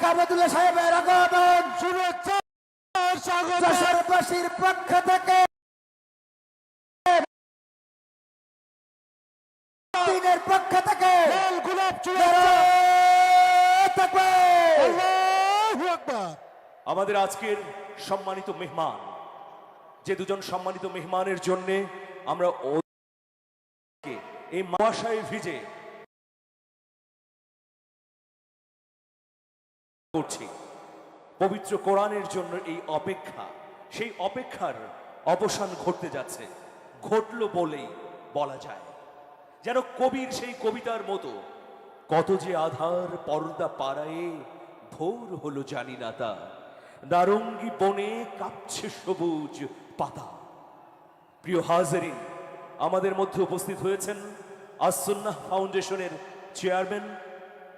আহমদুল্লাহ সাহেবের আগমন শুভেচ্ছা যশোরবাসীর পক্ষ থেকে দিনের পক্ষ থেকে আমাদের আজকের সম্মানিত মেহমান, যে দুজন সম্মানিত মেহমানের জন্য আমরা এই মাসায় ভিজে করছি, পবিত্র কোরআনের জন্য এই অপেক্ষা, সেই অপেক্ষার অবসান ঘটতে যাচ্ছে, ঘটল বলেই বলা যায়। যেন কবির সেই কবিতার মতো, কত যে আধার পর্দা পাড়ায়ে ভোর হলো জানি না তা, নারঙ্গী বনে কাঁপছে সবুজ পাতা। প্রিয় হাজেরিন, আমাদের মধ্যে উপস্থিত হয়েছেন আস-সুন্নাহ ফাউন্ডেশনের চেয়ারম্যান,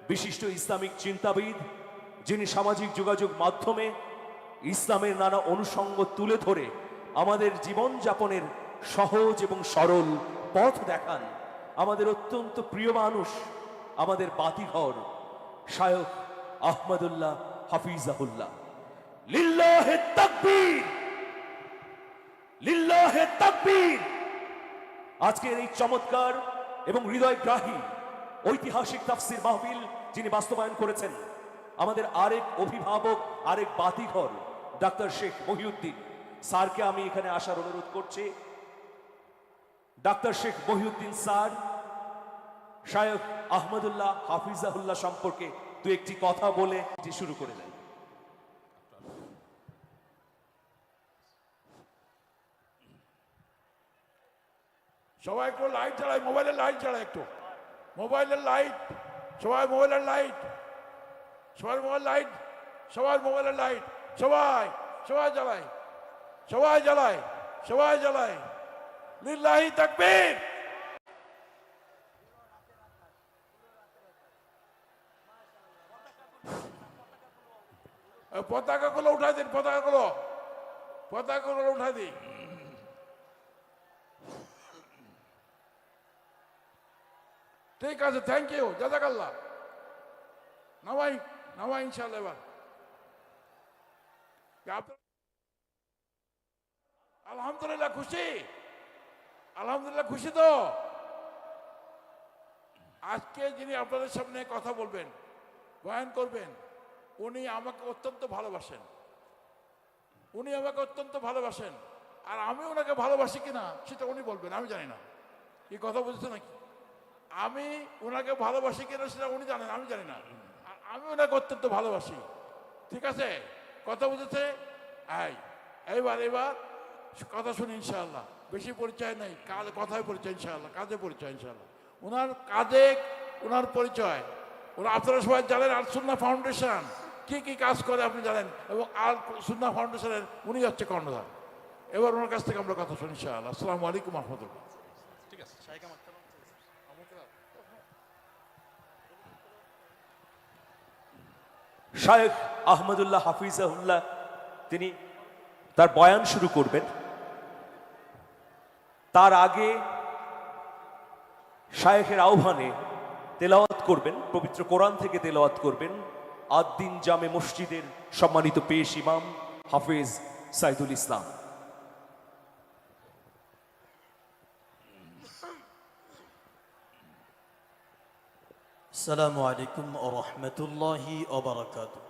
বিশিষ্ট ইসলামিক চিন্তাবিদ, যিনি সামাজিক যোগাযোগ মাধ্যমে ইসলামের নানা অনুষঙ্গ তুলে ধরে আমাদের জীবনযাপনের সহজ এবং সরল পথ দেখান। আমাদের অত্যন্ত প্রিয় মানুষ, আমাদের বাতিঘর শায়খ আহমদুল্লাহ হাফিজাহুল্লাহ। লিল্লাহে তাকবীর, লিল্লাহে তাকবীর। আজকের এই চমৎকার এবং হৃদয়গ্রাহী ঐতিহাসিক তাফসির মাহফিল যিনি বাস্তবায়ন করেছেন, আমাদের আরেক অভিভাবক, আরেক বাতিঘর ডাক্তার শেখ মহিউদ্দিন স্যারকে আমি এখানে আসার অনুরোধ করছি। ডাক্তার শেখ মহিউদ্দিন স্যার শায়খ আহমদুল্লাহ হাফিজাহুল্লাহ সম্পর্কে দু একটি কথা বলে শুরু করে দেন। সবাই একটু লাইট জ্বালায়, মোবাইলের লাইট জ্বালায়, একটু মোবাইলের লাইট, সবাই মোবাইলের লাইট, সবার মোবাইল লাইট, সবার মোবাইলের লাইট, সবাই সবাই জ্বালায়, সবাই জ্বালায়, সবাই জ্বালায়। লিল্লাহি তাকবীর। পতাকাগুলো উঠাই দিন, পতাকাগুলো উঠাই দিন। ঠিক আছে, থ্যাংক ইউ, জাযাকাল্লাহ। নামাই নামাই ইনশাআল্লাহ। এবার আলহামদুলিল্লাহ খুশি, আলহামদুলিল্লাহ খুশি তো। আজকে যিনি আপনাদের সামনে কথা বলবেন, বয়ান করবেন, উনি আমাকে অত্যন্ত ভালোবাসেন, উনি আমাকে অত্যন্ত ভালোবাসেন। আর আমি ওনাকে ভালোবাসি কিনা সেটা উনি বলবেন, আমি জানি না। এই কথা বুঝছে নাকি? আমি ওনাকে ভালোবাসি কিনা সেটা উনি জানেন, আমি জানি না। আর আমি ওনাকে অত্যন্ত ভালোবাসি। ঠিক আছে, কথা বুঝেছে? এইবার কথা শুনি ইনশাআল্লাহ। বেশি পরিচয় নেই, কথায় পরিচয় ইনশাআল্লাহ, কাজে পরিচয় ইনশাআল্লাহ। ওনার কাজে ওনার পরিচয়, ওরা আপনারা সবাই জানেন আল-সুন্নাহ ফাউন্ডেশন কি কি কাজ করে আপনি জানেন, এবং আল-সুন্নাহ ফাউন্ডেশনের উনি হচ্ছে কর্ণধার। এবার ওনার কাছ থেকে আমরা কথা শুনি ইনশাআল্লাহ। আসসালামু আলাইকুম ওয়া রাহমাতুল্লাহ। ঠিক আছে, শায়খ আহমদুল্লাহ হাফিজাহুল্লাহ তিনি তার বয়ান শুরু করবেন। তার আগে শায়খের আহ্বানে তেলাওয়াত করবেন, পবিত্র কোরআন থেকে তেলাওয়াত করবেন আদ-দ্বীন জামে মসজিদের সম্মানিত পেশ ইমাম হাফেজ সাইদুল ইসলাম। السلام عليكم ورحمة الله وبركاته.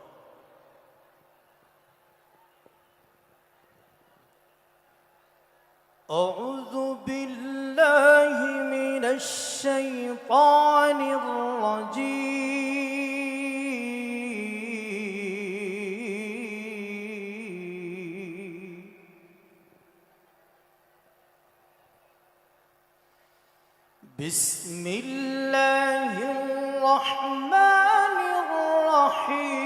أعوذ بالله من الشيطان الرجيم. بسم الله الرحمن الرحيم.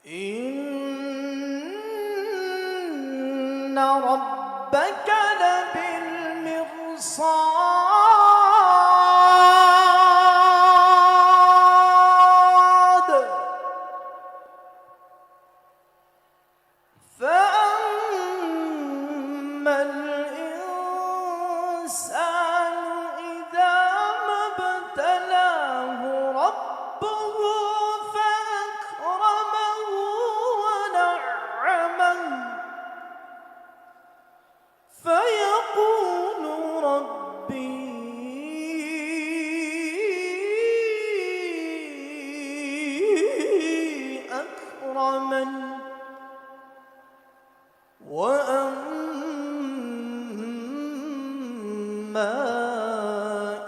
إن ربك لبالمرصاد مكرما وأما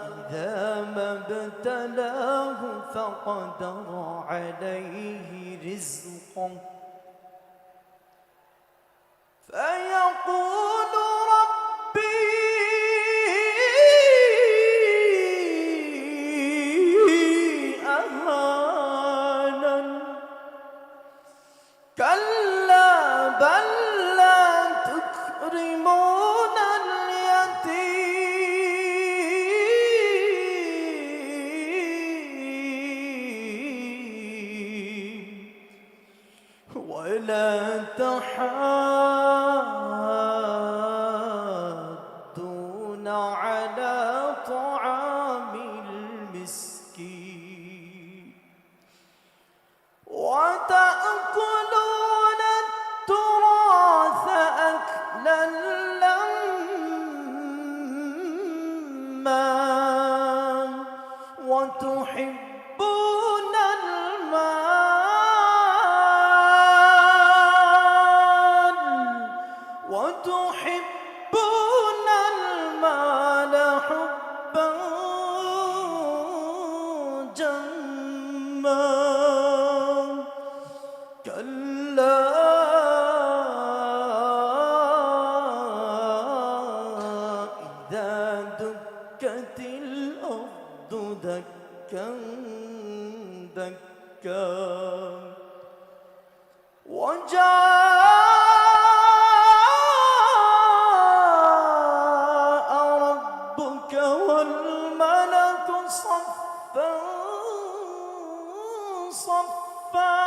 إذا ما ابتلاه فقدر عليه رزقه فيقول ربي أهانن كلا بل لا تكرمون اليتيم ولا تحاضون على طعام المسكين وتأكلون التراث أكلا لما وتحبون المال حبا جما كلا إذا دكت الأرض دكا دكا وجاء ربك والملك صفا صفا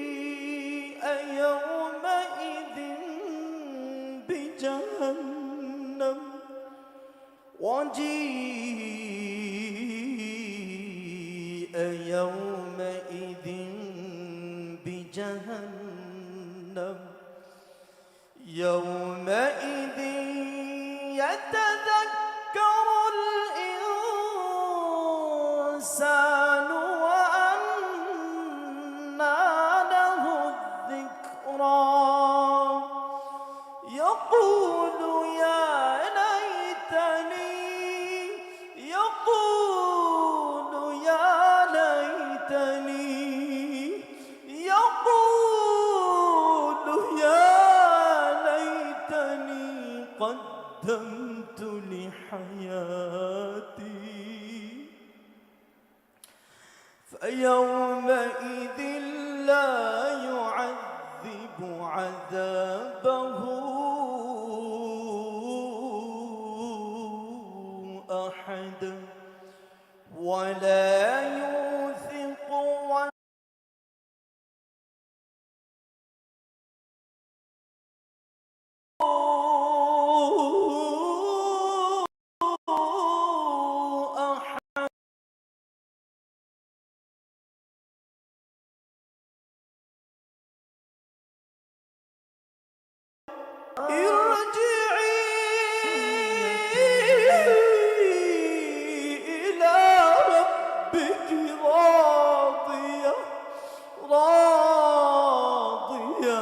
وجيء يومئذ بجهنم وجيء يومئذ بجهنم يومئذ يتذكر الإنسان وأنى له الذكرى يقول يا ليتني يقول يا ليتني يقول يا ليتني قدمت لحياتي فيومئذ لا يعذب عذابه أحد ولا يوثق أحد إلى ربك راضية راضية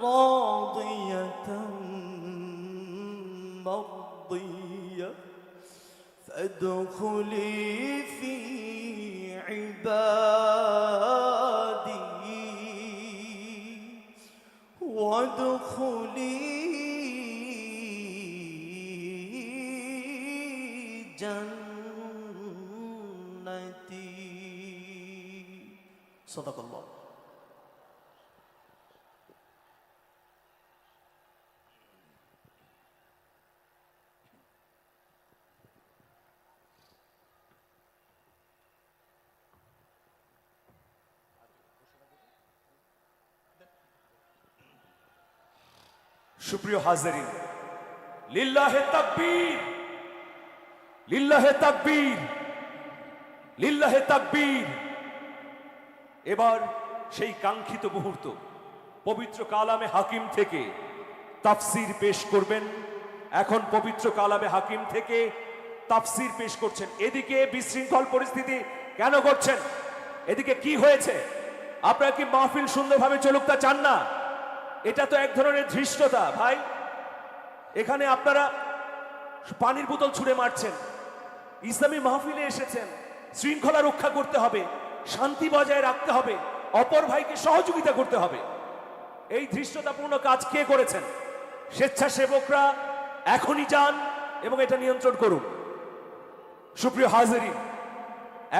راضية مرضية فادخلي في عبادي وادخلي جنتي صدق الله সুপ্রিয় হাজারিন, লিল্লাহে তাকবীর, লিল্লাহে তাকবীর, লিল্লাহে তাকবীর। এবার সেই কাঙ্ক্ষিত মুহূর্ত, পবিত্র কালামে হাকিম থেকে তাফসীর পেশ করবেন। এখন পবিত্র কালামে হাকিম থেকে তাফসীর পেশ করছেন, এদিকে বিশৃঙ্খল পরিস্থিতি কেন করছেন? এদিকে কি হয়েছে? আপনারা কি মাহফিল সুন্দরভাবে চলুক তা চান না? এটা তো এক ধরনের ধৃষ্টতা ভাই। এখানে আপনারা পানির বোতল ছুঁড়ে মারছেন। ইসলামী মাহফিলে এসেছেন, শৃঙ্খলা রক্ষা করতে হবে, শান্তি বজায় রাখতে হবে, অপর ভাইকে সহযোগিতা করতে হবে। এই ধৃষ্টতাপূর্ণ কাজ কে করেছেন? স্বেচ্ছাসেবকরা এখনই যান এবং এটা নিয়ন্ত্রণ করুন। সুপ্রিয় হাজিরিন,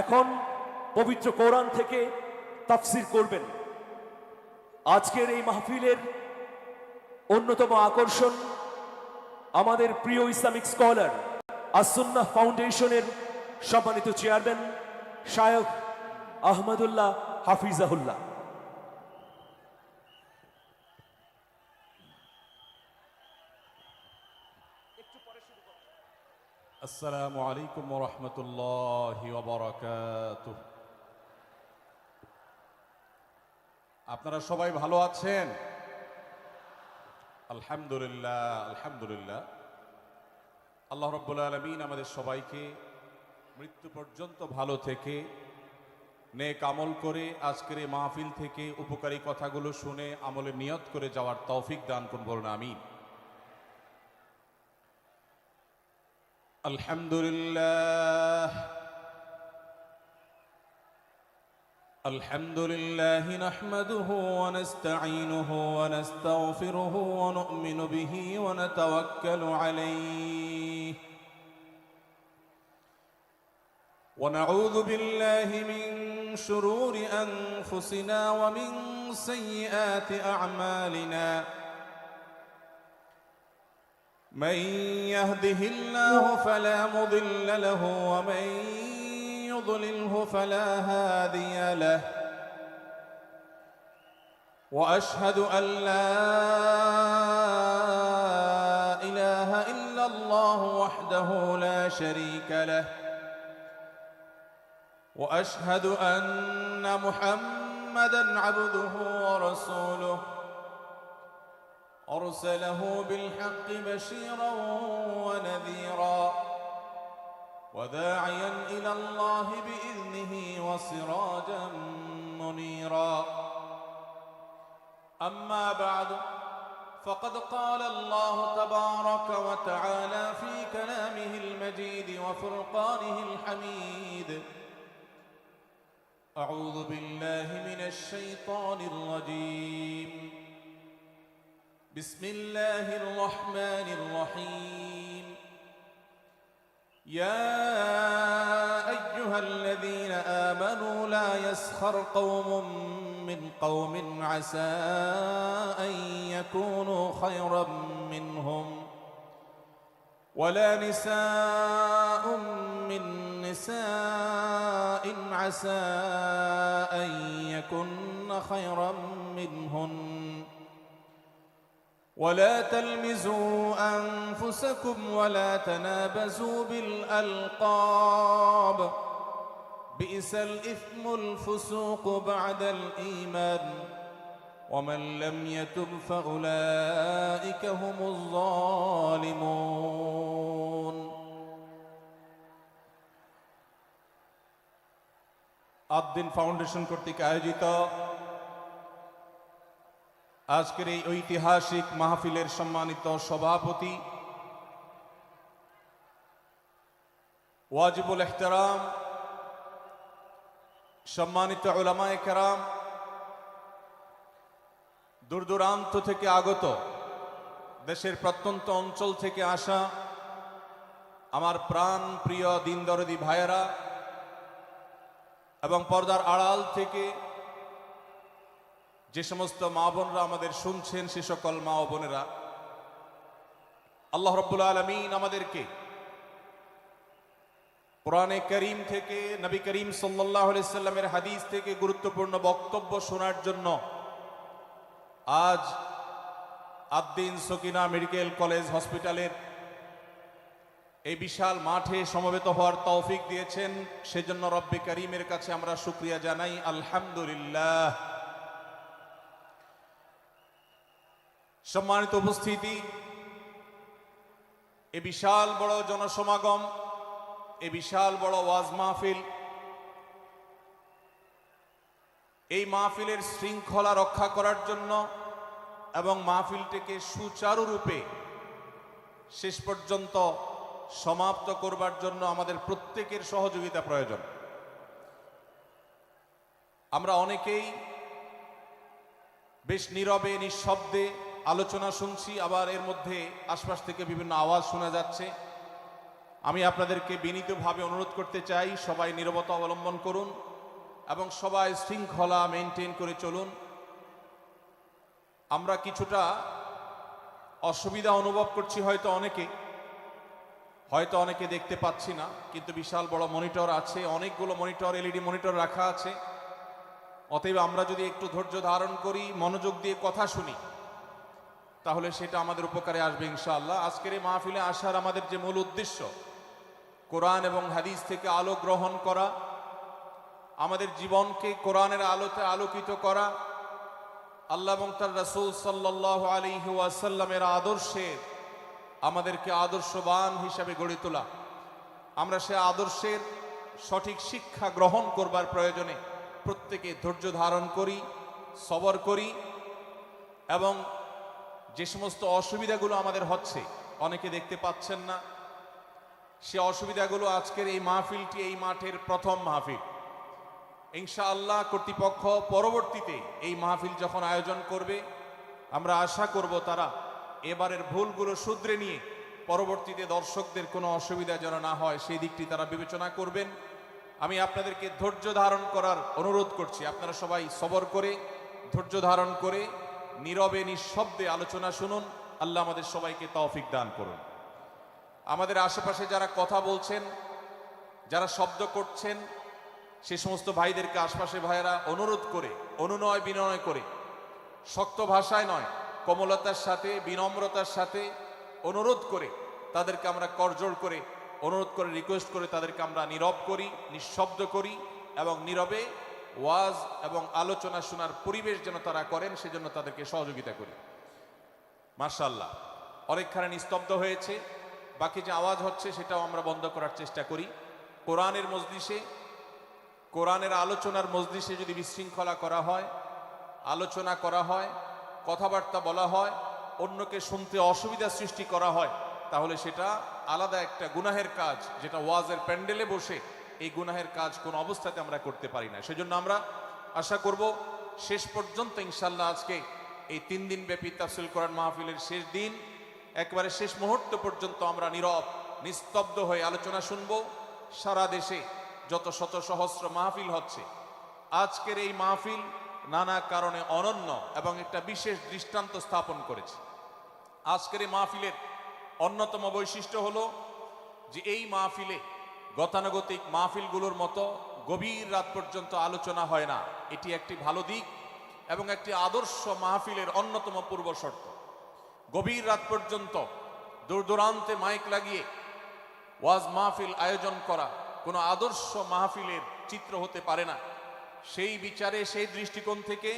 এখন পবিত্র কোরআন থেকে তাফসীর করবেন। আজকের এই মাহফিলের অন্যতম আকর্ষণ আমাদের প্রিয় ইসলামিক স্কলার আস-সুন্নাহ ফাউন্ডেশনের সম্মানিত চেয়ারম্যান শায়খ আহমদুল্লাহ হাফিজাহুল্লাহ। আসসালামু আলাইকুম ওয়া রাহমাতুল্লাহি ওয়া বারাকাতুহু। আপনারা সবাই ভালো আছেন? আলহামদুলিল্লাহ, আলহামদুলিল্লাহ। আল্লাহ রাব্বুল আলামিন আমাদের সবাইকে মৃত্যু পর্যন্ত ভালো থেকে নেক আমল করে আজকের এই মাহফিল থেকে উপকারী কথাগুলো শুনে আমলে নিয়ত করে যাওয়ার তৌফিক দান করুন, বলুন আমিন। আলহামদুলিল্লাহ الحمد لله نحمده ونستعينه ونستغفره ونؤمن به ونتوكل عليه ونعوذ بالله من شرور أنفسنا ومن سيئات أعمالنا من يهده الله فلا مضل له ومن يضلله فلا هادي له وأشهد أن لا إله إلا الله وحده لا شريك له وأشهد أن محمدًا عبده ورسوله أرسله بالحق بشيرا ونذيرا وداعيا إلى الله بإذنه وسراجا منيرا أما بعد فقد قال الله تبارك وتعالى في كلامه المجيد وفرقانه الحميد أعوذ بالله من الشيطان الرجيم بسم الله الرحمن الرحيم يا أيها الذين آمنوا لا يسخر قوم من قوم عسى أن يكونوا خيرا منهم ولا نساء من نساء عسى أن يكن خيرا منهن ولا تلمزوا أنفسكم ولا تنابزوا بالألقاب بئس الإثم الفسوق بعد الإيمان ومن لم يتب فأولئك هم الظالمون আদ-দ্বীন ফাউন্ডেশন কর্তৃক আয়োজিত আজকের এই ঐতিহাসিক মাহফিলের সম্মানিত সভাপতি ওয়াজিবুল ইহতিরাম সম্মানিত উলামায়ে কেরাম, দূর দূরান্ত থেকে আগত, দেশের প্রত্যন্ত অঞ্চল থেকে আসা আমার প্রাণ প্রিয় দিন দরদি ভাইয়েরা এবং পর্দার আড়াল থেকে যে সমস্ত মা বোনরা আমাদের শুনছেন, সে সকল মা ও বোনেরা, আল্লাহ রাব্বুল আলামিন আমাদেরকে কোরআনে কারীম থেকে, নবী করিম সাল্লাল্লাহু আলাইহি সাল্লামের হাদিস থেকে গুরুত্বপূর্ণ বক্তব্য শোনার জন্য আজ আদ-দ্বীন সকিনা মেডিকেল কলেজ হসপিটালের এই বিশাল মাঠে সমবেত হওয়ার তৌফিক দিয়েছেন। সেজন্য রব্বে কারীমের কাছে আমরা শুকরিয়া জানাই, আলহামদুলিল্লাহ। সম্মানিত উপস্থিতি, এই বিশাল বড় জনসমাগম এই বিশাল বড় ওয়াজ মাহফিল, এই মাহফিলের শৃঙ্খলা রক্ষা করার জন্য এবং মাহফিলটিকে সুচারুরূপে শেষ পর্যন্ত সমাপ্ত করবার জন্য আমাদের প্রত্যেকের সহযোগিতা প্রয়োজন। আমরা অনেকেই বেশ নীরবে নিঃশব্দে আলোচনা শুনছি, আবার এর মধ্যে আশপাশ থেকে বিভিন্ন আওয়াজ শোনা যাচ্ছে। আমি আপনাদেরকে বিনীতভাবে অনুরোধ করতে চাই, সবাই নীরবতা অবলম্বন করুন এবং সবাই শৃঙ্খলা মেনটেন করে চলুন। আমরা কিছুটা অসুবিধা অনুভব করছি হয়তো অনেকে দেখতে পাচ্ছি না, কিন্তু বিশাল বড় মনিটর আছে, অনেকগুলো মনিটর, এলইডি মনিটর রাখা আছে। অতএব আমরা যদি একটু ধৈর্য ধারণ করি, মনোযোগ দিয়ে কথা শুনি, তাহলে সেটা আমাদের উপকারে আসবে ইনশাআল্লাহ। আজকের এই মাহফিলে আসার আমাদের যে মূল উদ্দেশ্য, কোরআন এবং হাদিস থেকে আলো গ্রহণ করা, আমাদের জীবনকে কোরআনের আলোতে আলোকিত করা, আল্লাহ এবং তার রাসূল সাল্লাল্লাহু আলাইহি ওয়াসাল্লামের আদর্শের আমাদেরকে আদর্শবান হিসাবে গড়ে তোলা। আমরা সে আদর্শের সঠিক শিক্ষা গ্রহণ করবার প্রয়োজনে প্রত্যেকে ধৈর্য ধারণ করি, সবর করি এবং যে সমস্ত অসুবিধাগুলো আমাদের হচ্ছে, অনেকে দেখতে পাচ্ছেন না, সে অসুবিধাগুলো আজকের এই মাহফিলটি এই মাঠের প্রথম মাহফিল। ইনশাআল্লাহ কর্তৃপক্ষ পরবর্তীতে এই মাহফিল যখন আয়োজন করবে, আমরা আশা করব তারা এবারের ভুলগুলো শুধরে নিয়ে পরবর্তীতে দর্শকদের কোনো অসুবিধা যেন না হয় সেই দিকটি তারা বিবেচনা করবেন। আমি আপনাদেরকে ধৈর্য ধারণ করার অনুরোধ করছি। আপনারা সবাই সবর করে, ধৈর্য ধারণ করে নীরবে নিঃশব্দে আলোচনা শুনুন। আল্লাহ আমাদের সবাইকে তৌফিক দান করুন। আমাদের আশেপাশে যারা কথা বলছেন, যারা শব্দ করছেন, সে সমস্ত ভাইদেরকে আশপাশে ভাইয়েরা অনুরোধ করে, অনুনয় বিনয় করে, শক্ত ভাষায় নয়, কোমলতার সাথে, বিনম্রতার সাথে অনুরোধ করে তাদেরকে আমরা করজোড় করে অনুরোধ করে, রিকোয়েস্ট করে তাদেরকে আমরা নীরব করি, নিঃশব্দ করি এবং নীরবে ওয়াজ এবং আলোচনা শোনার পরিবেশ যেন তারা করেন, সেজন্য তাদেরকে সহযোগিতা করি। মাশাআল্লাহ, অনেকখানি নিস্তব্ধ হয়েছে, বাকি যে আওয়াজ হচ্ছে সেটাও আমরা বন্ধ করার চেষ্টা করি। কোরআনের মজলিসে, কোরআনের আলোচনার মজলিসে যদি বিশৃঙ্খলা করা হয়, আলোচনা করা হয়, কথাবার্তা বলা হয়, অন্যকে শুনতে অসুবিধা সৃষ্টি করা হয়, তাহলে সেটা আলাদা একটা গুনাহের কাজ, যেটা ওয়াজের প্যান্ডেলে বসে এই গুনাহের কাজ কোন অবস্থাতে আমরা করতে পারি না। সেজন্য আমরা আশা করব শেষ পর্যন্ত ইনশাআল্লাহ আজকে এই 3 দিন ব্যাপী তাফসীরুল কোরআন মাহফিলের শেষ দিন, একেবারে শেষ মুহূর্ত পর্যন্ত আমরা নীরব নিস্তব্ধ হয়ে আলোচনা শুনব। সারা দেশে যত শত সহস্র মাহফিল হচ্ছে, আজকের এই মাহফিল নানা কারণে অনন্য এবং একটা বিশেষ দৃষ্টান্ত স্থাপন করেছে। আজকের এই মাহফিলের অন্যতম বৈশিষ্ট্য হলো যে এই মাহফিলে গতানুগতিক মাহফিলগুলোর মতো গভীর রাত পর্যন্ত আলোচনা হয় না। এটি একটি ভালো দিক এবং একটি আদর্শ মাহফিলের অন্যতম পূর্ব শর্ত। গভীর রাত পর্যন্ত দূর দূরান্তে মাইক লাগিয়ে ওয়াজ মাহফিল আয়োজন করা কোনো আদর্শ মাহফিলের চিত্র হতে পারে না। সেই বিচারে, সেই দৃষ্টিকোণ থেকে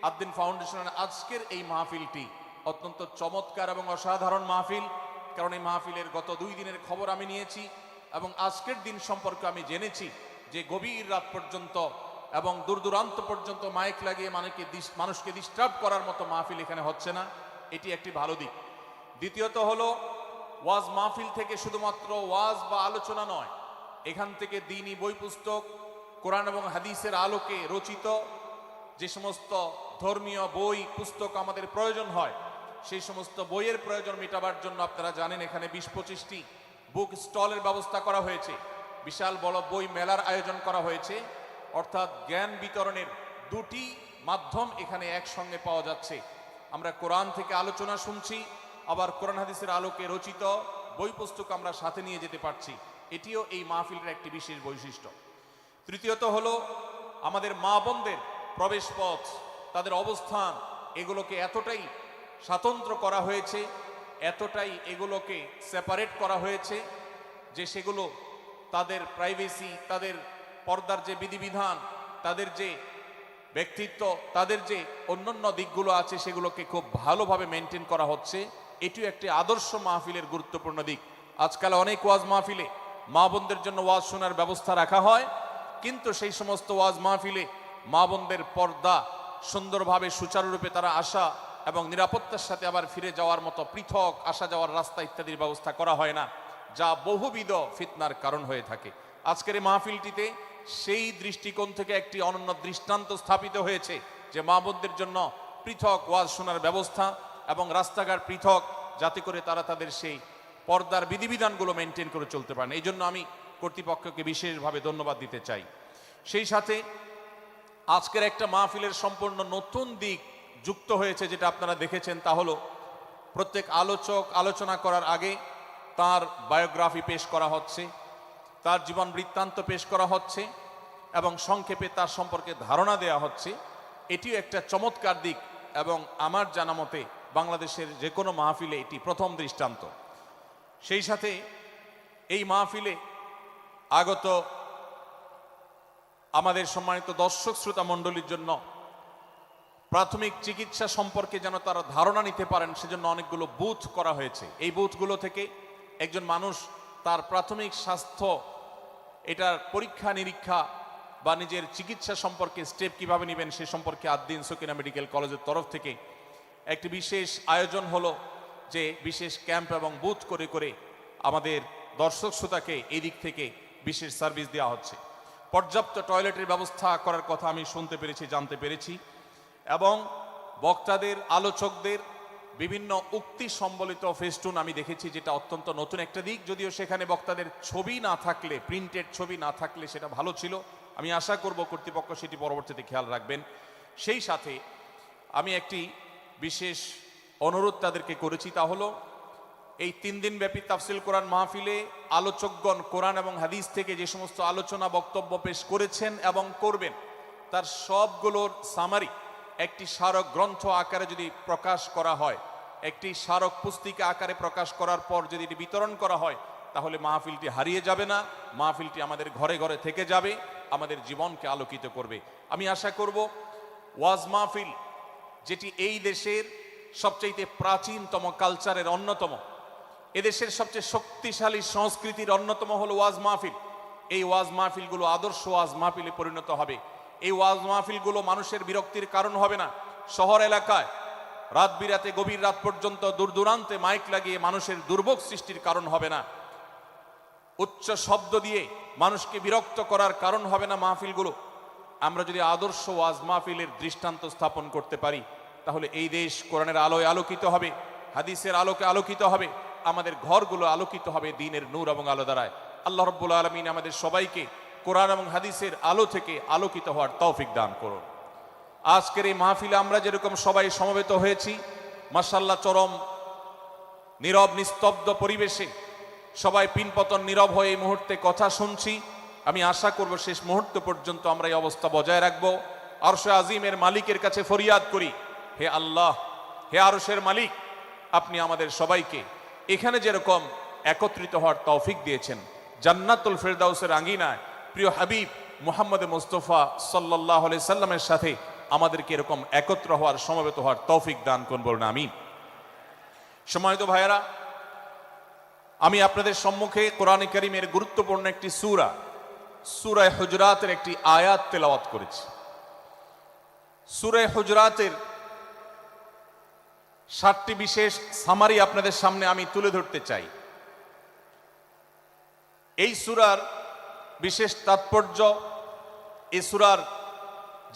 আদ্দিন ফাউন্ডেশনের আজকের এই মাহফিলটি অত্যন্ত চমৎকার এবং অসাধারণ মাহফিল। কারণ এই মাহফিলের গত 2 দিনের খবর আমি নিয়েছি এবং আজকের দিন সম্পর্কে আমি জেনেছি যে গভীর রাত পর্যন্ত এবং দূর দূরান্ত পর্যন্ত মাইক লাগিয়ে মানুষকে ডিস্টার্ব করার মতো মাহফিল এখানে হচ্ছে না। এটি একটি ভালো দিক। দ্বিতীয়ত হলো, ওয়াজ মাহফিল থেকে শুধুমাত্র ওয়াজ বা আলোচনা নয়, এখান থেকে দ্বীনি বই পুস্তক, কোরআন এবং হাদিসের আলোকে রচিত যে সমস্ত ধর্মীয় বই পুস্তক আমাদের প্রয়োজন হয়, সেই সমস্ত বইয়ের প্রয়োজন মেটাবার জন্য আপনারা জানেন এখানে 20-25টি বুক স্টলের ব্যবস্থা করা হয়েছে। বিশাল বড় বই মেলার আয়োজন করা হয়েছে। অর্থাৎ জ্ঞান বিতরণের 2টি মাধ্যম এখানে একসঙ্গে পাওয়া যাচ্ছে। আমরা কোরআন থেকে আলোচনা শুনছি, আবার কোরআন হাদিসের আলোকে রচিত বই পুস্তক আমরা সাথে নিয়ে যেতে পারছি। এটিও এই মাহফিলের একটি বিশেষ বৈশিষ্ট্য। তৃতীয়ত হলো, আমাদের মা বোনদের প্রবেশ পথ, তাদের অবস্থান, এগুলোকে এতটাই স্বাতন্ত্র্য করা হয়েছে, এতটাই এগুলোকে সেপারেট করা হয়েছে যে সেগুলো তাদের প্রাইভেসি, তাদের পর্দার যে বিধিবিধান, তাদের যে ব্যক্তিত্ব, তাদের যে অন্যান্য দিকগুলো আছে সেগুলোকে খুব ভালোভাবে মেনটেন করা হচ্ছে। এটিও একটি আদর্শ মাহফিলের গুরুত্বপূর্ণ দিক। আজকাল অনেক ওয়াজ মাহফিলে মা বোনদের জন্য ওয়াজ শোনার ব্যবস্থা রাখা হয়, কিন্তু সেই সমস্ত ওয়াজ মাহফিলে মা বোনদের পর্দা সুন্দরভাবে সুচারুরূপে তারা আসা এবং নিরাপত্তার সাথে আবার ফিরে যাওয়ার মতো পৃথক আসা যাওয়ার রাস্তা ইত্যাদির ব্যবস্থা করা হয় না, যা বহুবিধ ফিতনার কারণ হয়ে থাকে। আজকের এই মাহফিলটিতে সেই দৃষ্টিকোণ থেকে একটি অনন্য দৃষ্টান্ত স্থাপিত হয়েছে যে মা বোনদের জন্য পৃথক ওয়াজ শোনার ব্যবস্থা এবং রাস্তাঘাট পৃথক, যাতে করে তারা তাদের সেই পর্দার বিধিবিধানগুলো মেনটেন করে চলতে পারেন। এই জন্য আমি কর্তৃপক্ষকে বিশেষভাবে ধন্যবাদ দিতে চাই। সেই সাথে আজকের একটা মাহফিলের সম্পূর্ণ নতুন দিক যুক্ত হয়েছে, যেটা আপনারা দেখেছেন, তা হলো প্রত্যেক আলোচক আলোচনা করার আগে তার বায়োগ্রাফি পেশ করা হচ্ছে, তার জীবন বৃত্তান্ত পেশ করা হচ্ছে এবং সংক্ষেপে তার সম্পর্কে ধারণা দেওয়া হচ্ছে। এটিও একটা চমৎকার দিক এবং আমার জানা মতে বাংলাদেশের যে কোনো মাহফিলে এটি প্রথম দৃষ্টান্ত। সেই সাথে এই মাহফিলে আগত আমাদের সম্মানিত দর্শক শ্রোতা মণ্ডলীর জন্য প্রাথমিক চিকিৎসা সম্পর্কে যেন তারা ধারণা নিতে পারেন, সেজন্য অনেকগুলো বুথ করা হয়েছে। এই বুথগুলো থেকে একজন মানুষ তার প্রাথমিক স্বাস্থ্য এটার পরীক্ষা নিরীক্ষা বা নিজের চিকিৎসা সম্পর্কে স্টেপ কিভাবে নেবেন সে সম্পর্কে আদ্দিন সকিনা মেডিকেল কলেজের তরফ থেকে একটি বিশেষ আয়োজন হলো, যে বিশেষ ক্যাম্প এবং বুথ করে করে আমাদের দর্শক শ্রোতাকে এই দিক থেকে বিশেষ সার্ভিস দেওয়া হচ্ছে। পর্যাপ্ত টয়লেটের ব্যবস্থা করার কথা আমি শুনতে পেরেছি, জানতে পেরেছি, এবং বক্তাদের আলোচকদের বিভিন্ন উক্তি সম্বলিত ফেস্টুন আমি দেখেছি, যেটা অত্যন্ত নতুন একটা দিক। যদিও সেখানে বক্তাদের ছবি না থাকলে, প্রিন্টেড ছবি না থাকলে সেটা ভালো ছিল। আমি আশা করব কর্তৃপক্ষ সেটি পরবর্তীতে খেয়াল রাখবেন। সেই সাথে আমি একটি বিশেষ অনুরোধ তাদেরকে করেছি, তা হলো এই 3 দিন ব্যাপী তাফসিল কোরআন মাহফিলে আলোচকগণ কোরআন এবং হাদিস থেকে যে সমস্ত আলোচনা বক্তব্য পেশ করেছেন এবং করবেন, তার সবগুলোর সামারি একটি স্মারক গ্রন্থ আকারে যদি প্রকাশ করা হয়, একটি স্মারক পুস্তিকা আকারে প্রকাশ করার পর যদি এটি বিতরণ করা হয়, তাহলে মাহফিলটি হারিয়ে যাবে না, মাহফিলটি আমাদের ঘরে ঘরে থেকে যাবে, আমাদের জীবনকে আলোকিত করবে। আমি আশা করব ওয়াজ মাহফিল, যেটি এই দেশের সবচেয়ে প্রাচীনতম কালচারের অন্যতম, এদেশের সবচেয়ে শক্তিশালী সংস্কৃতির অন্যতম হলো ওয়াজ মাহফিল। এই ওয়াজ মাহফিলগুলো আদর্শ ওয়াজ মাহফিলে পরিণত হবে। এই ওয়াজ মাহফিলগুলো মানুষের বিরক্তির কারণ হবে না। শহর এলাকায় রাত বিরাতে গভীর রাত পর্যন্ত দূর দূরান্তে মাইক লাগিয়ে মানুষের দুর্ভোগ সৃষ্টির কারণ হবে না। উচ্চ শব্দ দিয়ে মানুষকে বিরক্ত করার কারণ হবে না মাহফিলগুলো। আমরা যদি আদর্শ ওয়াজ মাহফিলের দৃষ্টান্ত স্থাপন করতে পারি, তাহলে এই দেশ কোরআনের আলোয় আলোকিত হবে, হাদিসের আলোকে আলোকিত হবে, আমাদের ঘরগুলো আলোকিত হবে দ্বীনের নূর এবং আলো দ্বারায়। আল্লাহ রাব্বুল আলামিন আমাদের সবাইকে কোরআন এবং হাদিসের আলো থেকে আলোকিত হওয়ার তৌফিক দান করুন। আজকের এই মাহফিলে আমরা যেরকম সবাই সমবেত হয়েছি, মাশাআল্লাহ চরম নীরব নিস্তব্ধ পরিবেশে সবাই পিনপতন নীরব হয়ে এই মুহূর্তে কথা শুনছি। আমি আশা করব শেষ মুহূর্ত পর্যন্ত আমরা এই অবস্থা বজায় রাখব। আরশে আজিমের মালিকের কাছে ফরিয়াদ করি, হে আল্লাহ, হে আরশের মালিক, আপনি আমাদের সবাইকে এখানে যেরকম একত্রিত হওয়ার তৌফিক দিয়েছেন, জান্নাতুল ফেরদাউসের আঙ্গিনায় প্রিয় হাবিব মুহাম্মদ মুস্তাফা সাল্লাল্লাহু আলাইহি সাল্লামের সাথে আমাদেরকে এরকম একত্র হওয়ার, সমবেত হওয়ার তৌফিক দান করুন, বলুন আমিন। সম্মানিত ভাইয়েরা, আমি আপনাদের সম্মুখে কোরআনে কারীমের গুরুত্বপূর্ণ একটি সূরা, সূরা হুজরাতের একটি আয়াত তেলাওয়াত করেছি। সূরা হুজরাতের 7টি বিশেষ সামারি আপনাদের সামনে আমি তুলে ধরতে চাই। এই সূরার বিশেষ তাৎপর্য, এই সূরার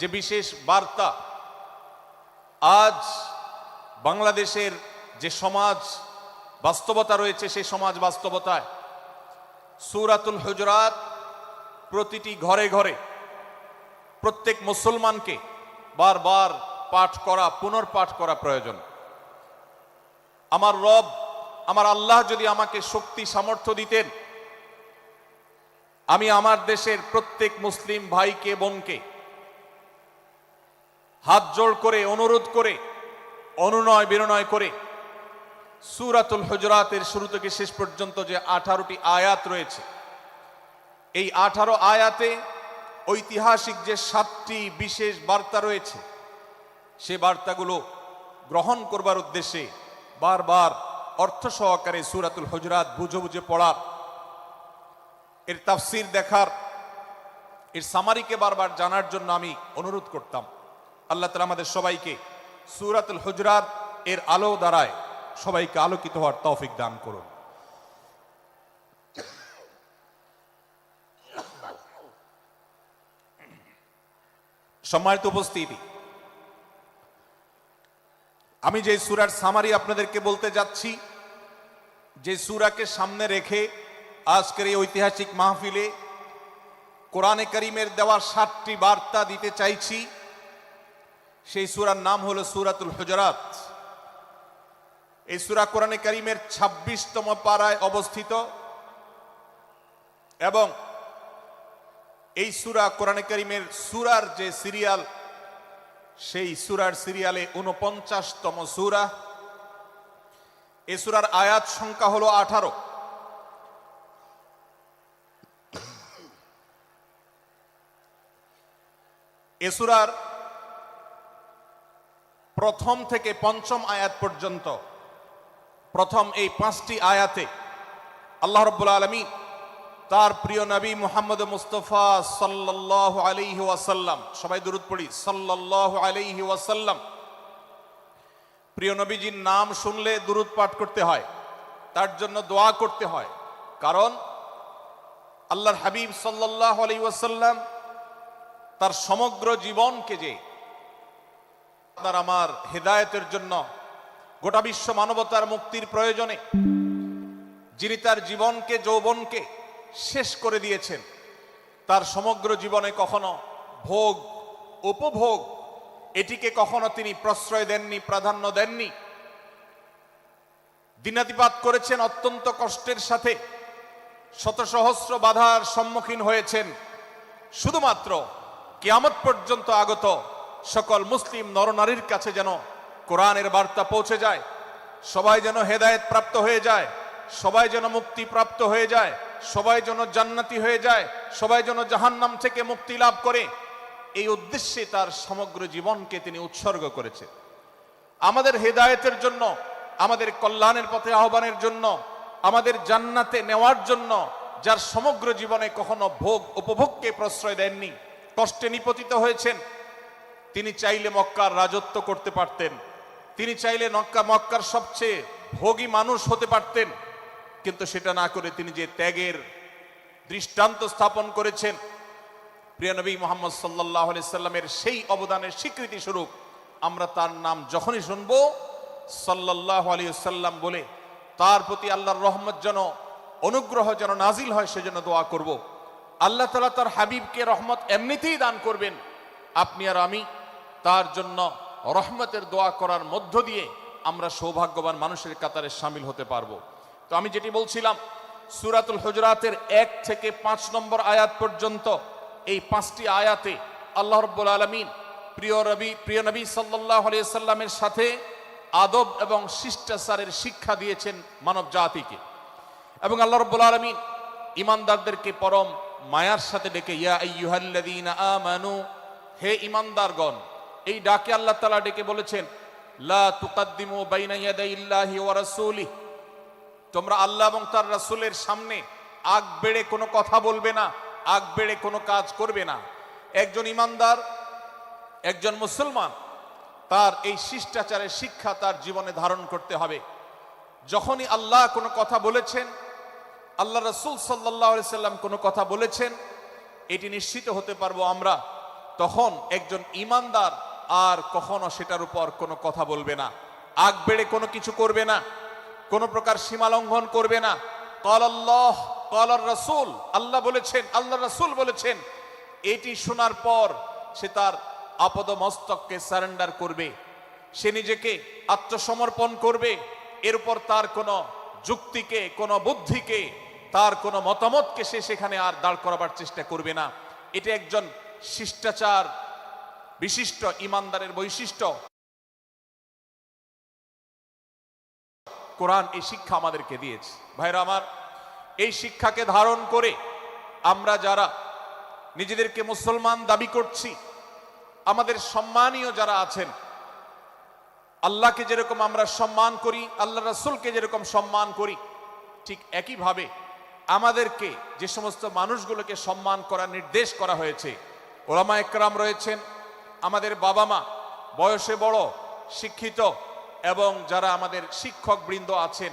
যে বিশেষ বার্তা, আজ বাংলাদেশের যে সমাজ বাস্তবতা রয়েছে, সেই সমাজ বাস্তবতায় সূরাতুল হুজরাত প্রতিটি ঘরে ঘরে প্রত্যেক মুসলমানকে বারবার পাঠ করা, পুনর্পাঠ করা প্রয়োজন। আমার রব, আমার আল্লাহ যদি আমাকে শক্তি সামর্থ্য দিতেন, আমি আমার দেশের প্রত্যেক মুসলিম ভাইকে বোনকে হাত জোড় করে, অনুরোধ করে, অনুনয় বিনয় করে সূরাতুল হুজরাতের শুরু থেকে শেষ পর্যন্ত যে 18টি আয়াত রয়েছে, এই 18 আয়াতে ঐতিহাসিক যে 7টি বিশেষ বার্তা রয়েছে, সে বার্তাগুলো গ্রহণ করবার উদ্দেশ্যে বারবার অর্থ সহকারে সূরাতুল হুজরাত বুঝে বুঝে পড়ার এর তাফসির দেখার, এর সামারিকে বারবার জানার জন্য আমি অনুরোধ করতাম। আল্লাহ তাআলা আমাদের সবাইকে সূরাতুল হুজরাত এর আলো দ্বারায় সবাইকে আলোকিত হওয়ার তৌফিক দান করুন। সম্মানিত উপস্থিতি, আমি যে সূরার সামারি আপনাদেরকে বলতে যাচ্ছি, যে সূরাকে সামনে রেখে আজকের এই ঐতিহাসিক মাহফিলে কোরআনে কারীমের দেওয়া 7টি বার্তা দিতে চাইছি, সেই সূরার নাম হলো সূরাতুল হুজরাত। এই সূরা কোরআনে কারীমের 26তম পারায় অবস্থিত এবং এই সূরা কোরআনে কারীমের সূরার যে সিরিয়াল, সেই সূরার সিরিয়ালে 49তম সূরা। এই সূরার আয়াত সংখ্যা হলো 18। এ সূরার প্রথম থেকে পঞ্চম আয়াত পর্যন্ত, প্রথম এই 5টি আয়াতে আল্লাহ রাব্বুল আলামিন তার প্রিয় নবী মুহাম্মদ মুস্তাফা সাল্লাল্লাহু আলাইহি ওয়াসাল্লাম, সবাই দুরূদ পড়ি, সাল্লাল্লাহু আলাইহি ওয়াসাল্লাম, প্রিয় নবীজির নাম শুনলে দুরূদ পাঠ করতে হয়, তার জন্য দোয়া করতে হয়। কারণ আল্লাহর হাবিব সাল্লাল্লাহু আলাইহি ওয়াসাল্লাম তার সমগ্র জীবনকে যে আপনার আমার হেদায়েতের জন্য, গোটা বিশ্ব মানবতার মুক্তির প্রয়োজনে যিনি তার জীবনকে, যৌবনকে শেষ করে দিয়েছেন, তার সমগ্র জীবনে কখনো ভোগ, উপভোগ এটিকে কখনো তিনি প্রশ্রয় দেননি, প্রাধান্য দেননি। দিনাতিপাত করেছেন অত্যন্ত কষ্টের সাথে, শত সহস্র বাধার সম্মুখীন হয়েছেন, শুধুমাত্র কিয়ামত পর্যন্ত আগত সকল মুসলিম নরনারীর কাছে যেন কোরআনের বার্তা পৌঁছে যায়, সবাই যেন হেদায়েত প্রাপ্ত হয়ে যায়, সবাই যেন মুক্তি প্রাপ্ত হয়ে যায়, সবাই যেন জান্নাতি হয়ে যায়, সবাই যেন জাহান্নাম থেকে মুক্তি লাভ করে, এই উদ্দেশ্যে তার সমগ্র জীবনকে তিনি উৎসর্গ করেছেন। আমাদের হেদায়েতের জন্য, আমাদের কল্যাণের পথে আহ্বানের জন্য, আমাদের জান্নাতে নেওয়ার জন্য, যার সমগ্র জীবনে কখনো ভোগ উপভোগকে প্রশ্রয় দেননি, কষ্টে নিপতিত হয়েছেন, তিনি চাইলে মক্কার রাজত্ব করতে পারতেন, তিনি চাইলে মক্কার সবচেয়ে ভোগী মানুষ হতে পারতেন, কিন্তু সেটা না করে তিনি যে ত্যাগের দৃষ্টান্ত স্থাপন করেছেন, প্রিয় নবী মুহাম্মদ সাল্লাল্লাহু আলাইহি সাল্লামের সেই অবদানের স্বীকৃতি স্বরূপ আমরা তার নাম যখনই শুনবো সাল্লাল্লাহু আলাইহি সাল্লাম বলে তার প্রতি আল্লাহর রহমত যেন, অনুগ্রহ যেন নাজিল হয় সেজন্য দোয়া করব। আল্লাহ তাআলা তার হাবিবকে রহমত এমনিতেই দান করবেন, আপনি আর আমি তার জন্য রহমতের দোয়া করার মধ্য দিয়ে আমরা সৌভাগ্যবান মানুষের কাতারে শামিল হতে পারবো। তো আমি যেটি বলছিলাম, সূরাতুল হুজরাতের 1 থেকে 5 নম্বর আয়াত পর্যন্ত এই 5টি আয়াতে আল্লাহ রাব্বুল আলামিন প্রিয় নবী সাল্লাল্লাহু আলাইহি সাল্লামের সাথে আদব এবং শিষ্টাচারের শিক্ষা দিয়েছেন মানব জাতিকে। এবং আল্লাহ রাব্বুল আলামিন ঈমানদারদেরকে পরম মায়ার সাথে ডেকে, ইয়া আইয়ুহাল্লাযীনা আমানু, হে ঈমানদারগণ, এই ডাকে আল্লাহ তাআলা ডেকে বলেছেন, লা তুকাদ্দিমু বাইনা ইয়াদাইল্লাহি ওয়া রাসূলিহি, তোমরা আল্লাহ এবং তার রাসূলের সামনে আগ বেড়ে কোনো কথা বলবে না, আগ বেড়ে কোনো কাজ করবে না। একজন ঈমানদার, একজন মুসলমান, তার এই শিষ্টাচারের শিক্ষা তার জীবনে ধারণ করতে হবে। যখনই আল্লাহ কোনো কথা বলেছেন, আল্লাহ রাসূল সাল্লাল্লাহু আলাইহি সাল্লাম কোনো কথা বলেছেন, এটি নিশ্চিত হতে পারবো আমরা, তখন একজন ঈমানদার আর কখনো সেটার উপর কোনো কথা বলবে না, আগ বেড়ে কোনো কিছু করবে না, কোনো প্রকার সীমা লঙ্ঘন করবে না। ক্বাল আল্লাহ ক্বাল রাসূল, আল্লাহ বলেছেন, আল্লাহ রাসূল বলেছেন, এটি শোনার পর সে তার আপদ মস্তককে সারেন্ডার করবে, সে নিজেকে আত্মসমর্পণ করবে। এর উপর তার কোনো যুক্তিকে, কোনো বুদ্ধিকে, তার কোনো মতামতকে সে সেখানে আর দাঁড় করাবার চেষ্টা করবে না। এটা একজন শিষ্টাচার বিশিষ্ট ঈমানদারের বৈশিষ্ট্য। কোরআন এই শিক্ষা আমাদেরকে দিয়েছে। ভাইরা আমার, এই শিক্ষাকে ধারণ করে আমরা যারা নিজেদেরকে মুসলমান দাবি করছি, আমাদের সম্মানীয় যারা আছেন, আল্লাহকে যেরকম আমরা সম্মান করি, আল্লাহ রাসূলকে যেরকম সম্মান করি, ঠিক একইভাবে আমাদেরকে যে সমস্ত মানুষগুলোকে সম্মান করার নির্দেশ করা হয়েছে, ওলামা একরাম রয়েছেন, আমাদের বাবা মা, বয়সে বড়, শিক্ষিত, এবং যারা আমাদের শিক্ষক বৃন্দ আছেন,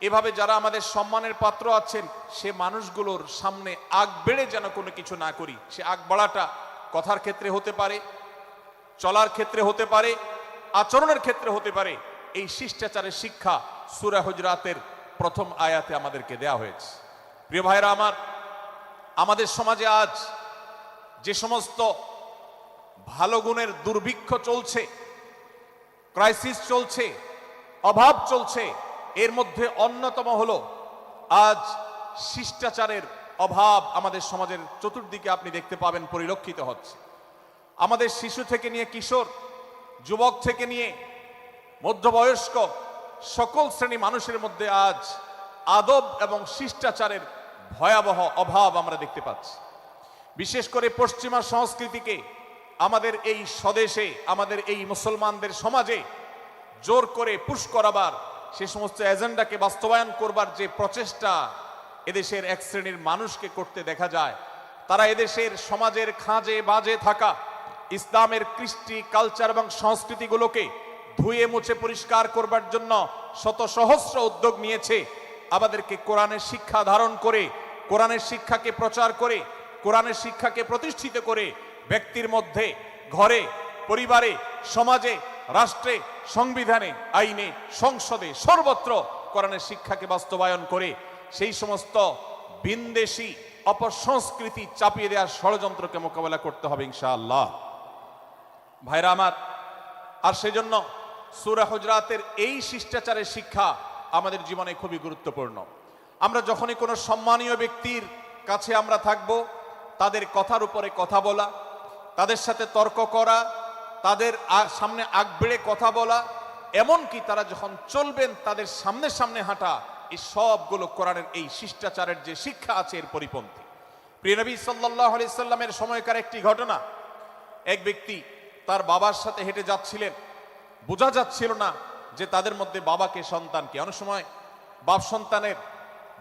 এভাবে যারা আমাদের সম্মানের পাত্র আছেন, সে মানুষগুলোর সামনে আগ বেড়ে যেন কোনো কিছু না করি। সে আগ বাড়াটা কথার ক্ষেত্রে হতে পারে, চলার ক্ষেত্রে হতে পারে, আচরণের ক্ষেত্রে হতে পারে। এই শিষ্টাচারের শিক্ষা সূরা হুজরাতের প্রথম আয়াতে আমাদেরকে দেয়া হয়েছে। প্রিয় ভাইরা আমার, আমাদের সমাজে আজ যে সমস্ত ভালো গুণের দুর্ভিক্ষ চলছে, ক্রাইসিস চলছে, অভাব চলছে, এর মধ্যে অন্যতম হলো আজ শিষ্টাচারের অভাব। আমাদের সমাজের চতুর্দিকে আপনি দেখতে পাবেন পরিলক্ষিত হচ্ছে। আমাদের শিশু থেকে নিয়ে কিশোর, যুবক থেকে নিয়ে মধ্যবয়স্ক সকল শ্রেণী মানুষের মধ্যে আজ আদব এবং শিষ্টাচারের ভয়াবহ অভাব আমরা দেখতে পাচ্ছি। বিশেষ করে পশ্চিমা সংস্কৃতিকে আমাদের এই স্বদেশে, আমাদের এই মুসলমানদের সমাজে জোর করে পুশ করাবার, সে সমস্ত এজেন্ডাকে বাস্তবায়ন করবার যে প্রচেষ্টা এদেশের এক শ্রেণীর মানুষকে করতে দেখা যায়, তারা এদেশের সমাজের খাঁজে বাজে থাকা ইসলামের কৃষ্টি, কালচার এবং সংস্কৃতিগুলোকে ধুয়ে মুছে পরিষ্কার করবার জন্য শত সহস্র উদ্যোগ নিয়েছে। আমাদেরকে কোরআনের শিক্ষা ধারণ করে, কোরআনের শিক্ষাকে প্রচার করে, কোরআনের শিক্ষাকে প্রতিষ্ঠিত করে ব্যক্তির মধ্যে, ঘরে, পরিবারে, সমাজে, রাষ্ট্রে, সংবিধানে, আইনে, সংসদে, সর্বত্র কোরআনের শিক্ষাকে বাস্তবায়ন করে সেই সমস্ত বিন্দেশী অপসংস্কৃতি চাপিয়ে দেওয়ার ষড়যন্ত্রকে মোকাবেলা করতে হবে ইনশাআল্লাহ। ভাইরা আমার, আর সেজন্য সূরা হুজরাতের এই শিষ্টাচারের শিক্ষা আমাদের জীবনে খুবই গুরুত্বপূর্ণ। আমরা যখনই কোনো সম্মানীয় ব্যক্তির কাছে আমরা থাকব, তাদের কথার উপরে কথা বলা, তাদের সাথে তর্ক করা, তাদের সামনে আগ বেড়ে কথা বলা, এমনকি তারা যখন চলবেন তাদের সামনে সামনে হাঁটা, এই সবগুলো কোরআনের এই শিষ্টাচারের যে শিক্ষা আছে এর পরিপন্থী। প্রিয় নবী সাল্লাল্লাহু আলাইহি সাল্লামের সময়কার একটি ঘটনা, এক ব্যক্তি তার বাবার সাথে হেঁটে যাচ্ছিলেন, বোঝা যাচ্ছিল না যে তাদের মধ্যে বাবাকে সন্তানকে। অনেক সময় বাপ সন্তানের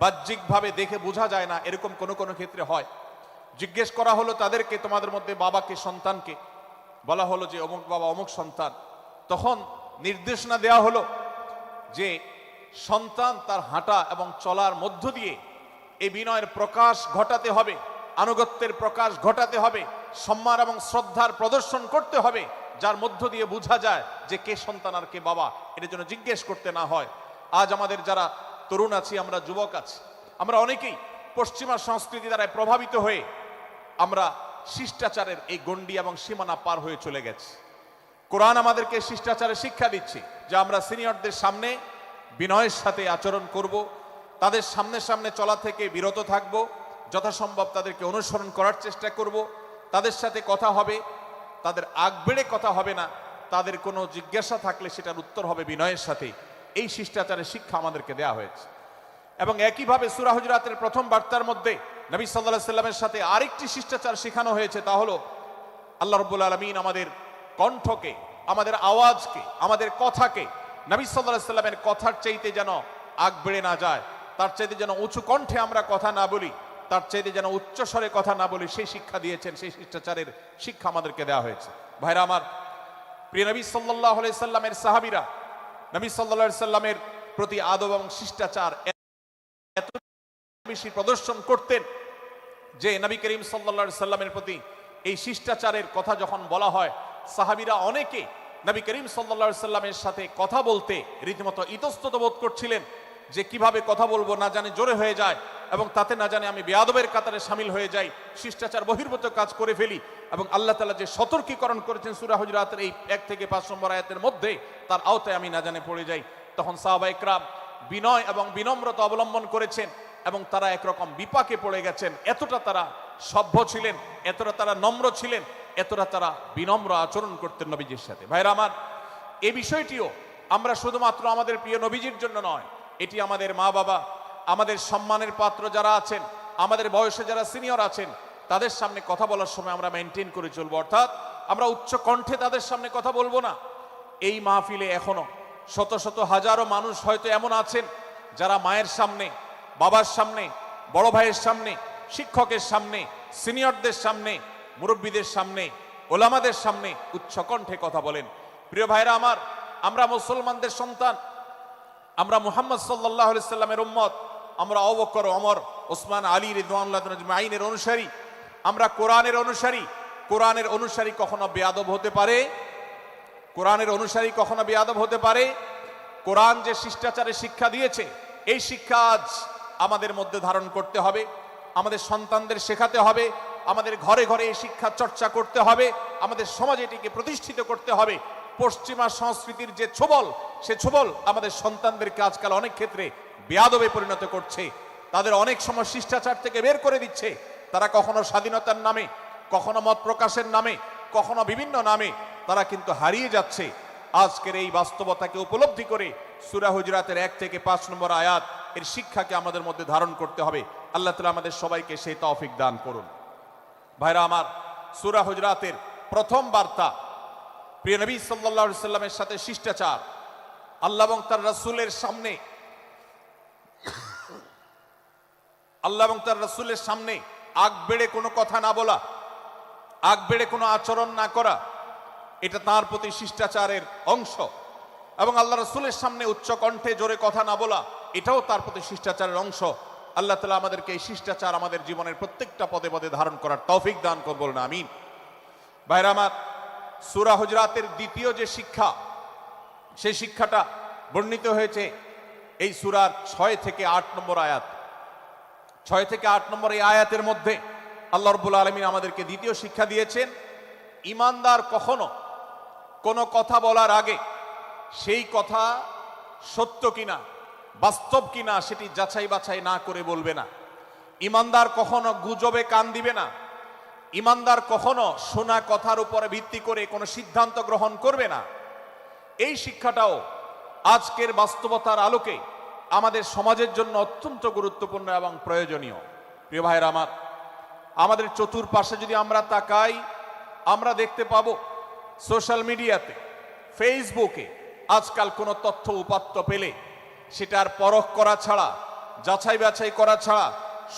বাহ্যিকভাবে দেখে বোঝা যায় না, এরকম কোনো কোনো ক্ষেত্রে হয়। জিজ্ঞেস করা হলো তাদেরকে, তোমাদের মধ্যে বাবাকে সন্তানকে? বলা হলো যে অমুক বাবা, অমুক সন্তান। তখন নির্দেশনা দেওয়া হলো যে সন্তান তার হাঁটা এবং চলার মধ্য দিয়ে এই বিনয়ের প্রকাশ ঘটাতে হবে, আনুগত্যের প্রকাশ ঘটাতে হবে, সম্মান এবং শ্রদ্ধার প্রদর্শন করতে হবে, যার মধ্য দিয়ে বোঝা যায় যে কে সন্তান আর কে বাবা। এর জন্য জিজ্ঞেস করতে না হয়। আজ আমাদের যারা তরুণ আছি, আমরা যুবক আছি, আমরা অনেকেই পশ্চিমা সংস্কৃতি দ্বারা প্রভাবিত হয়ে আমরা শিষ্টাচারের এই গণ্ডি এবং সীমানা পার হয়ে চলে গেছি। কোরআন আমাদেরকে শিষ্টাচারের শিক্ষা দিচ্ছে যে আমরা সিনিয়রদের সামনে বিনয়ের সাথে আচরণ করব, তাদের সামনে সামনে চলা থেকে বিরত থাকব, যথাসম্ভব তাদেরকে অনুসরণ করার চেষ্টা করব, তাদের সাথে কথা হবে, তাদের আগ বেড়ে কথা হবে না, তাদের কোনো জিজ্ঞাসা থাকলে সেটার উত্তর হবে বিনয়ের সাথে। এই শিষ্টাচারের শিক্ষা আমাদেরকে দেওয়া হয়েছে। এবং একইভাবে সূরা হুজরাতের প্রথম বার্তার মধ্যে নবী সাল্লাল্লাহু আলাইহি সাল্লামের সাথে আরেকটি শিষ্টাচার শেখানো হয়েছে, তা হলো আল্লাহ রাব্বুল আলামিন আমাদের কণ্ঠকে, আমাদের আওয়াজকে, আমাদের কথাকে নবী সাল্লাল্লাহু আলাইহি সাল্লামের কথার চাইতে যেন আগ বেড়ে না যায়, তার চাইতে যেন উঁচু কণ্ঠে আমরা কথা না বলি, তার চাইতে যেন উচ্চ স্বরে কথা না বলি, সেই শিক্ষা দিয়েছেন। সেই শিষ্টাচারের শিক্ষা আমাদেরকে দেওয়া হয়েছে। ভাইরা আমার, প্রিয় নবী সাল্লাল্লাহু আলাইহি সাল্লামের সাহাবীরা নবী সাল্লাল্লাহু আলাইহি সাল্লামের প্রতি আদব এবং শিষ্টাচার এত বেশি প্রদর্শন করতেন যে নবী করিম সাল্লাল্লাহু আলাইহি সাল্লামের প্রতি এই শিষ্টাচারের কথা যখন বলা হয়, সাহাবীরা অনেকে নবী করিম সাল্লাল্লাহু আলাইহি সাল্লামের সাথে কথা বলতে রীতিমতো ইতস্তত বোধ করছিলেন যে কিভাবে কথা বলবো, না জানে জোরে হয়ে যায় এবং তাতে না জানে আমি বেয়াদবের কাতারে শামিল হয়ে যাই, শিষ্টাচার বহির্ভূত কাজ করে ফেলি। এবং আল্লাহ তাআলা যে সতর্কীকরণ করেছেন সূরা হুজরাতের এই 1 থেকে 5 নম্বর আয়াতের মধ্যে, তার আওতায় আমি না জানে পড়ে যাই। তখন সাহাবায়ে কেরাম বিনয় এবং বিনম্রতা অবলম্বন করেছেন এবং তারা একরকম বিপাকে পড়ে গেছেন। এতটা তারা সভ্য ছিলেন, এতটা তারা নম্র ছিলেন, এতটা তারা বিনম্র আচরণ করতেন নবীজির সাথে। ভাইরা আমার, এই বিষয়টিও আমরা শুধুমাত্র আমাদের প্রিয় নবীজির জন্য নয়, এটি আমাদের মা বাবা, আমাদের সম্মানের পাত্র যারা আছেন, আমাদের বয়সে যারা সিনিয়র আছেন, তাদের সামনে কথা বলার সময় আমরা মেনটেন করে চলবো। অর্থাৎ আমরা উচ্চ কণ্ঠে তাদের সামনে কথা বলবো না। এই মাহফিলে এখনো শত শত হাজারো মানুষ হয়তো এমন আছেন যারা মায়ের সামনে, বাবার সামনে, বড় ভাইয়ের সামনে, শিক্ষকের সামনে, সিনিয়রদের সামনে, মুরব্বীদের সামনে, ওলামাদের সামনে উচ্চ কণ্ঠে কথা বলেন। প্রিয় ভাইরা আমার, আমরা মুসলমানদের সন্তান, আমরা মুহাম্মদ সাল্লাল্লাহু আলাইহি সাল্লামের উম্মত, আমরা আবু বকর, ওমর, ওসমান, আলী রাদিয়াল্লাহু আজমাইনের অনুসারী, আমরা কোরআনের অনুসারী। কোরআনের অনুসারী কখনো বেয়াদব হতে পারে? কোরআনের অনুসারী কখনো বেয়াদব হতে পারে? কোরআন যে শিষ্টাচারের শিক্ষা দিয়েছে, এই শিক্ষা আজ আমাদের মধ্যে ধারণ করতে হবে, আমাদের সন্তানদের শেখাতে হবে, আমাদের ঘরে ঘরে এই শিক্ষা চর্চা করতে হবে, আমাদের সমাজে এটিকে প্রতিষ্ঠিত করতে হবে। পশ্চিমা সংস্কৃতির যে ছোবল, সে ছোবল আমাদের সন্তানদেরকে আজকাল অনেক ক্ষেত্রে বেয়াদবে পরিণত করছে, তাদের অনেক সময় শিষ্টাচার থেকে বের করে দিচ্ছে। তারা কখনো স্বাধীনতার নামে, কখনো মত প্রকাশের নামে, কখনো বিভিন্ন নামে তারা কিন্তু হারিয়ে যাচ্ছে। আজকের এই বাস্তবতাকে উপলব্ধি করে সূরা হুজরাতের 1 থেকে 5 নম্বর আয়াত এর শিক্ষাকে আমাদের মধ্যে ধারণ করতে হবে। আল্লাহ তাআলা আমাদের সবাইকে সেই তৌফিক দান করুন। ভাইরা আমার, সূরা হুজরাতের প্রথম বার্তা প্রিয় নবী সাল্লাল্লাহু আলাইহি সাল্লামের সাথে শিষ্টাচার, আল্লাহ এবং তার রাসূলের সামনে, আল্লাহ এবং তার রাসূলের সামনে আগ বেড়ে কোনো কথা না বলা, আগ বেড়ে কোনো আচরণ না করা, এটা তার প্রতি শিষ্টাচারের অংশ। এবং আল্লাহ রাসূলের সামনে উচ্চ কণ্ঠে জোরে কথা না বলা, এটাও তার প্রতি শিষ্টাচারের অংশ। আল্লাহ তাআলা আমাদেরকে এই শিষ্টাচার আমাদের জীবনের প্রত্যেকটা পদে পদে ধারণ করার তৌফিক দান করুন, বলুন আমিন। ভাইরা আমার, সূরা হুজরাতের দ্বিতীয় যে শিক্ষা, সেই শিক্ষাটা বর্ণিত হয়েছে এই সূরার 6 থেকে 8 নম্বর আয়াত। 6 থেকে 8 নম্বর এই আয়াতের মধ্যে আল্লাহ রাব্বুল আলামিন আমাদেরকে দ্বিতীয় শিক্ষা দিয়েছেন, ঈমানদার কখনো কোনো কথা বলার আগে সেই কথা সত্য কিনা, বাস্তব কিনা সেটি যাচাই বাছাই না করে বলবে না। ঈমানদার কখনো গুজবে কান দিবে না। ঈমানদার কখনো শোনা কথার উপরে ভিত্তি করে কোনো সিদ্ধান্ত গ্রহণ করবে না। এই শিক্ষাটাও আজকের বাস্তবতার আলোকে আমাদের সমাজের জন্য অত্যন্ত গুরুত্বপূর্ণ এবং প্রয়োজনীয়। প্রিয় ভাইরা আমার, আমাদের চতুর্পাশে যদি আমরা তাকাই, আমরা দেখতে পাবো সোশ্যাল মিডিয়াতে, ফেসবুকে আজকাল কোনো তথ্য উপাত্ত পেলে সেটার পরখ করা ছাড়া, যাচাই বাছাই করা ছাড়া,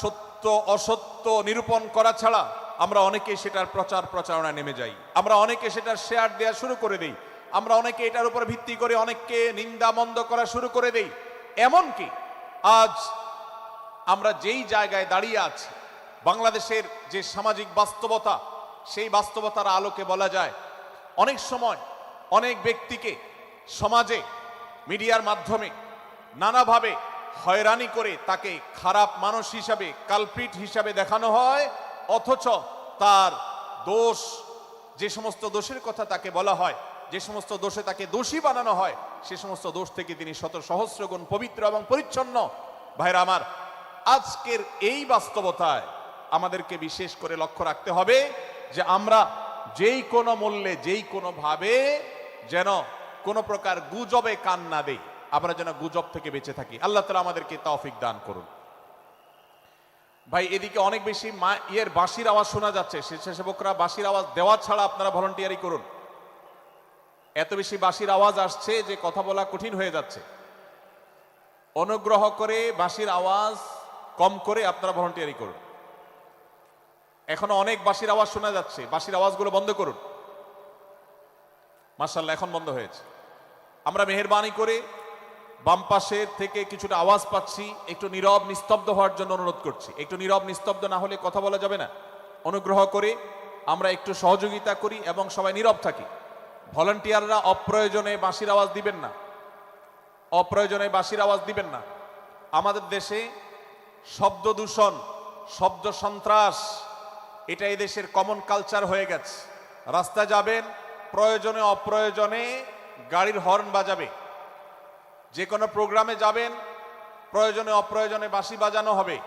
সত্য অসত্য নিরূপণ করা ছাড়া আমরা অনেকে সেটার প্রচার প্রচারণায় নেমে যাই। আমরা অনেকে সেটার শেয়ার দেওয়া শুরু করে দেই। আমরা অনেকে এটার উপর ভিত্তি করে অনেককে নিন্দা মন্দ করা শুরু করে দেই। এমনকি আজ আমরা যেই জায়গায় দাঁড়িয়ে আছি, বাংলাদেশের যে সামাজিক বাস্তবতা, সেই বাস্তবতার আলোকে বলা যায় অনেক সময় অনেক ব্যক্তিকে সমাজে মিডিয়ার মাধ্যমে নানাভাবে হয়রানি করে তাকে খারাপ মানুষ হিসাবে, কালপ্রিট হিসাবে দেখানো হয়, অথচ তার দোষ, যে সমস্ত দোষের কথা তাকে বলা হয়, যে সমস্ত দোষে তাকে দোষী বানানো হয়, সে সমস্ত দোষ থেকে তিনি শত সহস্র গুণ পবিত্র এবং পরিচ্ছন্ন। ভাইরা আমার, আজকের এই বাস্তবতায় আমাদেরকে বিশেষ করে লক্ষ্য রাখতে হবে যে আমরা যেই কোনো মূল্যে, যেই কোনো ভাবে যেন কোনো প্রকার গুজবে কান না দেই, আমরা যেন গুজব থেকে বেঁচে থাকি। আল্লাহ তাআলা আমাদেরকে তৌফিক দান করুন। ভাই, এদিকে অনেক বেশি বাঁশির আওয়াজ শোনা যাচ্ছে। স্বেচ্ছাসেবকরা বাঁশির আওয়াজ দেওয়া ছাড়া আপনারা ভলান্টিয়ারি করুন। এত বেশি বাঁশির আওয়াজ আসছে যে কথা বলা কঠিন হয়ে যাচ্ছে। অনুগ্রহ করে বাঁশির আওয়াজ কম করে আপনারা ভলান্টিয়ারি করুন। এখনো অনেক বাঁশির আওয়াজ শোনা যাচ্ছে, বাঁশির আওয়াজগুলো বন্ধ করুন। মাশাআল্লাহ, এখন বন্ধ হয়েছে। আমরা মেহেরবানি করে বাম পাশের থেকে কিছুটা আওয়াজ পাচ্ছি, একটু নীরব নিস্তব্ধ হওয়ার জন্য অনুরোধ করছি। একটু নীরব নিস্তব্ধ না হলে কথা বলা যাবে না। অনুগ্রহ করে আমরা একটু সহযোগিতা করি এবং সবাই নীরব থাকি। ভলান্টিয়াররা অপ্রয়োজনে বাঁশির আওয়াজ দিবেন না, অপ্রয়োজনে বাঁশির আওয়াজ দিবেন না। আমাদের দেশে শব্দ দূষণ, শব্দ সন্ত্রাস, এটা এই দেশের কমন কালচার হয়ে গেছে। রাস্তায় যাবেন, প্রয়োজনে অপ্রয়োজনে গাড়ির হর্ন বাজাবে। যে কোনো প্রোগ্রামে যাবেন, প্রয়োজনে অপ্রয়োজনে বাঁশি বাজানো হবে।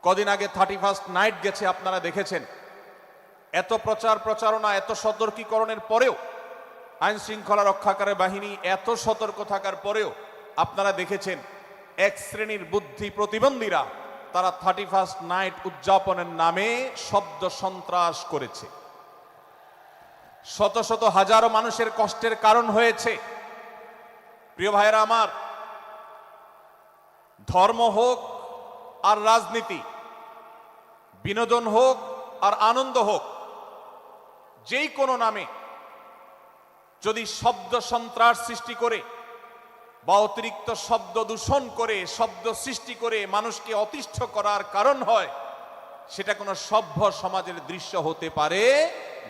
কদিন আগে 31st নাইট গেছে, আপনারা দেখেছেন। এত প্রচার প্রচারণা, এত সতর্কীকরণের পরেও, আইন শৃঙ্খলা রক্ষাকারী বাহিনী এত সতর্ক থাকার পরেও আপনারা দেখেছেন এক শ্রেণীর বুদ্ধি প্রতিবন্ধীরা তারা 31st নাইট উদযাপনের নামে শব্দ সন্ত্রাস করেছে। শত শত হাজারো মানুষের কষ্টের কারণ হয়েছে। প্রিয় ভাইরা আমার, ধর্ম হোক, আর রাজনীতি, বিনোদন হোক আর আনন্দ হোক, যেই কোনো নামে যদি শব্দ সন্ত্রাস সৃষ্টি করে বা অতিরিক্ত শব্দ দূষণ করে, শব্দ সৃষ্টি করে মানুষকে অতিষ্ঠ করার কারণ হয়, সেটা কোনো সভ্য সমাজের দৃশ্য হতে পারে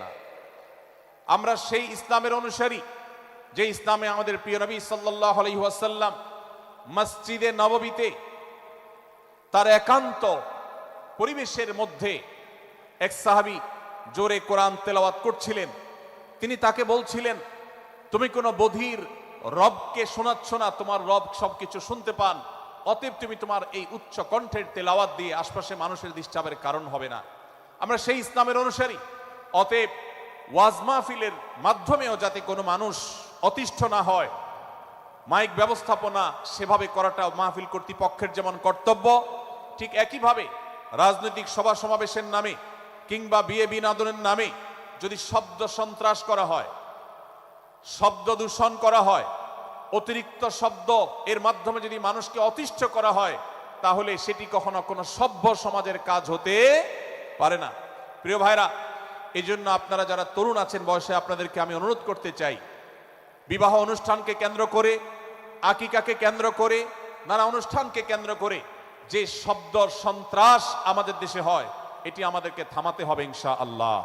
না। আমরা সেই ইসলামের অনুসারী যে ইসলামে আমাদের প্রিয় নবী সাল্লাল্লাহু আলাইহি ওয়াসাল্লাম মসজিদে নববীতে তার একান্ত পরিবেশের মধ্যে এক সাহাবী জোরে কোরআন তেলাওয়াত করছিলেন। তিনি তাকে বলছিলেন, তুমি কোনো বধির রবকে শোনাচ্ছ না, তোমার রব সবকিছু শুনতে পান, অতএব তুমি তোমার এই উচ্চ কণ্ঠের তেলাওয়াত দিয়ে আশপাশে মানুষের ডিস্টার্বের কারণ হবে না। আমরা সেই ইসলামের অনুসারী, অতএব ওয়াজ মাহফিলের মাধ্যমেও যাতে কোনো মানুষ অতিষ্ঠ না হয়, মাইক ব্যবস্থাপনা সেভাবে করাটা মাহফিল কর্তৃপক্ষের যেমন কর্তব্য, ঠিক একইভাবে রাজনৈতিক সভা সমাবেশের নামে কিংবা বিয়ে বিনোদনের নামে যদি শব্দ সন্ত্রাস করা হয়, শব্দ দূষণ করা হয়, অতিরিক্ত শব্দ এর মাধ্যমে যদি মানুষকে অতিষ্ঠ করা হয়, তাহলে সেটি কখনো কোনো সভ্য সমাজের কাজ হতে পারে না। প্রিয় ভাইরা, এই জন্য আপনারা যারা তরুণ আছেন বয়সে, আপনাদেরকে আমি অনুরোধ করতে চাই, বিবাহ অনুষ্ঠানকে কেন্দ্র করে, আকিকাকে কেন্দ্র করে, নানা অনুষ্ঠানকে কেন্দ্র করে যে শব্দ সন্ত্রাস আমাদের দেশে হয়, এটি আমাদেরকে থামাতে হবে ইনশাআল্লাহ।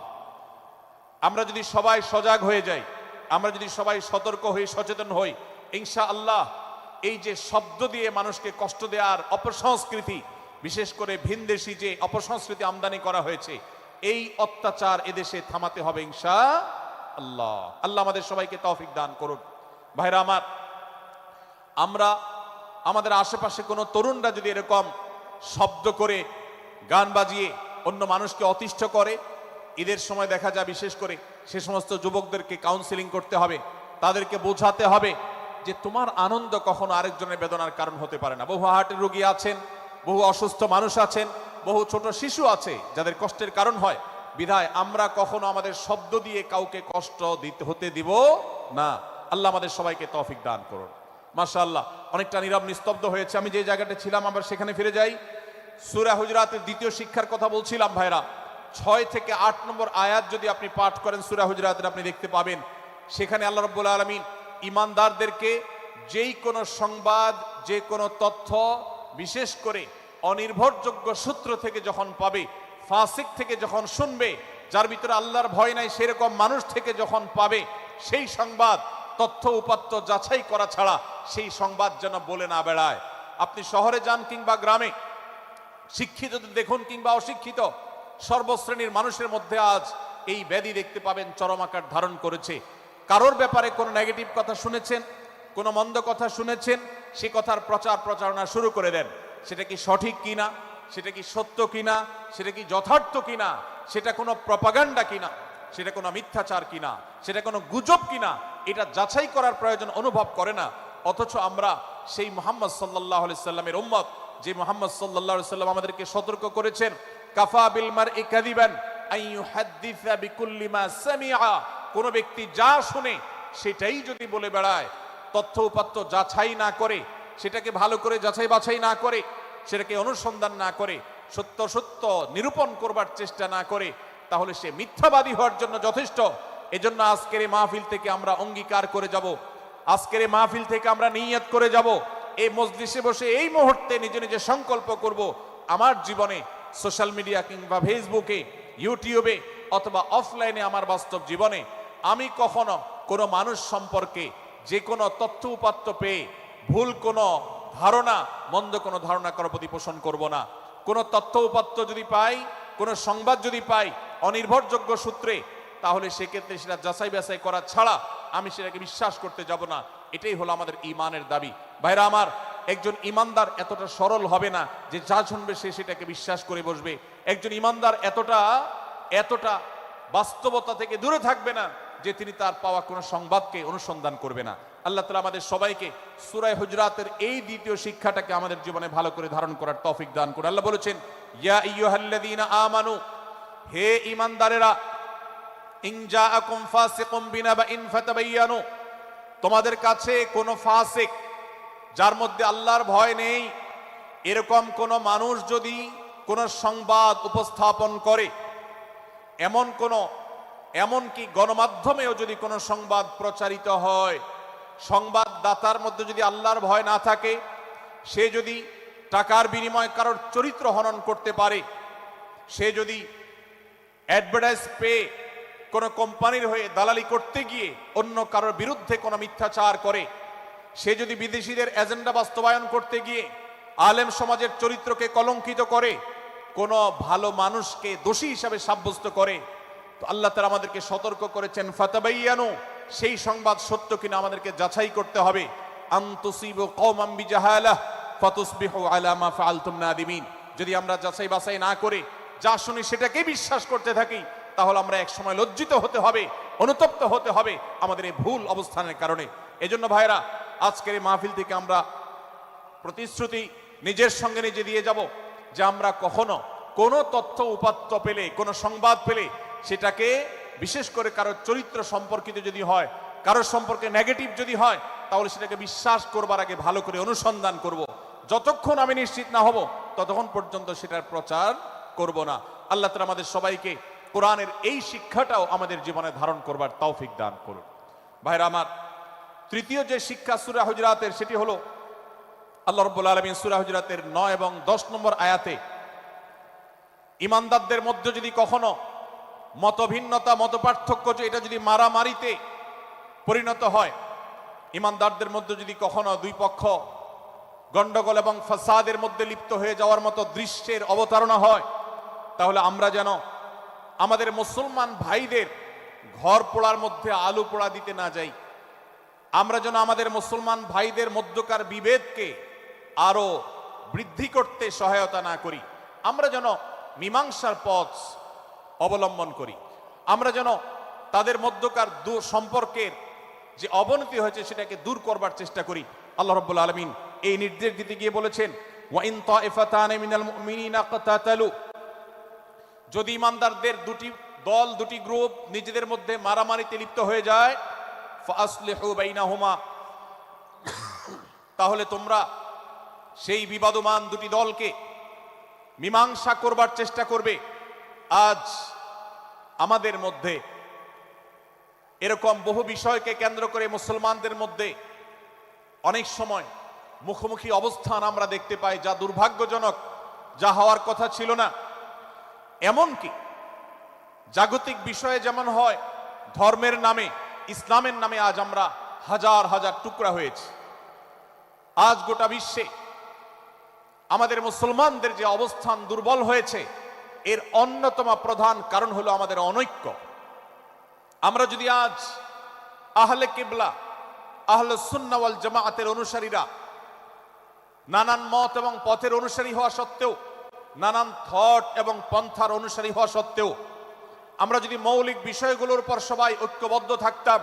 আমরা যদি সবাই সজাগ হয়ে যাই, আমরা যদি সবাই সতর্ক হই, সচেতন হই, ইনশাআল্লাহ এই যে শব্দ দিয়ে মানুষকে কষ্ট দেওয়ার অপসংস্কৃতি, বিশেষ করে ভিনদেশি যে অপসংস্কৃতি আমদানি করা হয়েছে, এই অত্যাচার এদেশে থামাতে হবে ইনশাআল্লাহ। আল্লাহ আমাদের সবাইকে তৌফিক দান করুন। ভাইরা আমার, আমরা আমাদের আশেপাশে কোনো তরুণরা যদি এরকম শব্দ করে, গান বাজিয়ে অন্য মানুষকে অতিষ্ঠ করে, ঈদের সময় দেখা যায় বিশেষ করে সে সমস্ত যুবকদেরকে কাউন্সিলিং করতে হবে, তাদেরকে বোঝাতে হবে যে তোমার আনন্দ কখনো আরেকজনের বেদনার কারণ হতে পারে না। বহু হার্টের রোগী আছেন, বহু অসুস্থ মানুষ আছেন, বহু ছোট শিশু আছে যাদের কষ্টের কারণ হয়। বিধায় আমরা কখনো আমাদের শব্দ দিয়ে কাউকে কষ্ট হতে দিব না। আল্লাহ আমাদের সবাইকে তৌফিক দান করুন। মাশাআল্লাহ, অনেকটা নীরব নিস্তব্ধ হয়েছে। আমি যে জায়গাটা ছিলাম আবার সেখানে ফিরে যাই। সূরা হুজরাতের দ্বিতীয় শিক্ষার কথা বলছিলাম ভাইরা। 6 থেকে 8 নম্বর আয়াত যদি আপনি পাঠ করেন সূরা হুজরাতের, আপনি দেখতে পাবেন সেখানে আল্লাহ রাব্বুল আলামিন ঈমানদারদেরকে যেই কোনো সংবাদ, যে কোনো তথ্য, বিশেষ করে অনির্ভরযোগ্য সূত্র থেকে যখন পাবে, ফাসিক থেকে যখন শুনবে, যার ভিতরে আল্লাহর ভয় নাই সেরকম মানুষ থেকে যখন পাবে, সেই সংবাদ তথ্য উপাত্ত যাচাই করা ছাড়া সেই সংবাদ যেন বলে না বেড়ায়। আপনি শহরে যান কিংবা গ্রামে, শিক্ষিত দেখুন কিংবা অশিক্ষিত, সর্বশ্রেণীর মানুষের মধ্যে আজ এই ব্যাধি দেখতে পাবেন চরম আকার ধারণ করেছে। কারোর ব্যাপারে কোনো নেগেটিভ কথা শুনেছেন, কোনো মন্দ কথা শুনেছেন, সে কথার প্রচার প্রচারণা শুরু করে দেন। সেটা কি সঠিক কিনা, সেটা কি সত্য কিনা, সেটা কি যথার্থ কিনা, সেটা কোনো প্রপাগান্ডা কিনা, সেটা কোনো মিথ্যাচার কিনা, সেটা কোনো গুজব কিনা, এটা যাচাই করার প্রয়োজন অনুভব করে না। অথচ আমরা সেই মুহাম্মদ সাল্লাল্লাহু আলাইহি সাল্লামের উম্মত, যে মুহাম্মদ সাল্লাল্লাহু আলাইহি সাল্লাম আমাদেরকে সতর্ক করেছেন, কাফা বিল মারই কাযিবান আন ইউহাদ্দিসা বিকুল্লি মা সামিআ, কোন ব্যক্তি যা শুনে সেটাই যদি বলে বেড়ায়, তথ্য উপাত্ত যাচাই না করে, সেটাকে ভালো করে যাচাই বাছাই না করে, সেটাকে অনুসন্ধান না করে, সত্য সত্য নিরূপণ করবার চেষ্টা না করে, তাহলে সে মিথ্যাবাদী হওয়ার জন্য যথেষ্ট। এজন্য আজকের এই মাহফিল থেকে আমরা অঙ্গীকার করে যাব, আজকের এই মাহফিল থেকে আমরা নিয়ত করে যাব, এই মজলিসে বসে এই মুহূর্তে নিজে নিজে সংকল্প করব, আমার জীবনে সোশ্যাল মিডিয়া কিংবা ফেসবুকে, ইউটিউবে অথবা অফলাইনে আমার বাস্তব জীবনে আমি কখনো কোনো মানুষ সম্পর্কে যে কোনো তথ্য উপাত্ত পেয়ে ভুল কোনো ধারণা, মন্দ কোনো ধারণা করার প্রতি পোষণ করব না। কোনো তথ্য উপাত্ত যদি পাই, কোনো সংবাদ যদি পাই অনির্ভরযোগ্য সূত্রে, তাহলে সেক্ষেত্রে সেটা যাচাই বাছাই করা ছাড়া আমি সেটাকে বিশ্বাস করতে যাব না। এটাই হলো আমাদের ঈমানের দাবি। ভাইরা আমার, একজন ঈমানদার এতটা সরল হবে না যে যা শুনবে সে সেটাকে বিশ্বাস করে বসবে। একজন ঈমানদার এতটা বাস্তবতা থেকে দূরে থাকবে না যে তিনি তার পাওয়া কোনো সংবাদকে অনুসন্ধান করবে না। আল্লাহ তাআলা আমাদের সবাইকে সূরা হুজরাতের এই দ্বিতীয় শিক্ষাটাকে আমাদের জীবনে ভালো করে ধারণ করার তৌফিক দান করুন। আল্লাহ বলেছেন, ইয়া আইয়ুহাল্লাযীনা আমানু, হে ঈমানদারেরা, ইন জাআকুম ফাসিকুম বিনাবাইন ফাতাবায়ানু, তোমাদের কাছে কোনো ফাসিক যার মধ্যে আল্লাহর ভয় নেই, এরকম কোন মানুষ যদি কোন সংবাদ উপস্থাপন করে, এমনকি গণমাধ্যমেও যদি কোনো সংবাদ প্রচারিত হয়, সংবাদদাতার মধ্যে যদি আল্লাহর ভয় না থাকে, সে যদি টাকার বিনিময়ে কারোর চরিত্র হনন করতে পারে, সে যদি অ্যাডভার্টাইজ পেয়ে কোনো কোম্পানির হয়ে দালালি করতে গিয়ে অন্য কারোর বিরুদ্ধে কোনো মিথ্যাচার করে, সে যদি বিদেশিদের এজেন্ডা বাস্তবায়ন করতে গিয়ে আলেম সমাজের চরিত্রকে কলঙ্কিত করে, কোনো ভালো মানুষকে দোষী হিসাবে সাব্যস্ত করে, তো আল্লাহ তাআলা আমাদেরকে সতর্ক করেছেন, ফাতাবাইয়ানু, সেই সংবাদ সত্য কিনা আমাদেরকে যাচাই করতে হবে। আনতুসিবু কওমান বিজাহালাহ ফাতুসবিহু আলা মা ফাআলতুম নাদিমিন। যদি আমরা যাচাই বাছাই না করে যা শুনি সেটাকে বিশ্বাস করতে থাকি, তাহলে আমরা এক সময় লজ্জিত হতে হবে, অনুতপ্ত হতে হবে আমাদের এই ভুল অবস্থানের কারণে। এজন্য ভাইরা, আজকের এই মাহফিল থেকে আমরা প্রতিশ্রুতি নিজের সঙ্গে নিজে দিয়ে যাব যে আমরা কখনো কোনো তথ্য উপাত্ত পেলে, কোনো সংবাদ পেলে, সেটাকে বিশেষ করে কারোর চরিত্র সম্পর্কিত যদি হয়, কারোর সম্পর্কে নেগেটিভ যদি হয়, তাহলে সেটাকে বিশ্বাস করবার আগে ভালো করে অনুসন্ধান করব। যতক্ষণ আমি নিশ্চিত না হব ততক্ষণ পর্যন্ত সেটার প্রচার করব না। আল্লাহ তাআলা আমাদের সবাইকে কোরআনের এই শিক্ষাটাও আমাদের জীবনে ধারণ করবার তৌফিক দান করুন। ভাইরা আমার, তৃতীয় যে শিক্ষা সূরা হুজুরাতের, সেটি হলো আল্লাহ রাব্বুল আলামিন সূরা হুজুরাতের 9 এবং 10 নম্বর আয়াতে ঈমানদারদের মধ্যে যদি কখনো মতভিন্নতা, মতপার্থক্য, এটা যদি মারামারিতে পরিণত হয়, ঈমানদারদের মধ্যে যদি কখনো দুই পক্ষ গন্ডগোল এবং ফাসাদের মধ্যে লিপ্ত হয়ে যাওয়ার মতো দৃশ্যের অবতারণা হয়, তাহলে আমরা যেন আমাদের মুসলমান ভাইদের ঘর পোড়ার মধ্যে আলু পোড়া দিতে না যাই। আমরা যেন আমাদের মুসলমান ভাইদের মধ্যকার বিভেদকে আরো বৃদ্ধি করতে সহায়তা না করি। আমরা যেন মীমাংসার পথ অবলম্বন করি। আমরা যেন তাদের মধ্যকার সম্পর্কের যে অবনতি হয়েছে সেটাকে দূর করবার চেষ্টা করি। আল্লাহ রাব্বুল আলামিন এই নির্দেশ দিতে গিয়ে বলেছেন, ওয়া ইন তাইফাতান মিনাল মুমিনিনা ইকতাতালু, যদি ঈমানদারদের দুটি দল, দুটি গ্রুপ নিজেদের মধ্যে মারামারিতে লিপ্ত হয়ে যায়, ফাসলিহু বাইনাহুমা, তাহলে তোমরা সেই বিবাদমান দুটি দলকে মীমাংসা করবার চেষ্টা করবে। আজ আমাদের মধ্যে এরকম বহু বিষয়কে কেন্দ্র করে মুসলমানদের মধ্যে অনেক সময় মুখোমুখি অবস্থান আমরা দেখতে পাই, যা দুর্ভাগ্যজনক, যা হওয়ার কথা ছিল না। এমনকি জাগতিক বিষয়ে যেমন হয়, ধর্মের নামে, ইসলামের নামে আজ আমরা হাজার হাজার টুকরা হয়েছি। আজ গোটা বিশ্বে আমাদের মুসলমানদের যে অবস্থান দুর্বল হয়েছে, এর অন্যতম প্রধান কারণ হলো আমাদের অনৈক্য। আমরা যদি আজ আহলে কিবলা, আহলে সুন্নাহ ওয়াল জামাআতের অনুসারীরা নানান মত এবং পথের অনুসারী হওয়া সত্ত্বেও, নানান থট এবং পন্থার অনুসারী হওয়া সত্ত্বেও, আমরা যদি মৌলিক বিষয়গুলোর উপর সবাই ঐক্যবদ্ধ থাকতাম,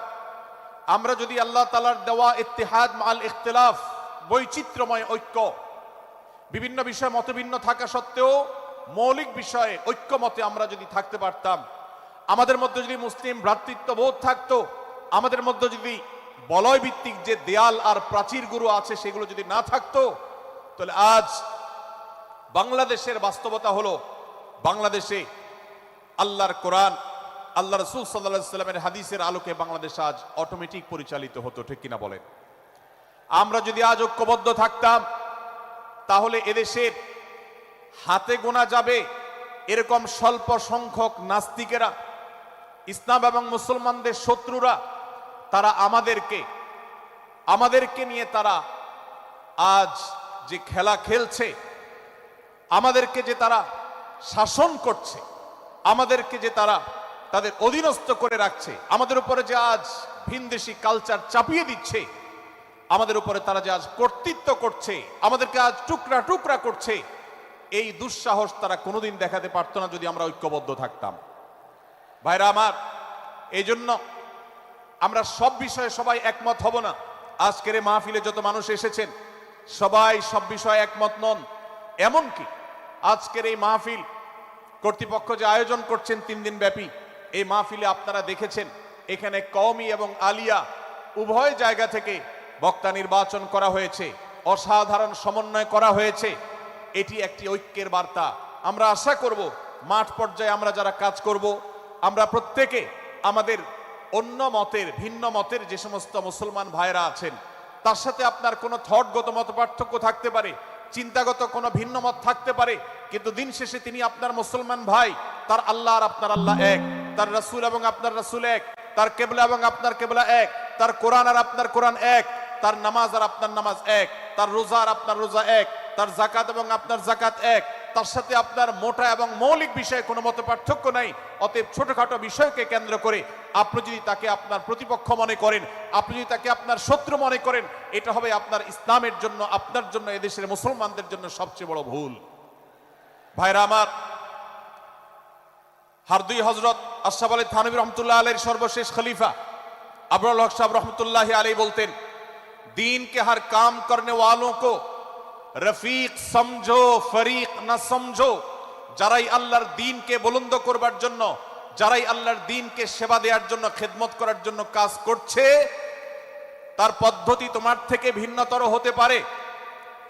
আমরা যদি আল্লাহ তাআলার দেওয়া ইত্তিহাদ মাল ইখতিলাফ, বৈচিত্র্যময় ঐক্য, বিভিন্ন বিষয়ে মতভিন্ন থাকা সত্ত্বেও মৌলিক বিষয়ে ঐক্যমতে আমরা যদি থাকতে পারতাম, আমাদের মধ্যে যদি মুসলিম ভ্রাতৃত্ববোধ থাকতো, আমাদের মধ্যে যদি বলয় ভিত্তিক যে দেয়াল আর প্রাচীরগুলো আছে সেগুলো যদি না থাকতো, তাহলে আজ বাংলাদেশের বাস্তবতা হলো, বাংলাদেশে আল্লাহর কোরআন, আল্লাহ রাসূল সাল্লাল্লাহু আলাইহি ওয়াসাল্লামের হাদিসের আলোকে বাংলাদেশ আজ অটোমেটিক পরিচালিত হতো, ঠিক কিনা বলেন? আমরা যদি আজ ঐক্যবদ্ধ থাকতাম, তাহলে এদেশের হাতে গোনা যাবে এরকম স্বল্প সংখ্যক নাস্তিকেরা, ইসলাম এবং মুসলমানদের শত্রুরা, তারা আমাদেরকে নিয়ে তারা আজ যে খেলা খেলছে, আমাদেরকে যে তারা শাসন করছে, আমাদেরকে যে তারা তাদের অধীনস্থ করে রাখছে, আমাদের উপরে যে আজ ভিনদেশি কালচার চাপিয়ে দিচ্ছে, আমাদের উপরে তারা যে আজ কর্তৃত্ব করছে, আমাদেরকে আজ টুকরা টুকরা করছে, এই দুঃসাহস তারা কোনোদিন দেখাতে পারতো না যদি আমরা ঐক্যবদ্ধ থাকতাম। ভাইরা আমার, এই জন্য আমরা সব বিষয়ে সবাই একমত হব না। আজকের এই মাহফিলে যত মানুষ এসেছেন সবাই সব বিষয়ে একমত নন। এমনকি আজকের এই মাহফিল কর্তৃপক্ষ যে আয়োজন করছেন 3 দিন ব্যাপী, এই মাহফিলে আপনারা দেখেছেন এখানে কওমি এবং আলিয়া উভয় জায়গা থেকে বক্তা নির্বাচন করা হয়েছে, অসাধারণ সমন্বয় করা হয়েছে। এটি একটি ঐক্যের বার্তা। আমরা আশা করব মাঠ পর্যায়ে আমরা যারা কাজ করব, আমরা প্রত্যেকে আমাদের অন্য মতের, ভিন্ন মতের যে সমস্ত মুসলমান ভাইরা আছেন, তার সাথে আপনার কোনো থটগত মত পার্থক্য থাকতে পারে, চিন্তাগত কোনো ভিন্ন মত থাকতে পারে, কিন্তু দিন শেষে তিনি আপনার মুসলমান ভাই। তার আল্লাহ আর আপনার আল্লাহ এক, তার রাসূল এবং আপনার রাসূল এক, তার কেবলা এবং আপনার কেবলা এক, তার কোরআন আর আপনার কোরআন এক, তার নামাজ আর আপনার নামাজ এক, তার রোজা আর আপনার রোজা এক, তার যাকাত এবং আপনার যাকাত এক, তার সাথে আপনার মোটা এবং মৌলিক বিষয়ে কোনো মত পার্থক্য নাই। অতএব ছোটখাটো বিষয়কে কেন্দ্র করে আপনি যদি তাকে আপনার প্রতিপক্ষ মনে করেন, আপনি যদি তাকে আপনার শত্রু মনে করেন, এটা হবে আপনার ইসলামের জন্য, আপনার জন্য, এদেশের মুসলমানদের জন্য সবচেয়ে বড় ভুল। ভাইরা আমার, হারদুই হজরত আশরাফ আলী থানভী রহমতুল্লাহ আলাইহির সর্বশেষ খলিফা আবরাল হক সাহেব রহমতুল্লাহ আলাইহি বলতেন, दीन के हर काम करने वालों को रफीक समझो, फरीक ना समझो। যারাই আল্লাহর দ্বীনকে বুলন্দ করবার জন্য, যারাই আল্লাহর দ্বীনকে সেবা দেওয়ার জন্য, খেদমত করার জন্য কাজ করছে, তার পদ্ধতি তোমার থেকে ভিন্নতর হতে পারে।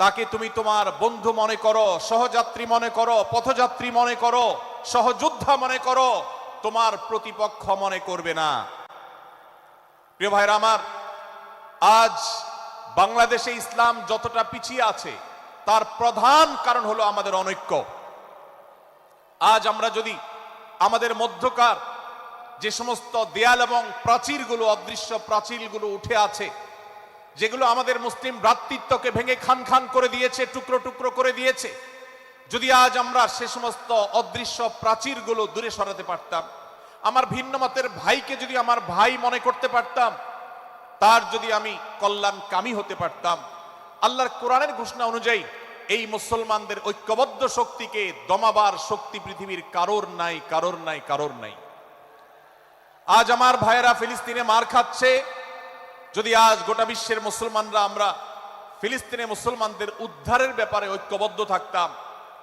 তাকে তুমি তোমার বন্ধু মনে করো, সহযাত্রী মনে করো, পথযাত্রী মনে করো, সহযোদ্ধা মনে করো, তোমার প্রতিপক্ষ মনে করবে না। প্রিয় ভাইরা আমার, আজ বাংলাদেশে ইসলাম যতটা পিছিয়ে আছে তার প্রধান কারণ হলো আমাদের অনৈক্য। আজ আমরা যদি আমাদের মধ্যকার যে সমস্ত দেয়াল এবং প্রাচীরগুলো, অদৃশ্য প্রাচীরগুলো উঠে আছে, যেগুলো আমাদের মুসলিম ভ্রাতৃত্বকে ভেঙে খান খান করে দিয়েছে, টুকরো টুকরো করে দিয়েছে, যদি আজ আমরা সে সমস্ত অদৃশ্য প্রাচীরগুলো দূরে সরাতে পারতাম, আমার ভিন্ন মতের ভাইকে যদি আমার ভাই মনে করতে পারতাম, তার যদি আমি কল্যাণকামী হতে পারতাম, আল্লাহর কোরআনের ঘোষণা অনুযায়ী এই মুসলমানদের ঐক্যবদ্ধ শক্তিকে দমাবার শক্তি পৃথিবীর কারোর নাই, কারোর নাই, কারোর নাই। আজ আমার ভাইয়েরা ফিলিস্তিনে মার খাচ্ছে, যদি আজ গোটা বিশ্বের মুসলমানরা আমরা ফিলিস্তিনে মুসলমানদের উদ্ধারের ব্যাপারে ঐক্যবদ্ধ থাকতাম,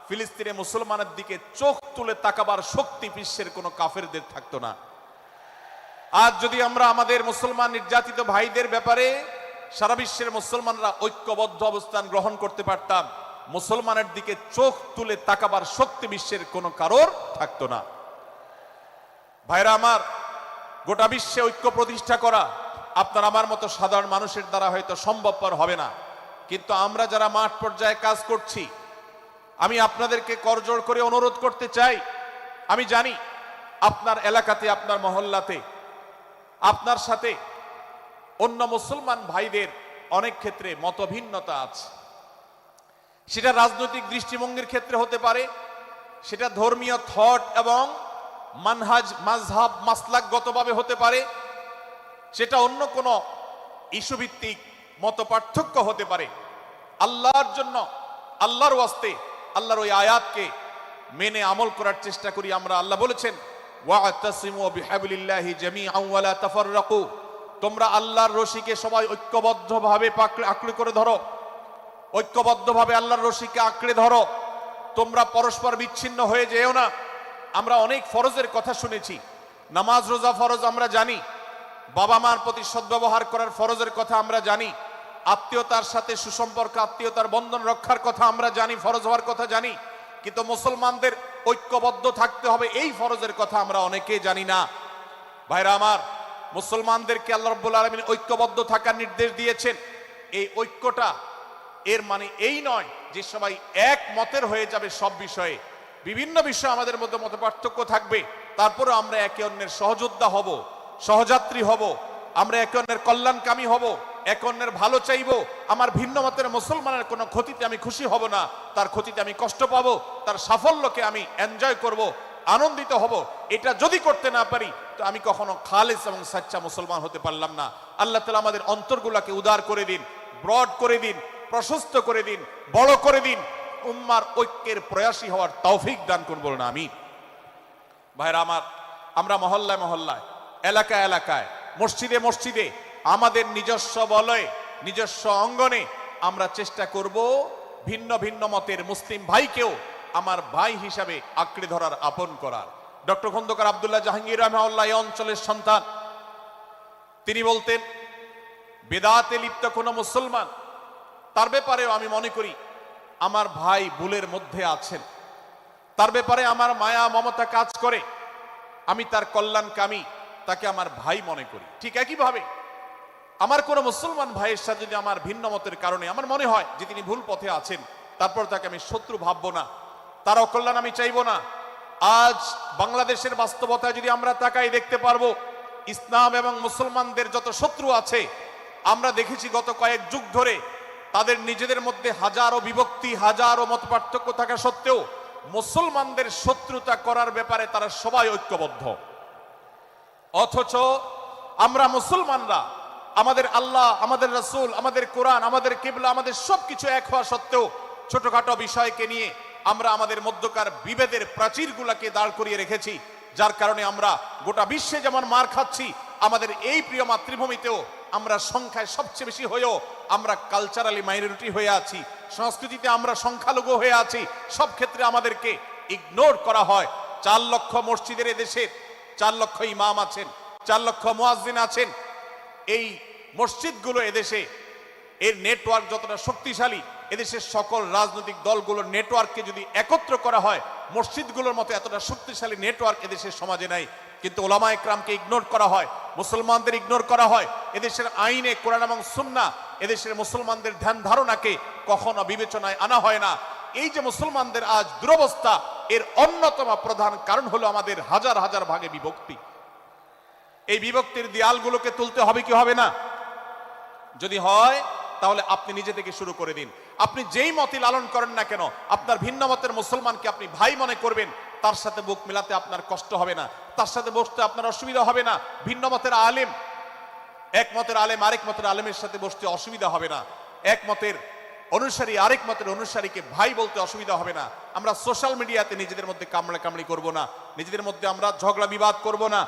ফিলিস্তিনে মুসলমানের দিকে চোখ তুলে তাকাবার শক্তি বিশ্বের কোনো কাফেরদের থাকতো না। আজ যদি আমরা আমাদের মুসলমান নির্যাতিত ভাইদের ব্যাপারে সারা বিশ্বের মুসলমানরা ঐক্যবদ্ধ অবস্থান গ্রহণ করতে পারতাম, মুসলমানের দিকে চোখ তুলে তাকাবার শক্তি বিশ্বের কোনো কারোর থাকতো না। ভাইরা আমার, গোটা বিশ্বে ঐক্য প্রতিষ্ঠা করা আপনার আমার মতো সাধারণ মানুষের দ্বারা হয়তো সম্ভবপর হবে না, কিন্তু আমরা যারা মাঠ পর্যায়ে কাজ করছি, আমি আপনাদেরকে করজোড় করে অনুরোধ করতে চাই। আমি জানি আপনার এলাকাতে, আপনার মহল্লাতে আপনার সাথে অন্য মুসলমান ভাইদের অনেক ক্ষেত্রে মতভিন্নতা আছে। সেটা রাজনৈতিক দৃষ্টিভঙ্গির ক্ষেত্রে হতে পারে, সেটা ধর্মীয় থট এবং মানহাজ, মাযহাব, মাসলাকগতভাবে হতে পারে, সেটা অন্য কোনো ইস্যুভিত্তিক মত পার্থক্য হতে পারে। আল্লাহর জন্য, আল্লাহর ওয়াস্তে, আল্লাহর ওই আয়াতকে মেনে আমল করার চেষ্টা করি আমরা। আল্লাহ বলেছেন, ওয়া'তাসিমু বিহাবলিল্লাহি জামিআন ওয়া লা তাফাররাকু, তোমরা আল্লাহর রশিকে সবাই ঐক্যবদ্ধভাবে আঁকড়ে করে ধরো, ঐক্যবদ্ধভাবে আল্লাহর রশিকে আঁকড়ে ধরো, তোমরা পরস্পর বিচ্ছিন্ন হয়ে যেও না। আমরা অনেক ফরজের কথা শুনেছি, নামাজ রোজা ফরজ আমরা জানি, বাবা মার প্রতি সদ্ব্যবহার করার ফরজের কথা আমরা জানি, আত্মীয়তার সাথে সুসম্পর্ক, আত্মীয়তার বন্ধন রক্ষার কথা আমরা জানি, ফরজ হওয়ার কথা জানি, কিন্তু মুসলমানদের ঐক্যবদ্ধ থাকতে হবে এই ফরজের কথা আমরা অনেকেই জানি না। ভাইরা আমার, মুসলমানদেরকে আল্লাহ রাব্বুল আলামিন ঐক্যবদ্ধ থাকার নির্দেশ দিয়েছেন। এই ঐক্যটা এর মানে এই নয় যে সবাই এক মতের হয়ে যাবে সব বিষয়ে। বিভিন্ন বিষয়ে আমাদের মধ্যে মত পার্থক্য থাকবে, তারপরে আমরা একে অন্যের সহযোদ্ধা হব, সহযাত্রী হব, আমরা একে অন্যের কল্যাণকামী হব, একে অন্যের ভালো চাইবো। আমার ভিন্ন মতের মুসলমানের কোনো ক্ষতিতে আমি খুশি হব না, তার ক্ষতিতে আমি কষ্ট পাবো, তার সাফল্যকে আমি এনজয় করব, আনন্দিত হব। এটা যদি করতে না পারি তো আমি কখনো খালেস এবং সাচ্চা মুসলমান হতে পারলাম না। আল্লাহ তাআলা আমাদের অন্তরগুলোকে উদার করে দিন, ব্রড করে দিন, প্রশস্ত করে দিন, বড় করে দিন, উম্মার ঐক্যের প্রয়াসী হওয়ার তৌফিক দান করুন, বলুন আমিন। ভাইরা আমার, আমরা মহল্লায় মহল্লায়, এলাকায় এলাকায়, মসজিদে মসজিদে, আমাদের নিজস্ব বলয়ে, নিজস্ব অঙ্গনে আমরা চেষ্টা করব ভিন্ন ভিন্ন মতের মুসলিম ভাইকেও আমার ভাই হিসাবে আঁকড়ে ধরার, আপন করার। ডক্টর খন্দকার আব্দুল্লাহ জাহাঙ্গীর রাহিমাহুল্লাহ এই অঞ্চলের সন্তান। তিনি বলতেন, বেদাতে লিপ্ত কোনো মুসলমান, তার ব্যাপারেও আমি মনে করি আমার ভাই ভুলের মধ্যে আছেন, তার ব্যাপারে আমার মায়া মমতা কাজ করে, আমি তার কল্যাণকামী, তাকে আমার ভাই মনে করি। ঠিক একইভাবে আমার কোনো মুসলমান ভাইয়ের সাথে যদি আমার ভিন্ন মতের কারণে আমার মনে হয় যে তিনি ভুল পথে আছেন, তারপর তাকে আমি শত্রু ভাববো না, তার অকল্যাণ আমি চাইবো না। আজ বাংলাদেশের বাস্তবতায় যদি আমরা তাকাই, দেখতে পারবো ইসলাম এবং মুসলমানদের যত শত্রু আছে, আমরা দেখেছি গত কয়েক যুগ ধরে তাদের নিজেদের মধ্যে হাজারো বিভক্তি, হাজারো মত পার্থক্য থাকা সত্ত্বেও মুসলমানদের শত্রুতা করার ব্যাপারে তারা সবাই ঐক্যবদ্ধ। অথচ আমরা মুসলমানরা আমাদের আল্লাহ, আমাদের রাসূল, আমাদের কোরআন, আমাদের কিবলা, আমাদের সবকিছু এক হওয়া সত্ত্বেও ছোটখাটো বিষয়কে নিয়ে আমরা আমাদের মধ্যকার বিভেদের প্রাচীরগুলোকে দাঁড় করিয়ে রেখেছি, যার কারণে আমরা গোটা বিশ্বে যেমন মার খাচ্ছি, আমাদের এই প্রিয় মাতৃভূমিতেও আমরা সংখ্যায় সবচেয়ে বেশি হয়েও আমরা কালচারালি মাইনরিটি হয়ে আছি, সংস্কৃতিতে আমরা সংখ্যালঘু হয়ে আছি। সব ক্ষেত্রে আমাদেরকে ইগনোর করা হয়। 4 লক্ষ মসজিদের এদেশে 4 লক্ষ ইমাম আছেন, 4 লক্ষ মুয়াজ্জিন আছেন। এই মসজিদগুলো এদেশে এর নেটওয়ার্ক যতটা শক্তিশালী, এদেশের সকল রাজনৈতিক দলগুলোর নেটওয়ার্ককে যদি একত্র করা হয়, মসজিদগুলোর মতো এতটা শক্তিশালী নেটওয়ার্ক এদেশের সমাজে নাই। কিন্তু ওলামা একরামকে ইগনোর করা হয়, মুসলমানদের ইগনোর করা হয়। এদেশের আইনে কোরআন এবং সুন্নাহ এদেশের মুসলমানদের ধ্যান ধারণাকে কখনো বিবেচনায় আনা হয় না। এই যে মুসলমানদের আজ দুরবস্থা, এর অন্যতম প্রধান কারণ হলো আমাদের হাজার হাজার ভাগে বিভক্তি। এই বিভক্তির দেয়ালগুলোকে তুলতে হবে কি হবে না? যদি হয় তাহলে আপনি নিজে থেকে শুরু করে দিন। আপনি যেই মতই লালন করেন না কেন, আপনার ভিন্ন মতের মুসলমানকে আপনি ভাই মনে করবেন, তার সাথে বুক মেলাতে আপনার কষ্ট হবে না, তার সাথে বসতে আপনার অসুবিধা হবে না। ভিন্ন মতের আলেম, এক মতের আলেম আরেক মতের আলেমের সাথে বসতে অসুবিধা হবে না। এক মতের অনুসারী আরেক মতের অনুসারীকে ভাই বলতে অসুবিধা হবে না। আমরা সোশ্যাল মিডিয়াতে নিজেদের মধ্যে কামড়াকামড়ি করব না, নিজেদের মধ্যে আমরা ঝগড়া বিবাদ করব না।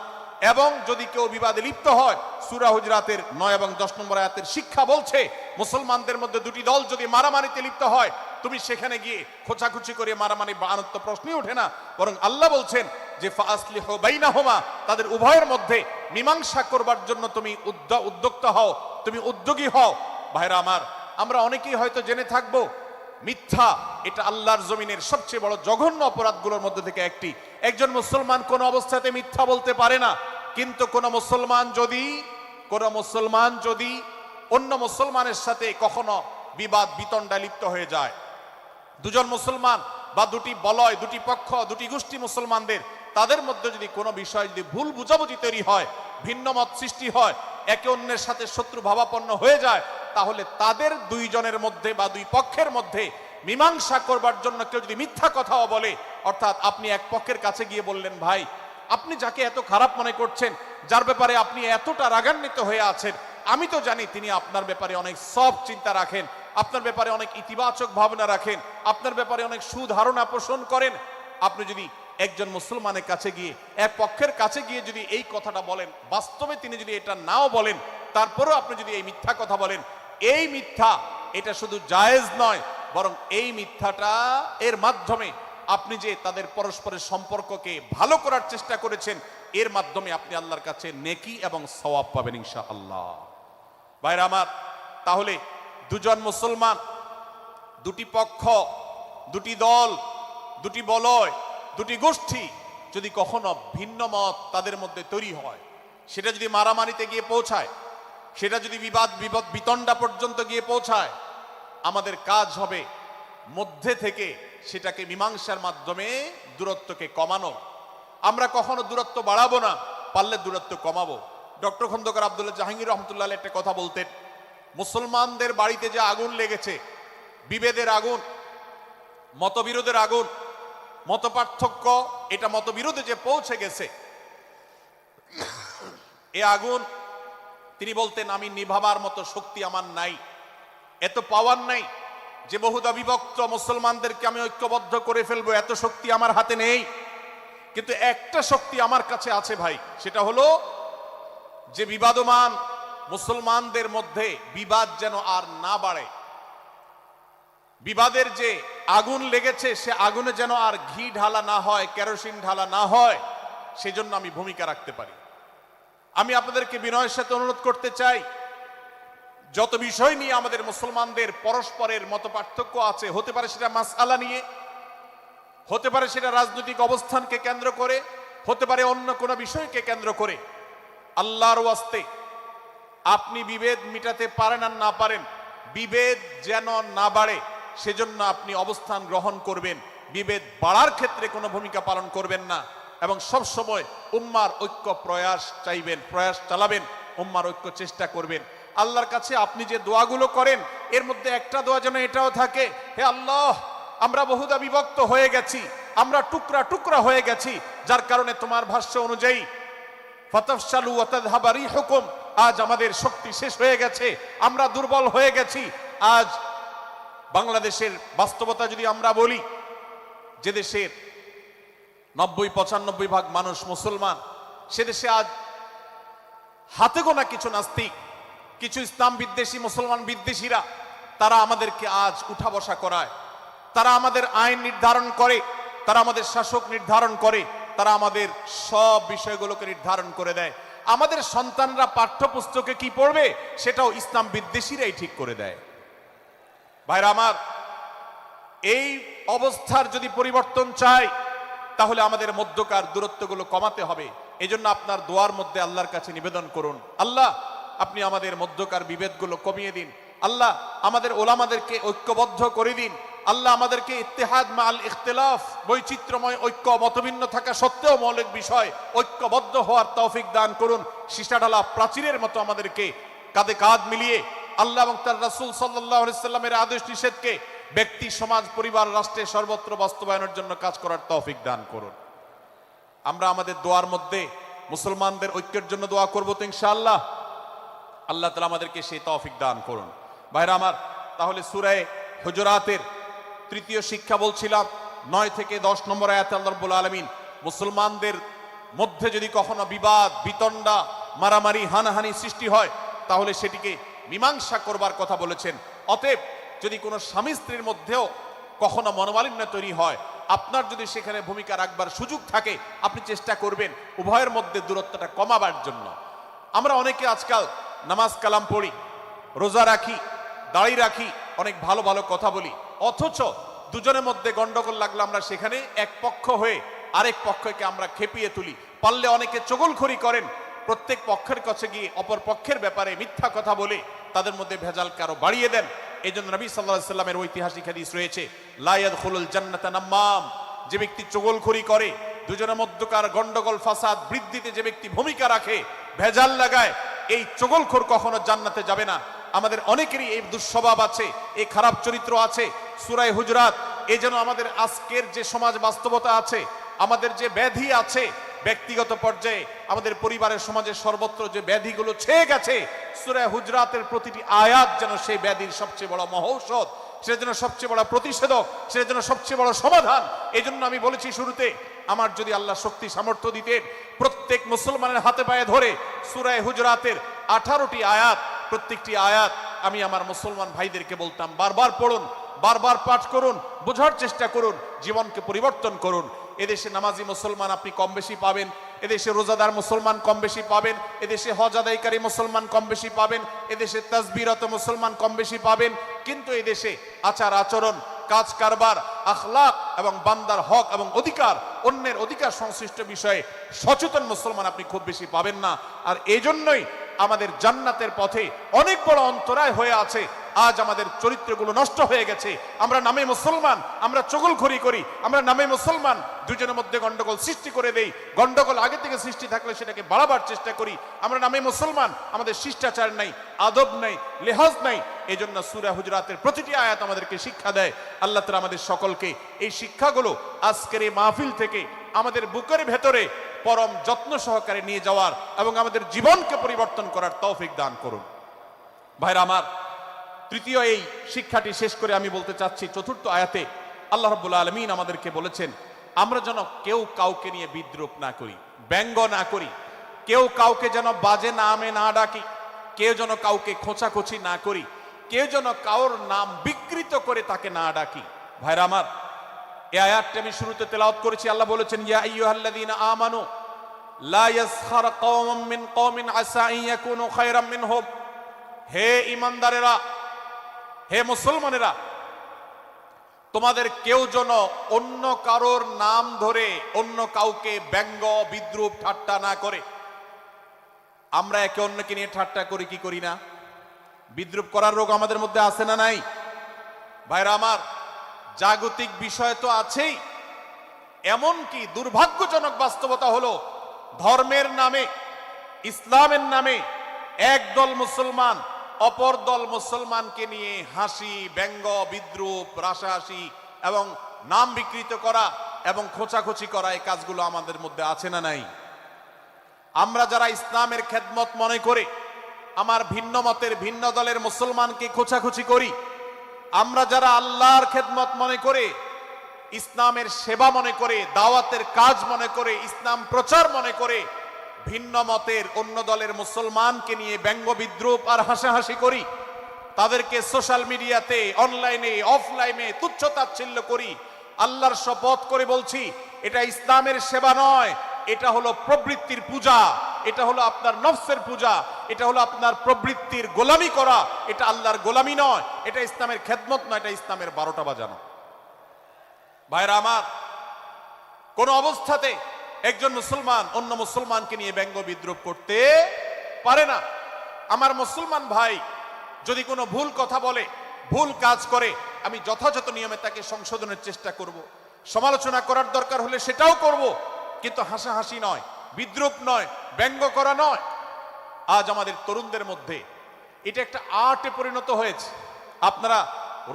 এবং যদি কেউ বিবাদে লিপ্ত হয়, সূরা হুজরাতের 9 এবং 10 নম্বর আয়াতের শিক্ষা বলছে, মুসলমানদের মধ্যে দুটি দল যদি মারামারিতে লিপ্ত হয়, তুমি সেখানে গিয়ে খোঁচাখুচি করে মারামারি বানানোর তো প্রশ্নই ওঠে না। বরং আল্লাহ বলছেন যে ফাসলিহু বাইনাহুমা, তাদের উভয়ের মধ্যে মীমাংসা করবার জন্য তুমি উদ্যোক্তা হও, তুমি উদ্যোগী হও। ভাইরা আমার, আমরা অনেকেই হয়তো জেনে থাকবো মিথ্যা এটা আল্লাহর জমিনের সবচেয়ে বড় জঘন্য অপরাধগুলোর মধ্যে থেকে একটি। একজন মুসলমান কোন অবস্থাতে মিথ্যা বলতে পারে না, কিন্তু কোন মুসলমান যদি অন্য মুসলমানের সাথে কখনো বিবাদ বিতণ্ডায় লিপ্ত হয়ে যায়, দুজন মুসলমান বা দুটি বলয়, দুটি পক্ষ, দুটি গোষ্ঠী মুসলমানদের, তাদের মধ্যে যদি কোনো বিষয় যদি ভুল বুঝাবুঝি তৈরি হয়, ভিন্ন মত সৃষ্টি হয়, একে অন্যের সাথে শত্রু ভাবাপন্ন হয়ে যায়, তাহলে তাদের দুইজনের মধ্যে বা দুই পক্ষের মধ্যে মীমাংসা করবার জন্য কেউ যদি মিথ্যা কথাও বলে, অর্থাৎ আপনি এক পক্ষের কাছে গিয়ে বললেন, ভাই আপনি যাকে এত খারাপ মনে করছেন, যার ব্যাপারে আপনি এতটা রাগান্বিত হয়ে আছেন, আমি তো জানি তিনি আপনার ব্যাপারে অনেক সফট চিন্তা রাখেন, আপনার ব্যাপারে অনেক ইতিবাচক ভাবনা রাখেন, আপনার ব্যাপারে অনেক সুধারণা পোষণ করেন। আপনি যদি একজন মুসলমানের কাছে গিয়ে, এক পক্ষের কাছে গিয়ে যদি এই কথাটা বলেন, বাস্তবে তিনি যদি এটা নাও বলেন, তারপরেও আপনি যদি এই মিথ্যা কথা বলেন, এই মিথ্যা এটা শুধু জায়েজ নয়, বরং এই মিথ্যাটা এর মাধ্যমে আপনি যে তাদের পরস্পরের সম্পর্ককে ভালো করার চেষ্টা করেছেন, এর মাধ্যমে আপনি আল্লাহর কাছে নেকি এবং সওয়াব পাবেন ইনশাআল্লাহ। ভাইরা আমার, তাহলে দুজন মুসলমান, দুটি পক্ষ, দুটি দল, দুটি বলয়, দুটি গোষ্ঠী যদি কখনো ভিন্ন মত তাদের মধ্যে তৈরি হয়, সেটা যদি মারামারিতে গিয়ে পৌঁছায়, সেটা যদি বিবাদ বিতণ্ডা পর্যন্ত গিয়ে পৌঁছায়, আমাদের কাজ হবে মধ্যে থেকে সেটাকে মীমাংসার মাধ্যমে দূরত্বকে কমানো। আমরা কখনো দূরত্ব বাড়াবো না, পারলে দূরত্ব কমাবো। ডক্টর খন্দকার আব্দুল্লাহ জাহাঙ্গীর রহমতুল্লাহ একটা কথা বলতেন, মুসলমানদের বাড়িতে যে আগুন লেগেছে, বিভেদের আগুন, মতবিরোধের আগুন, মত পার্থক্য, এটা মতবিরোধে যে পৌঁছে গেছে, এ আগুন তিনি বলতেন, আমি নিভাবার মতো শক্তি আমার নাই, এত পাওয়ার নাই যে বহুদা বিভক্ত মুসলমানদেরকে আমি ঐক্যবদ্ধ করে ফেলবো, এত শক্তি আমার হাতে নেই। কিন্তু একটা শক্তি আমার কাছে আছে ভাই, সেটা হলো যে বিবাদমান মুসলমানদের মধ্যে বিবাদ যেন আর না বাড়ে, বিবাদের যে আগুন লেগেছে সে আগুনে যেন আর ঘি ঢালা না হয়, কেরোসিন ঢালা না হয়, সেজন্য আমি ভূমিকা রাখতে পারি। আমি আপনাদেরকে বিনয়ের সাথে অনুরোধ করতে চাই, যত বিষয় নিয়ে আমাদের মুসলমানদের পরস্পরের মত পার্থক্য আছে, হতে পারে সেটা মাসআলা নিয়ে, হতে পারে সেটা রাজনৈতিক অবস্থানকে কেন্দ্র করে, হতে পারে অন্য কোনো বিষয়কে কেন্দ্র করে, আল্লাহর ওয়াস্তে আপনি বিভেদ মিটাতে পারেন আর না পারেন, বিভেদ যেন না বাড়ে সেজন্য আপনি অবস্থান গ্রহণ করবেন। বিভেদ বাড়ার ক্ষেত্রে কোনো ভূমিকা পালন করবেন না এবং সব সময় উম্মার ঐক্য প্রয়াস চাইবেন, প্রয়াস চালাবেন, উম্মার ঐক্য চেষ্টা করবেন। আল্লাহর কাছে আপনি যে দোয়াগুলো করেন এর মধ্যে একটা দোয়া যেন এটাও থাকে, হে আল্লাহ, আমরা বহুদা বিভক্ত হয়ে গেছি, আমরা টুকরা টুকরা হয়ে গেছি, যার কারণে তোমার ভাষ্য অনুযায়ী ফাতাফশালু ওয়া তাযহাবা রিহুকুম, আজ আমাদের শক্তি শেষ হয়ে গেছে, আমরা দুর্বল হয়ে গেছি। আজ বাংলাদেশের বাস্তবতা যদি আমরা বলি, যে দেশের 90-95 ভাগ মানুষ মুসলমান, সে দেশে আজ হাতে গোনা কিছু নাস্তিক, কিছু ইসলাম বিদ্বেষী, মুসলমান বিদ্বেষীরা, তারা আমাদেরকে আজ উঠা বসা করায়, তারা আমাদের আইন নির্ধারণ করে, তারা আমাদের শাসক নির্ধারণ করে, তারা আমাদের সব বিষয়গুলোকে নির্ধারণ করে দেয়। আমাদের সন্তানরা পাঠ্যপুস্তকে কি পড়বে সেটাও ইসলাম বিদ্বেষীরাই ঠিক করে দেয়। ভাইরা আমার, এই অবস্থার যদি পরিবর্তন চাই তাহলে আমাদের মধ্যকার দূরত্বগুলো কমাতে হবে। এজন্য আপনার দোয়ার মধ্যে আল্লাহর কাছে নিবেদন করুন, আল্লাহ আপনি আমাদের মধ্যকার বিভেদগুলো কমিয়ে দিন, আল্লাহ আমাদের ওলামাদেরকে ঐক্যবদ্ধ করে দিন, আল্লাহ আমাদেরকে ইত্তেহাদ মাল ইখতিলাফ, বৈচিত্র্যময় ঐক্য, মতভিন্ন থাকা সত্ত্বেও মৌলিক বিষয় ঐক্যবদ্ধ হওয়ার তৌফিক দান করুন। সীসাঢালা প্রাচীরের মতো আমাদেরকে কাঁধে কাঁধ মিলিয়ে আল্লাহ এবং তার রাসূল সাল্লাল্লাহু আলাইহি সাল্লামের আদেশ নিষেধকে ব্যক্তি, সমাজ, পরিবার, রাষ্ট্রে সর্বত্র বাস্তবায়নের জন্য কাজ করার তৌফিক দান করুন। আমরা আমাদের দোয়ার মধ্যে মুসলমানদের ঐক্যের জন্য দোয়া করব তো ইনশাআল্লাহ। আল্লাহ তাআলা আমাদেরকে সেই তৌফিক দান করুন। ভাইরা আমার, তাহলে সূরা হুজুরাতের তৃতীয় শিক্ষা বলছিলাম, 9 থেকে 10 নম্বর আয়াতে আল্লাহ রাব্বুল আলামিন মুসলমানদের মধ্যে যদি কখনো বিবাদ, বিতণ্ডা, মারামারি, হানাহানি সৃষ্টি হয় তাহলে সেটিকে মীমাংসা করবার কথা বলেছেন। অতএব যদি কোনো স্বামী স্ত্রীর মধ্যেও কখনো মনোমালিন্য তৈরি হয়, আপনার যদি সেখানে ভূমিকা রাখবার সুযোগ থাকে, আপনি চেষ্টা করবেন উভয়ের মধ্যে দূরত্বটা কমাবার জন্য। আমরা অনেকে আজকাল নামাজ কালাম পড়ি, রোজা রাখি, দাড়ি রাখি, অনেক ভালো ভালো কথা বলি, অথচ দুজনের মধ্যে গন্ডগোল লাগলে আমরা সেখানে এক পক্ষ হয়ে আরেক পক্ষকে আমরা খেপিয়ে তুলি। পারলে অনেকে চগলখড়ি করেন, প্রত্যেক পক্ষের কাছে গিয়ে অপর পক্ষের ব্যাপারে মিথ্যা কথা বলে তাদের মধ্যে ভেজালকে আরো বাড়িয়ে দেন। এই জন্য নবী সাল্লাল্লাহু আলাইহি সাল্লামের ঐতিহাসিক হাদিস রয়েছে, লা ইয়াদখুলুল জান্নাতা নাম্মাম, যে ব্যক্তি চগলখড়ি করে, দুজনের মধ্যকার গন্ডগোল ফাসাদ বৃদ্ধিতে যে ব্যক্তি ভূমিকা রাখে, ভেজাল লাগায়, এই চগলখোর কখনো জান্নাতে যাবে না। আমাদের অনেকেরই এই দুঃস্বভাব আছে, এই খারাপ চরিত্র আছে। সূরা হুজুরাত, এই যেন আমাদের আজকের যে সমাজ বাস্তবতা আছে, আমাদের যে ব্যাধি আছে ব্যক্তিগত পর্যায়ে, আমাদের পরিবারের, সমাজের সর্বত্র যে ব্যাধিগুলো ছেয়ে গেছে, সূরা হুজুরাতের প্রতিটি আয়াত যেন সেই ব্যাধির সবচেয়ে বড় মহৌষধ, সেটার জন্য সবচেয়ে বড় প্রতিষেধক, সেটার জন্য সবচেয়ে বড় সমাধান। এই জন্য আমি বলেছি শুরুতে, আমার যদি আল্লাহ শক্তি সামর্থ্য দিতেন, প্রত্যেক মুসলমানের হাতে পায়ে ধরে সূরা হুজুরাতের 18টি আয়াত, প্রত্যেকটি আয়াত আমি আমার মুসলমান ভাইদেরকে বলতাম, বারবার পড়ুন, বারবার পাঠ করুন, বোঝার চেষ্টা করুন, জীবনকে পরিবর্তন করুন। এদেশে নামাজি মুসলমান আপনি কম বেশি পাবেন, এদেশে রোজাদার মুসলমান কম বেশি পাবেন, এদেশে হজ আদায়কারী মুসলমান কম বেশি পাবেন, এদেশে তাসবিহরত মুসলমান কম বেশি পাবেন, কিন্তু এদেশে আচার আচরণ, কাজ কারবার, আখলাক এবং বান্দার হক এবং অধিকার, অন্যের অধিকার সংশ্লিষ্ট বিষয়ে সচেতন মুসলমান আপনি খুব বেশি পাবেন না। আর এই জন্যই আমাদের জান্নাতের পথে অনেক বড় অন্তরায় হয়ে আছে। আজ আমাদের চরিত্রগুলো নষ্ট হয়ে গেছে। আমরা নামে মুসলমান, আমরা চগলখড়ি করি, আমরা নামে মুসলমান, দুজনের মধ্যে গন্ডগোল সৃষ্টি করে দেই। গন্ডগোল আগে থেকে সৃষ্টি থাকলে সেটাকে বাড়াবার চেষ্টা করি। আমরা নামে মুসলমান, আমাদের শিষ্টাচার নাই, আদব নাই, লেহাজ নাই। এই জন্য সূরা হুজুরাতের প্রতিটি আয়াত আমাদেরকে শিক্ষা দেয়। আল্লাহ তাআলা আমাদের সকলকে এই শিক্ষাগুলো আজকের এই মাহফিল থেকে আমাদের বুকের ভেতরে পরম যত্ন সহকারে নিয়ে যাওয়ার এবং আমাদের জীবনকে পরিবর্তন করার তৌফিক দান করুন। ভাইরা আমার, তৃতীয় এই শিক্ষাটি শেষ করে আমি বলতে চাচ্ছি, চতুর্থ আয়াতে আল্লাহ রাব্বুল আলামিন আমাদেরকে বলেছেন, আমরা যেন কেউ কাউকে নিয়ে বিদ্রূপ না করি, ব্যঙ্গ না করি, কেউ কাউকে যেন বাজে নামে না ডাকি, কেউ যেন কাউকে খোঁচাখুচি না করি, কেউ যেন কাউর নাম বিকৃত করে তাকে না ডাকি। ভাইরা আমার, এই আয়াতটি আমি শুরুতে তেলাওয়াত করেছি। আল্লাহ বলেছেন, ইয়া আইয়ুহাল্লাযীনা আমানু লা ইয়াসখার কওমুম মিন কওমিন আসা আন ইয়াকুনু খায়রাম মিনহুম হে ইমানদারেরা, হে মুসলমানেরা, তোমাদের কেউ যেন অন্য কারোর নাম ধরে অন্য কাউকে ব্যঙ্গ বিদ্রুপ ঠাট্টা না করে। আমরা একে অন্যকে নিয়ে ঠাট্টা করি কি করি না? বিদ্রুপ করার রোগ আমাদের মধ্যে আছে না নাই? ভাইরা আমার, জাগতিক বিষয় তো আছেই, এমনকি দুর্ভাগ্যজনক বাস্তবতা হলো ধর্মের নামে, ইসলামের নামে একদল মুসলমান অপর দল মুসলমানকে নিয়ে হাসি, ব্যঙ্গ, বিদ্রুপ, রাসাহাসি এবং নাম বিকৃত করা এবং খোঁচাখুচি করা, এই কাজগুলো আমাদের মধ্যে আছে না নাই? আমরা যারা ইসলামের খেদমত মনে করে আমার ভিন্ন মতের ভিন্ন দলের মুসলমানকে খোঁচাখুচি করি, আমরা যারা আল্লাহর খেদমত মনে করে, ইসলামের সেবা মনে করে, দাওয়াতের কাজ মনে করে, ইসলাম প্রচার মনে করে ভিন্ন মতের অন্য দলের মুসলমানকে নিয়ে ব্যঙ্গ বিদ্রুপ আর হাসাহাসি করি, তাদেরকে সোশ্যাল মিডিয়াতে, অনলাইনে, অফলাইনে তুচ্ছ তাচ্ছিল্য করি, আল্লাহর শপথ করে বলছি এটা ইসলামের সেবা নয়, এটা হলো প্রবৃত্তির পূজা, এটা হলো আপনার নফসের পূজা, এটা হলো আপনার প্রবৃত্তির গোলামি করা, এটা আল্লাহর গোলামি নয়, এটা ইসলামের খেদমত নয়, এটা ইসলামের 12টা বাজানো। ভাইরা আমার, কোন অবস্থাতে একজন মুসলমান অন্য মুসলমানকে নিয়ে ব্যঙ্গ বিদ্রুপ করতে পারে না। আমার মুসলমান ভাই যদি কোনো ভুল কথা বলে, ভুল কাজ করে, আমি যথাযথ নিয়মে তাকে সংশোধনের চেষ্টা করব, সমালোচনা করার দরকার হলে সেটাও করব, কিন্তু হাসাহাসি নয়, বিদ্রুপ নয়, ব্যঙ্গ করা নয়। আজ আমাদের তরুণদের মধ্যে এটা একটা আর্টে পরিণত হয়েছে। আপনারা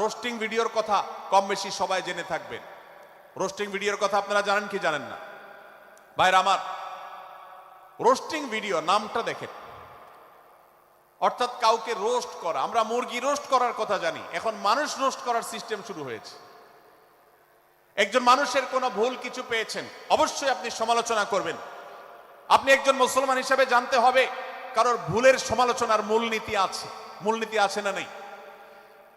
রোস্টিং ভিডিওর কথা কম বেশি সবাই জেনে থাকবেন। রোস্টিং ভিডিওর কথা আপনারা জানেন কি জানেন না? ভাইরা আমার, রোস্টিং ভিডিও নামটা দেখেন, অর্থাৎ কাউকে রোস্ট করা। আমরা মুরগি রোস্ট করার কথা জানি, এখন মানুষ রোস্ট করার সিস্টেম শুরু হয়েছে। একজন মানুষের কোনো ভুল কিছু পেয়েছেন, অবশ্যই আপনি সমালোচনা করবেন। আপনি একজন মুসলমান হিসেবে জানতে হবে কারোর ভুলের সমালোচনার মূলনীতি আছে। মূলনীতি আছে না নেই?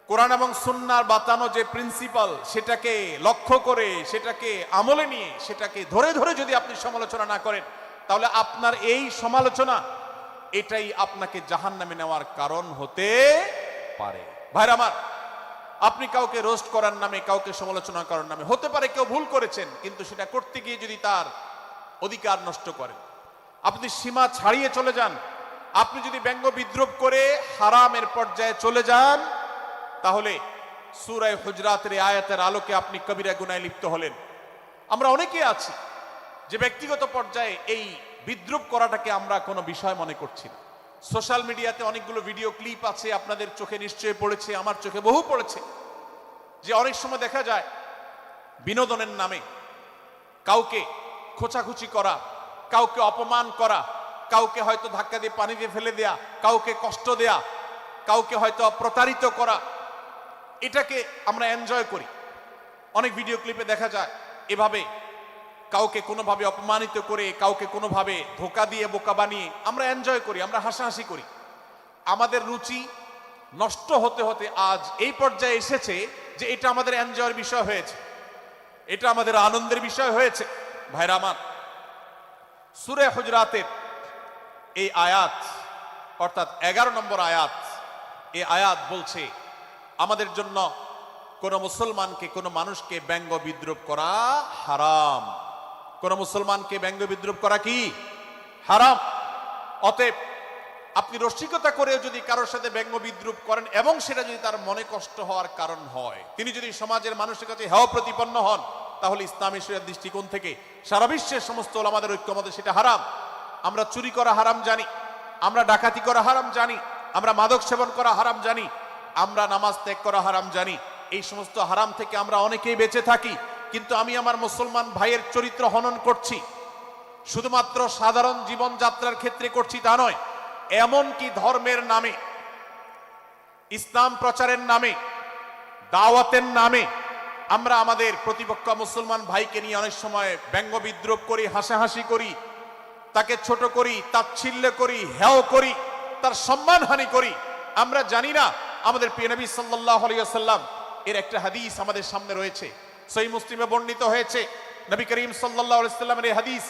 কোরআন এবং সুন্নাহর বাতানো যে প্রিন্সিপাল, সেটাকে লক্ষ্য করে, সেটাকে আমলে নিয়ে, সেটাকে ধরে ধরে যদি আপনি সমালোচনা না করেন, তাহলে আপনার এই সমালোচনা এটাই আপনাকে জাহান্নামে নেওয়ার কারণ হতে পারে। ভাইরা আমার, আপনি কাউকে রোস্ট করার নামে, কাউকে সমালোচনা করার নামে, হতে পারে কেউ ভুল করেছেন, কিন্তু সেটা করতে গিয়ে যদি তার অধিকার নষ্ট করেন, আপনি সীমা ছাড়িয়ে চলে যান, আপনি যদি ব্যঙ্গ বিদ্রুপ করে হারামের পর্যায়ে চলে যান, তাহলে সূরা হুজরাতের আয়াতের আলোকে আপনি কবিরা গুনাহে লিপ্ত হলেন। আমরা অনেকে আছি যে ব্যক্তিগত পর্যায়ে এই বিদ্রুপ করাটাকে আমরা কোনো বিষয় মনে করছি না। সোশ্যাল মিডিয়াতে অনেকগুলো ভিডিও ক্লিপ আছে, আপনাদের চোখে নিশ্চয়ই পড়েছে, আমার চোখে বহু পড়েছে, যে অনেক সময় দেখা যায় বিনোদনের নামে কাউকে খোঁচাখুচি করা, কাউকে অপমান করা, কাউকে হয়তো ধাক্কা দিয়ে পানিতে ফেলে দেয়া, কাউকে কষ্ট দেয়া, কাউকে হয়তো প্রতারিত করা, এটাকে আমরা এনজয় করি। অনেক ভিডিও ক্লিপে দেখা যায় এভাবে কাউকে কোনোভাবে অপমানিত করে, কাউকে কোনোভাবে ধোকা দিয়ে বোকা বানিয়ে আমরা এনজয় করি, আমরা হাসাহাসি করি। আমাদের রুচি নষ্ট হতে হতে আজ এই পর্যায়ে এসেছে যে এটা আমাদের এনজয়ের বিষয় হয়েছে, এটা আমাদের আনন্দের বিষয় হয়েছে। ভাইরা আমার, সূরা হুজরাতের এই আয়াত, অর্থাৎ 11 নম্বর আয়াত, এই আয়াত বলছে আমাদের জন্য কোন মুসলমানকে, কোন মানুষকে ব্যঙ্গ বিদ্রুপ করা হারাম। কোন মুসলমানকে ব্যঙ্গ বিদ্রুপ করা কি হারাম। অতএব আপনি রসিকতা করেও যদি কারোর সাথে ব্যঙ্গ বিদ্রুপ করেন এবং সেটা যদি তার মনে কষ্ট হওয়ার কারণ হয়, তিনি যদি সমাজের মানুষের কাছে হেয় প্রতিপন্ন হন, তাহলে ইসলামী শরীয়তের দৃষ্টিকোণ থেকে সারা বিশ্বের সমস্ত ওলামাদের ঐক্যমতে সেটা হারাম। আমরা চুরি করা হারাম জানি, আমরা ডাকাতি করা হারাম জানি, আমরা মাদক সেবন করা হারাম জানি, আমরা নামাজ ত্যাগ করা হারাম জানি। এই সমস্ত হারাম থেকে আমরা অনেকেই বেঁচে থাকি, কিন্তু আমি আমার মুসলমান ভাইয়ের চরিত্র হনন করছি, শুধুমাত্র সাধারণ জীবনযাত্রার ক্ষেত্রে করছি তা নয়, এমনকি ধর্মের নামে, ইসলাম প্রচারের নামে, দাওয়াতের নামে আমরা আমাদের প্রতিপক্ষ মুসলমান ভাইকে নিয়ে অনেক সময় ব্যঙ্গ বিদ্রুপ করি, হাসাহাসি করি, তাকে ছোট করি, তাচ্ছিল্য করি, হেয় করি, তার সম্মানহানি করি। আমরা জানি না আমাদের প্রিয় নবী সাল্লাল্লাহু আলাইহি ওয়াসাল্লাম এর একটা হাদিস আমাদের সামনে রয়েছে, সহিহ মুসলিমে বর্ণিত হয়েছে। নবী করিম সাল্লাল্লাহু আলাইহি ওয়াসাল্লামের এই হাদিস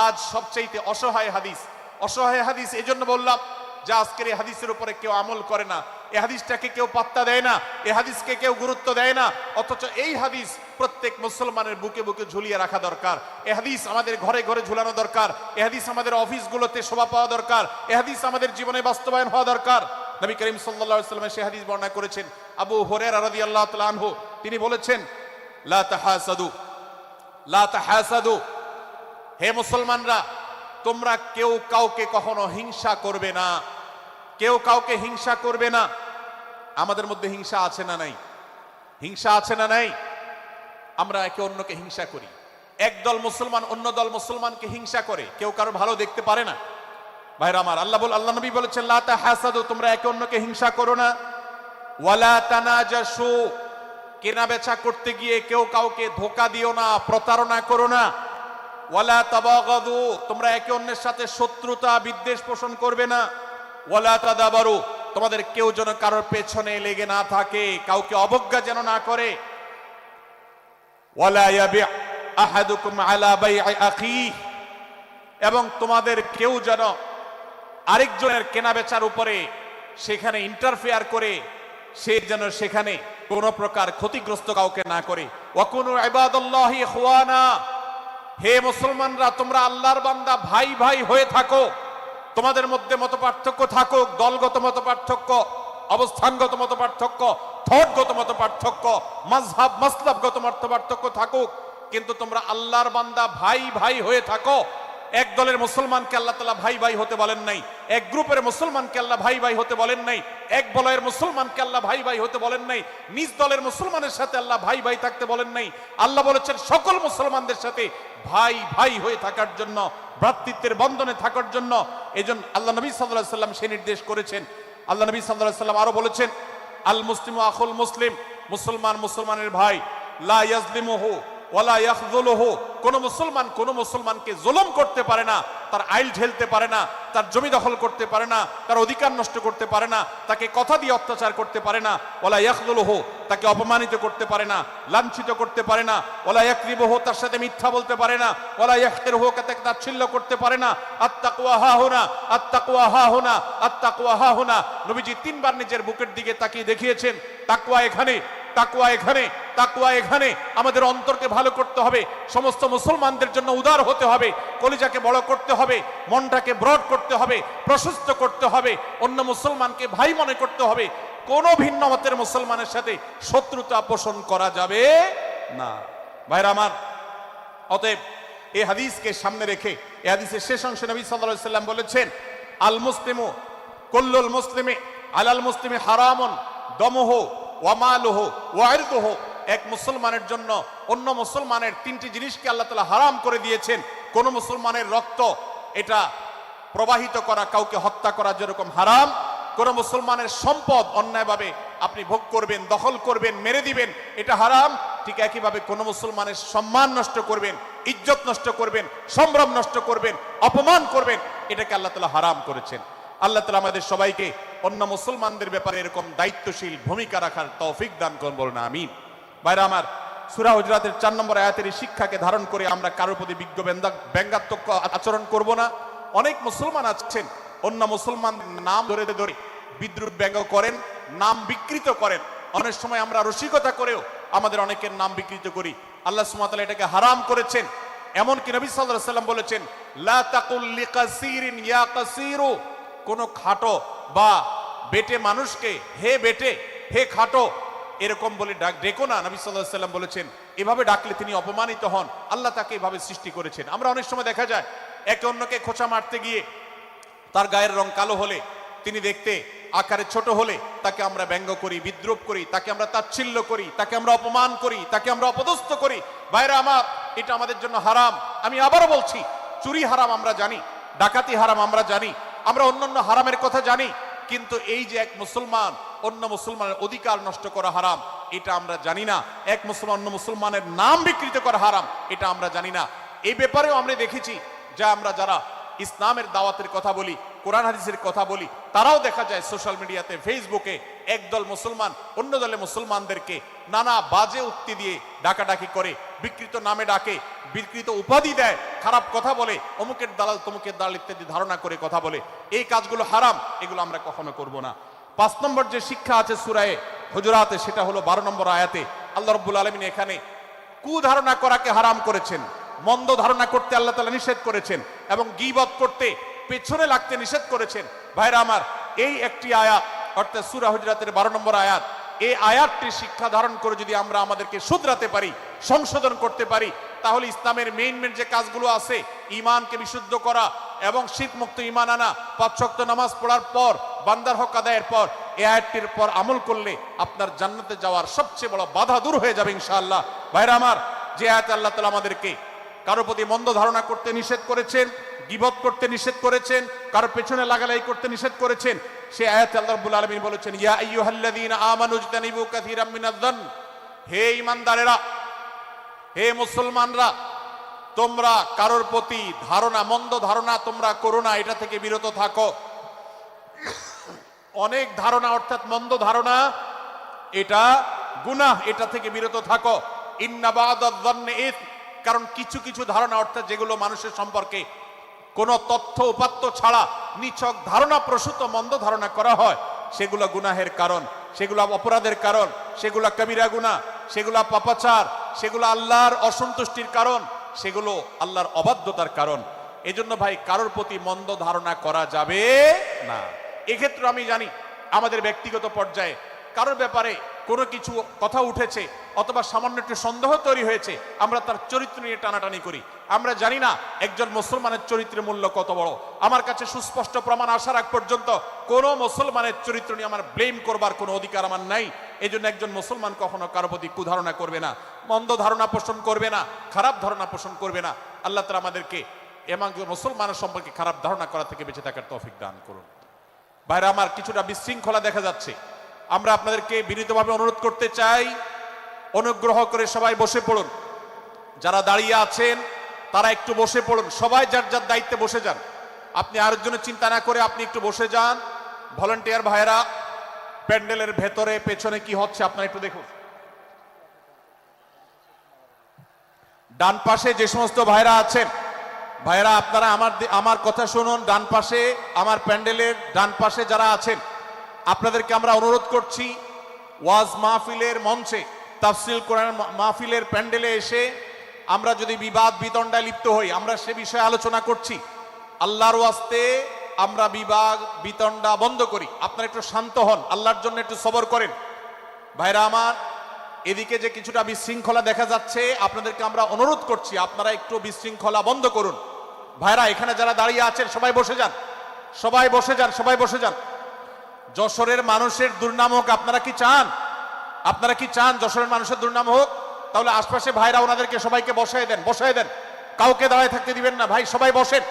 আজ সবচেয়ে অসহায় হাদিস। অসহায় হাদিস এজন্য বললাম, যে আজকের এই হাদিসের উপরে কেউ আমল করে না, এই হাদিসটাকে কেউ পাত্তা দেয় না, এই হাদিসকে কেউ গুরুত্ব দেয় না, অথচ এই হাদিস প্রত্যেক মুসলমানের বুকে বুকে ঝুলিয়ে রাখা দরকার। এই হাদিস আমাদের ঘরে ঘরে ঝুলানো দরকার। এই হাদিস আমাদের অফিসগুলোতে শোভা পাওয়া দরকার। এই হাদিস আমাদের জীবনে বাস্তবায়ন হওয়া দরকার। নবী করিম সাল্লাল্লাহু আলাইহি ওয়াসাল্লাম সেই হাদিস বর্ণনা করেছেন। আবু হুরায়রা রাদিয়াল্লাহু তাআলা আনহু তিনি বলেছেন, লা তাহাসাদু, লা তাহাসাদু, হে মুসলমানরা, তোমরা কেউ কাউকে কখনো হিংসা করবে না, কেউ কাউকে হিংসা করবে না। আমাদের মধ্যে হিংসা আছে না নাই? হিংসা আছে না নাই? আমরা একে অন্যকে হিংসা করি। একদল মুসলমান অন্য দল মুসলমানকে হিংসা করে, কেউ কারো ভালো দেখতে পারে না। ভাইরা আমার, আল্লাহ নবী বলেছেন, লা তাহাসাদু, তোমরা একে অন্যকে হিংসা করো না। ওয়ালা তানাজাসু, কেনা বেচা করতে গিয়ে কেউ কাউকে ধোঁকা দিও না, প্রতারণা করো না। ওয়ালা তাবাগাদু, তোমরা একে অন্যের সাথে শত্রুতা বিদ্বেষ পোষণ করবে না। ওয়ালা তাদাবারু, তোমাদের কেউ যেন কারোর পেছনে লেগে না থাকে, কাউকে অবজ্ঞা যেন না করে। ওয়ালা ইয়াবি আহাদুকুম আলা বাই'i আখিহি, এবং তোমাদের কেউ যেন আরেকজনের কেনাবেচার উপরে সেখানে ইন্টারফেয়ার করে সে যেন সেখানে কোন প্রকার ক্ষতিগ্রস্ত কাউকে না করে। ওয়াকুনু ইবাদাল্লাহি ইখওয়ানা, হে মুসলমানরা, তোমরা আল্লাহর বান্দা, ভাই ভাই হয়ে থাকো। তোমাদের মধ্যে মত পার্থক্য থাকুক, দলগত মত পার্থক্য, অবস্থানগত মত পার্থক্য, থটগত মত পার্থক্য, মাযহাব মাসলাবগত মত পার্থক্য থাকুক, কিন্তু তোমরা আল্লাহর বান্দা, ভাই ভাই হয়ে থাকো। এক দলের মুসলমানকে আল্লাহ তাআলা ভাই ভাই হতে বলেন নাই, এক গ্রুপের মুসলমানকে আল্লাহ ভাই ভাই হতে বলেন নাই, এক বলয়ের মুসলমানকে আল্লাহ ভাই ভাই হতে বলেন নাই, নিজ দলের মুসলমানের সাথে আল্লাহ ভাই ভাই থাকতে বলেন নাই। আল্লাহ বলেছেন সকল মুসলমানদের সাথে ভাই ভাই হয়ে থাকার জন্য, ভ্রাতৃত্বের বন্ধনে থাকার জন্য। এজন্য আল্লাহ নবী সাল্লাল্লাহু আলাইহি ওয়াসাল্লাম সেই নির্দেশ করেছেন। আল্লাহ নবী সাল্লাল্লাহু আলাইহি ওয়াসাল্লাম আরো বলেছেন, আল মুসলিমু আখুল মুসলিম, মুসলমান মুসলমানের ভাই, লা ইয়াজলিমুহু ওয়ালা ইয়াখযুলুহু, কোন মুসলমান কোন মুসলমানকে জুলুম করতে পারে না, তার আইল ঢেলতে পারে না, তার জমি দখল করতে পারে না, তার অধিকার নষ্ট করতে পারে না, তাকে কথা দিয়ে অত্যাচার করতে পারে না। ওয়ালা ইয়াখযুলুহু, তাকে অপমানিত করতে পারে না, লাঞ্ছিত করতে পারে না। ওয়ালা ইয়াকযিবুহু, তার সাথে মিথ্যা বলতে পারে না। ওয়ালা ইয়াহকিরুহু, তাকে তাচ্ছিল্য করতে পারে না। আত্তাকওয়া হাহুনা, আত্তাকওয়া হাহুনা, আত্তাকওয়া হাহুনা। নবীজি তিনবার নিজের বুকের দিকে তাকিয়ে দেখিয়েছেন, তাকওয়া এখানে, তাকওয়া এখানে, তাকওয়া এখানে। আমাদের অন্তরকে ভালো করতে হবে, সমস্ত মুসলমানদের জন্য উদার হতে হবে, কলিজাকে বড় করতে হবে, মনটাকে ব্রড করতে হবে, প্রশস্ত করতে হবে, অন্য মুসলমানকে ভাই মনে করতে হবে। কোন ভিন্ন মতের মুসলমানের সাথে শত্রুতা পোষণ করা যাবে না। ভাইরা আমার, অতএব এই হাদিসকে সামনে রেখে এই হাদিসের শেষ অংশে নবী সাল্লাল্লাহু আলাইহি ওয়াসাল্লাম বলেছেন, আল মুসলিমু কুল্লুল মুসলিমি আলাল মুসলিমি হারামুন দমুহু ওয়া মালুহু ওয়া ইরদুহু। এক মুসলমানের জন্য অন্য মুসলমানের তিনটি জিনিসকে আল্লাহ তাআলা হারাম করে দিয়েছেন। কোন মুসলমানের রক্ত এটা প্রবাহিত করা, কাউকে হত্যা করা যেরকম হারাম, কোন মুসলমানের সম্পদ অন্যায়ভাবে আপনি ভোগ করবেন, দখল করবেন, মেরে দিবেন, এটা হারাম। ঠিক একইভাবে কোন মুসলমানের সম্মান নষ্ট করবেন, ইজ্জত নষ্ট করবেন, সম্ভ্রম নষ্ট করবেন, অপমান করবেন, এটাকে আল্লাহ তাআলা হারাম করেছেন। আল্লাহ তাআলা আমাদের সবাইকে অন্য মুসলমানদের ব্যাপারে এরকম দায়িত্বশীল ভূমিকা রাখার তৌফিক দান করুন, বলুন আমিন। ভাইরা আমার, সূরা হুজরাতের 4 নম্বর আয়াতের এই শিক্ষাকে ধারণ করে আমরা কারোর প্রতি ব্যঙ্গাত্মক আচরণ করব না। অনেক মুসলমান আছেন অন্য মুসলমানদের নাম ধরে ধরে বিদ্রুপ ব্যঙ্গ করেন, নাম বিকৃত করেন। অনেক সময় আমরা রসিকতা করেও আমাদের অনেকের নাম বিকৃত করি। আল্লাহ সুবহানাহু ওয়া তাআলা এটাকে হারাম করেছেন। এমনকি নবী সাল্লাল্লাহু আলাইহি ওয়াসাল্লাম বলেছেন, লা তাকুল লিকাসিরিন ইয়া কাসিরু, কোন খাটো বা বেটে মানুষকে হে বেটে, হে খাটো এরকম বলে ডেকো না। নবী সাল্লাল্লাহু আলাইহি ওয়াসাল্লাম বলেছেন, এভাবে ডাকলে তিনি অপমানিত হন। আল্লাহ তাকে এভাবে সৃষ্টি করেছেন। আমরা অনেক সময় দেখা যায় একে অন্যকে খোঁচা মারতে গিয়ে তার গায়ের রং কালো হলে, তিনি দেখতে আকারে ছোট হলে তাকে আমরা ব্যঙ্গ করি, বিদ্রুপ করি, তাকে আমরা তাচ্ছিল্য করি, তাকে আমরা অপমান করি, তাকে আমরা অপদস্থ করি। ভাইরা আমার, এটা আমাদের জন্য হারাম। আমি আবারও বলছি, চুরি হারাম আমরা জানি, ডাকাতি হারাম আমরা জানি, আমরা অন্যান্য হারামের কথা জানি, কিন্তু এই যে এক মুসলমান অন্য মুসলমানের অধিকার নষ্ট করা হারাম, এটা আমরা জানি না। এক মুসলমান অন্য মুসলমানের নাম বিকৃত করা হারাম, এটা আমরা জানি না। এই ব্যাপারেও আমরা দেখেছি যে আমরা যারা ইসলামের দাওয়াতের কথা বলি, কোরআন হাদিসের কথা বলি, তারাও দেখা যায় সোশ্যাল মিডিয়াতে, ফেসবুকে একদল মুসলমান অন্য দলে মুসলমানদেরকে নানা বাজে উক্তি দিয়ে ডাকাডাকি করে, বিকৃত নামে ডাকে, বিকৃত উপাধি দেয়, খারাপ কথা বলে, অমুকের দালাল তমুকের দালাল ইত্যাদি ধারণা করে কথা বলে, এই কাজগুলো হারাম, এগুলো আমরা কখনো করব না। 5 নম্বর যে শিক্ষা আছে সূরা হুজুরাতে, সেটা হলো 12 নম্বর আয়াতে আল্লাহ রাব্বুল আলামিন এখানে কুধারণা করাকে হারাম করেছেন, মন্দ ধারণা করতে আল্লাহ তাআলা নিষেধ করেছেন, এবং গীবত করতে, পেছনে লাগতে নিষেধ করেছেন। ভাইরা আমার, এই একটি আয়াত অর্থাৎ সূরা হুজুরাতের 12 নম্বর আয়াত, এই আয়াতটি শিক্ষা ধারণ করে যদি আমরা আমাদেরকে শুধরাতে পারি, সংশোধন করতে পারি, তাহলে ইসলামের মেইন যে কাজগুলো আছে, ঈমানকে বিশুদ্ধ করা এবং শিরক মুক্ত ঈমান আনা, 5 ওয়াক্ত নামাজ পড়ার পর, বান্দার হক আদায়ের পর, এই আয়াতটির পর আমল করলে আপনার জান্নাতে যাওয়ার সবচেয়ে বড় বাধা দূর হয়ে যাবে ইনশাআল্লাহ। ভাইরা আমার, যে আয়াতে আল্লাহ তাআলা আমাদেরকে কারো প্রতি মন্দ ধারণা করতে নিষেধ করেছেন, গীবত করতে নিষেধ করেছেন, কারো পেছনে লাগালাই করতে নিষেধ করেছেন, সেই আয়াতে আল্লাহ রাব্বুল আলামিন বলেছেন, ইয়া আইয়ুহাল্লাযীনা আমানু ইজতানিবু কাসীরাম মিনায-যন্ন, হে ঈমানদারেরা, হে মুসলমানরা, তোমরা কারোর প্রতি ধারণা, মন্দ ধারণা তোমরা করো না, এটা থেকে বিরত থাকো। অনেক ধারণা অর্থাৎ মন্দ ধারণা, এটা গুনাহ, এটা থেকে বিরত থাকো। ইন্না বা'দায-যন্নি ইসম, কারণ কিছু কিছু ধারণা অর্থাৎ যেগুলো মানুষের সম্পর্কে কোনো তথ্য উপাত্ত ছাড়া নিছক ধারণা প্রসূত মন্দ ধারণা করা হয়, সেগুলো গুনাহের কারণ, সেগুলো অপরাধের কারণ, সেগুলো কবিরা গুনাহ, সেগুলো পাপাচার, সেগুলো আল্লাহর অসন্তুষ্টির কারণ, সেগুলো আল্লাহর অবাধ্যতার কারণ। এজন্য ভাই, কারোর প্রতি মন্দ ধারণা করা যাবে না। এক্ষেত্রে আমি জানি আমাদের ব্যক্তিগত পর্যায়ে কারোর ব্যাপারে কোনো কিছু কথা উঠেছে অথবা সামান্য একটু সন্দেহ তৈরি হয়েছে, আমরা তার চরিত্র নিয়ে টানাটানি করি। আমরা জানি না একজন মুসলমানের চরিত্রের মূল্য কত বড়। আমার কাছে সুস্পষ্ট প্রমাণ আসার আগ পর্যন্ত কোনো মুসলমানের চরিত্র নিয়ে আমার ব্লেম করবার কোনো অধিকার আমার নাই। এই জন্য একজন মুসলমান কখনো কারো প্রতি কুধারণা করবে না, মন্দ ধারণা পোষণ করবে না, খারাপ ধারণা পোষণ করবে না। আল্লাহ তাআলা আমাদেরকে এবং মুসলমানের সম্পর্কে খারাপ ধারণা করা থেকে বেঁচে থাকার তৌফিক দান করুন। ভাইরা আমার, কিছুটা বিশৃঙ্খলা দেখা যাচ্ছে, আমরা আপনাদেরকে বিনীতভাবে অনুরোধ করতে চাই, অনুগ্রহ করে সবাই বসে পড়ুন। যারা দাঁড়িয়ে আছেন তারা একটু বসে পড়ুন, সবাই যার যার দায়িত্বে বসে যান। আপনি আরেকজনের চিন্তা না করে আপনি একটু বসে যান। ভলান্টিয়ার ভাইরা, প্যান্ডেলের ভেতরে পেছনে কি হচ্ছে আপনারা একটু দেখুন। ডান পাশে যে সমস্ত ভাইরা আছেন, ভাইরা আপনারা আমার কথা শুনুন। ডান পাশে, আমার প্যান্ডেলের ডান পাশে যারা আছেন, আপনাদেরকে আমরা অনুরোধ করছি, ওয়াজ মাহফিলের মঞ্চে, তাফসীর কোরআন মাহফিলের প্যান্ডেলে এসে আমরা যদি বিবাদ বিতণ্ডায় লিপ্ত হই, আমরা সে বিষয়ে আলোচনা করছি, আল্লাহর ওয়াস্তে আমরা বিবাদ বিতণ্ডা বন্ধ করি। আপনারা একটু শান্ত হন, আল্লাহর জন্য একটু সবর করেন। ভাইরা আমার, এদিকে যে কিছুটা বিশৃঙ্খলা দেখা যাচ্ছে, আপনাদেরকে আমরা অনুরোধ করছি আপনারা একটু বিশৃঙ্খলা বন্ধ করুন। ভাইরা, এখানে যারা দাঁড়িয়ে আছেন সবাই বসে যান, সবাই বসে যান, সবাই বসে যান। যশোরের মানুষের দুর্নাম হোক, আপনারা কি চান? আপনারা কি চান যশোরের মানুষের দুর্নাম হোক? তাহলে আশপাশে ভাইরা ওনাদেরকে সবাইকে বসায় দেন, বসায় দেন, কাউকে দাঁড়ায় থাকতে দিবেন না। ভাই সবাই বসেন,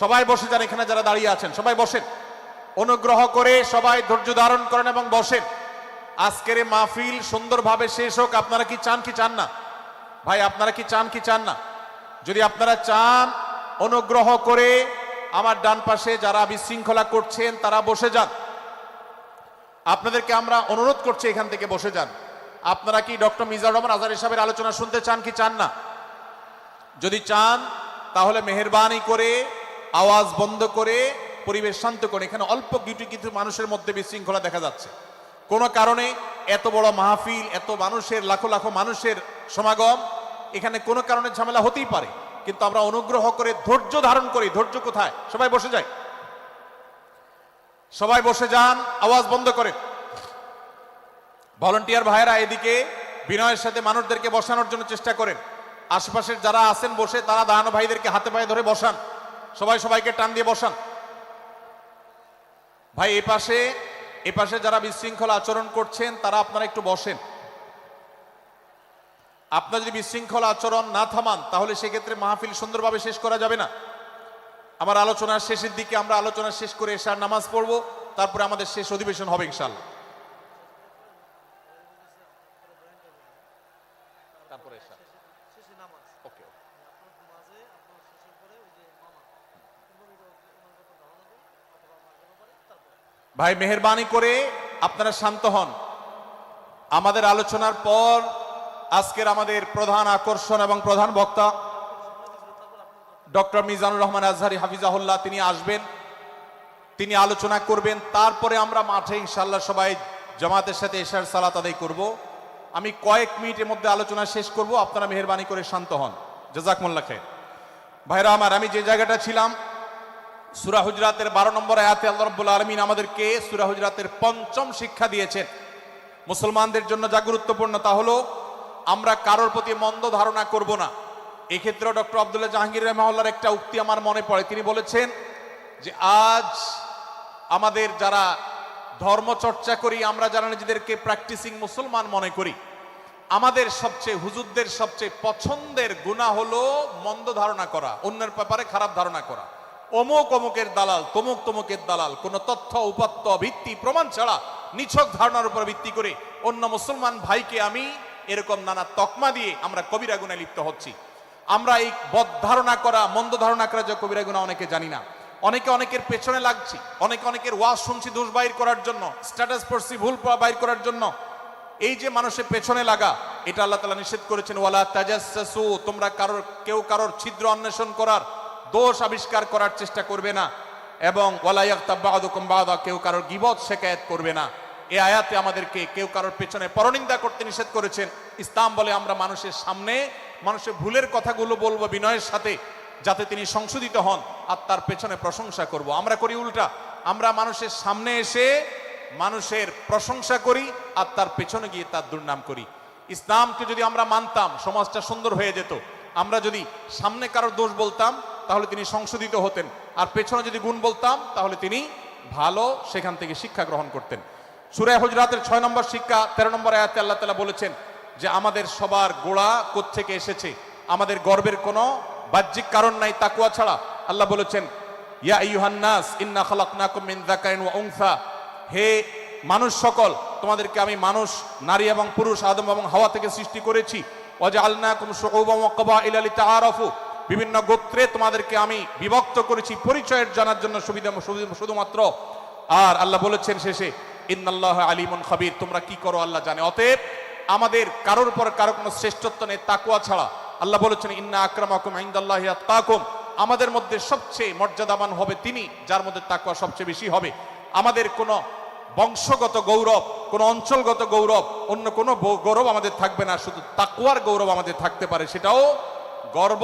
সবাই বসে যান। এখানে যারা দাঁড়িয়ে আছেন সবাই বসেন, অনুগ্রহ করে সবাই ধৈর্য ধারণ করেন এবং বসেন। আজকের এই মাহফিল সুন্দরভাবে শেষ হোক। আপনারা কি চান কি চান না? ভাই আপনারা কি চান কি চান না? যদি আপনারা চান, অনুগ্রহ করে আমার ডান পাশে যারা বিশৃঙ্খলা করছেন তারা বসে যান। আপনাদেরকে আমরা অনুরোধ করছি এখান থেকে বসে যান। আপনারা কি ডক্টর মিজানুর রহমান আজহারী সাহেবের আলোচনা শুনতে চান কি চান না? যদি চান তাহলে মেহেরবানি করে আওয়াজ বন্ধ করে পরিবেশ শান্ত করে। এখানে অল্প কিছু মানুষের মধ্যে বিশৃঙ্খলা দেখা যাচ্ছে। কোনো কারণে এত বড় মাহফিল, এত মানুষের, লাখো লাখো মানুষের সমাগম, এখানে কোনো কারণে ঝামেলা হতেই পারে, কিন্তু আমরা অনুগ্রহ করে ধৈর্য ধারণ করি। ধৈর্য কোথায়? সবাই বসে যায়, সবাই বসে যান, আওয়াজ বন্ধ করে। ভলান্টিয়ার ভাইরা এদিকে বিনয়ের সাথে মানুষদেরকে বসানোর জন্য চেষ্টা করেন। আশেপাশের যারা আছেন বসে, তারা দাঁড়ানো ভাইদেরকে হাতে পায়ে ধরে বসান, সবাই সবাইকে টান দিয়ে বসান। ভাই এপাশে যারা বিশৃঙ্খলা আচরণ করছেন তারা আপনারা একটু বসেন। আপনারা যদি বিশৃঙ্খলা আচরণ না থামান তাহলে সেক্ষেত্রে মাহফিল সুন্দরভাবে শেষ করা যাবে না। আমার আলোচনার শেষের দিকে আমরা আলোচনা শেষ করে এশার নামাজ পড়ব, তারপরে আমাদের শেষ অধিবেশন হবে ইনশাআল্লাহ। ভাই মেহেরবানি করে আপনারা শান্ত হন। আমাদের আলোচনার পর আজকের আমাদের প্রধান আকর্ষণ এবং প্রধান বক্তা ডক্টর মিজানুর রহমান আজহারি হাফিজাহুল্লাহ তিনি আসবেন, তিনি আলোচনা করবেন। তারপরে আমরা মাঠে ইনশাআল্লাহ সবাই জামাতের সাথে এশার সালাত আদায় করব। আমি কয়েক মিনিটের মধ্যে আলোচনা শেষ করব, আপনারা মেহেরবানি করে শান্ত হন। জাযাকুমুল্লাহ খাইর। ভাইরা আমার, আমি যে জায়গাটা ছিলাম, সূরা হুজরাতের 12 নম্বর আয়াতে আল্লাহ রাব্বুল আলামিন আমাদেরকে সূরা হুজরাতের 5ম শিক্ষা দিয়েছেন। মুসলমানদের জন্য যা গুরুত্বপূর্ণ তা হলো আমরা কারোর প্রতি মন্দ ধারণা করব না। এক্ষেত্রে ডক্টর আব্দুল্লাহ জাহাঙ্গীর রহমাহুল্লাহর একটা উক্তি আমার মনে পড়ে। তিনি বলেছেন যে আজ আমাদের যারা ধর্ম চর্চা করি, আমরা যারা নিজেদেরকে প্র্যাকটিসিং মুসলমান মনে করি, আমাদের সবচেয়ে হুজুরদের সবচেয়ে পছন্দের গুনাহ হলো মন্দ ধারণা করা, অন্যের ব্যাপারে খারাপ ধারণা করা। অমুক অমুকের দালাল, তমুক তমুকের দালাল, কোনো তথ্য উপাত্ত ভিত্তি প্রমাণ ছাড়া নিছক ধারণার উপর ভিত্তি করে অন্য মুসলমান ভাইকে আমি এরকম নানা তকমা দিয়ে আমরা কবিরা গুনাহে লিপ্ত হচ্ছি। আমরা এই বদ ধারণা করা, মন্দ ধারণা করা যে কবিরা গুনাহ অনেকে জানি না। অনেকে অনেকের পেছনে লাগছি, অনেকে অনেকের ওয়াজ শুনছি দোষ বাইর করার জন্য, স্ট্যাটাস পড়ছি ভুল বাইর করার জন্য। এই যে মানুষের পেছনে লাগা, এটা আল্লাহ তাআলা নিষেধ করেছেন, ওয়ালা তাজাসসু, তোমরা কেউ কারোর ছিদ্র অন্বেষণ করার, দোষ আবিষ্কার করার চেষ্টা করবে না। এবং ওয়ালা ইয়াগতাব বা'দুকুম বা'দা, কেউ কারোর গীবত শিকায়াত করবে না। এই আয়াতে আমাদেরকে কেউ কারোর পেছনে পরনিন্দা করতে নিষেধ করেছেন। ইসলাম বলে আমরা মানুষের সামনে মানুষের ভুলের কথাগুলো বলবো বিনয়ের সাথে, যাতে তিনি সংশোধিত হন, আর তার পেছনে প্রশংসা করব। আমরা করি উল্টা, আমরা মানুষের সামনে এসে মানুষের প্রশংসা করি আর তার পেছনে গিয়ে তার দুর্নাম করি। ইসলামকে যদি আমরা মানতাম, সমাজটা সুন্দর হয়ে যেত। আমরা যদি সামনে কারোর দোষ বলতাম তাহলে তিনি সংশোধিত হতেন, আর পেছনে যদি গুণ বলতাম তাহলে তিনি ভালো সেখান থেকে শিক্ষা গ্রহণ করতেন। সূরা হুজরাতের 6 নম্বর শিক্ষা 13 নম্বর আয়াতে আল্লাহ তাআলা বলেছেন যে আমাদের সবার গোড়া কোত্থেকে এসেছে, আমাদের গর্বের কোনো বাহ্যিক কারণ নাই তাকওয়া ছাড়া। আল্লাহ বলেছেন, ইয়া আইয়ুহান নাস ইন্না খালাকনাকুম মিন যাকারিন ওয়া উনসা, হে মানুষ সকল, তোমাদেরকে আমি মানুষ, নারী এবং পুরুষ, আদম এবং হাওয়া থেকে সৃষ্টি করেছি। ওয়া জাআলনাকুম শুউবান ওয়া ক্বাবাইলা লিতাআরাফু, বিভিন্ন গোত্রে তোমাদেরকে আমি বিভক্ত করেছি পরিচয়ের জানার জন্য শুধুমাত্র। আর আল্লাহ বলেছেন শেষে, ইন্নাল্লাহা আলিমুন খাবীর, তোমরা কি করো আল্লাহ জানে। অতএব আমাদের কারোর উপর কারো কোনো শ্রেষ্ঠত্ব নেই তাকওয়া ছাড়া। আল্লাহ বলেছেন, ইন্না আকরামাকুম ইনদাল্লাহি আতকাকুম, আমাদের মধ্যে সবচেয়ে মর্যাদাবান হবে তিনি যার মধ্যে তাকওয়া সবচেয়ে বেশি হবে। আমাদের কোনো বংশগত গৌরব, কোনো অঞ্চলগত গৌরব, অন্য কোনো গৌরব আমাদের থাকবে না, শুধু তাকওয়ার গৌরব আমাদের থাকতে পারে। সেটাও গর্ব,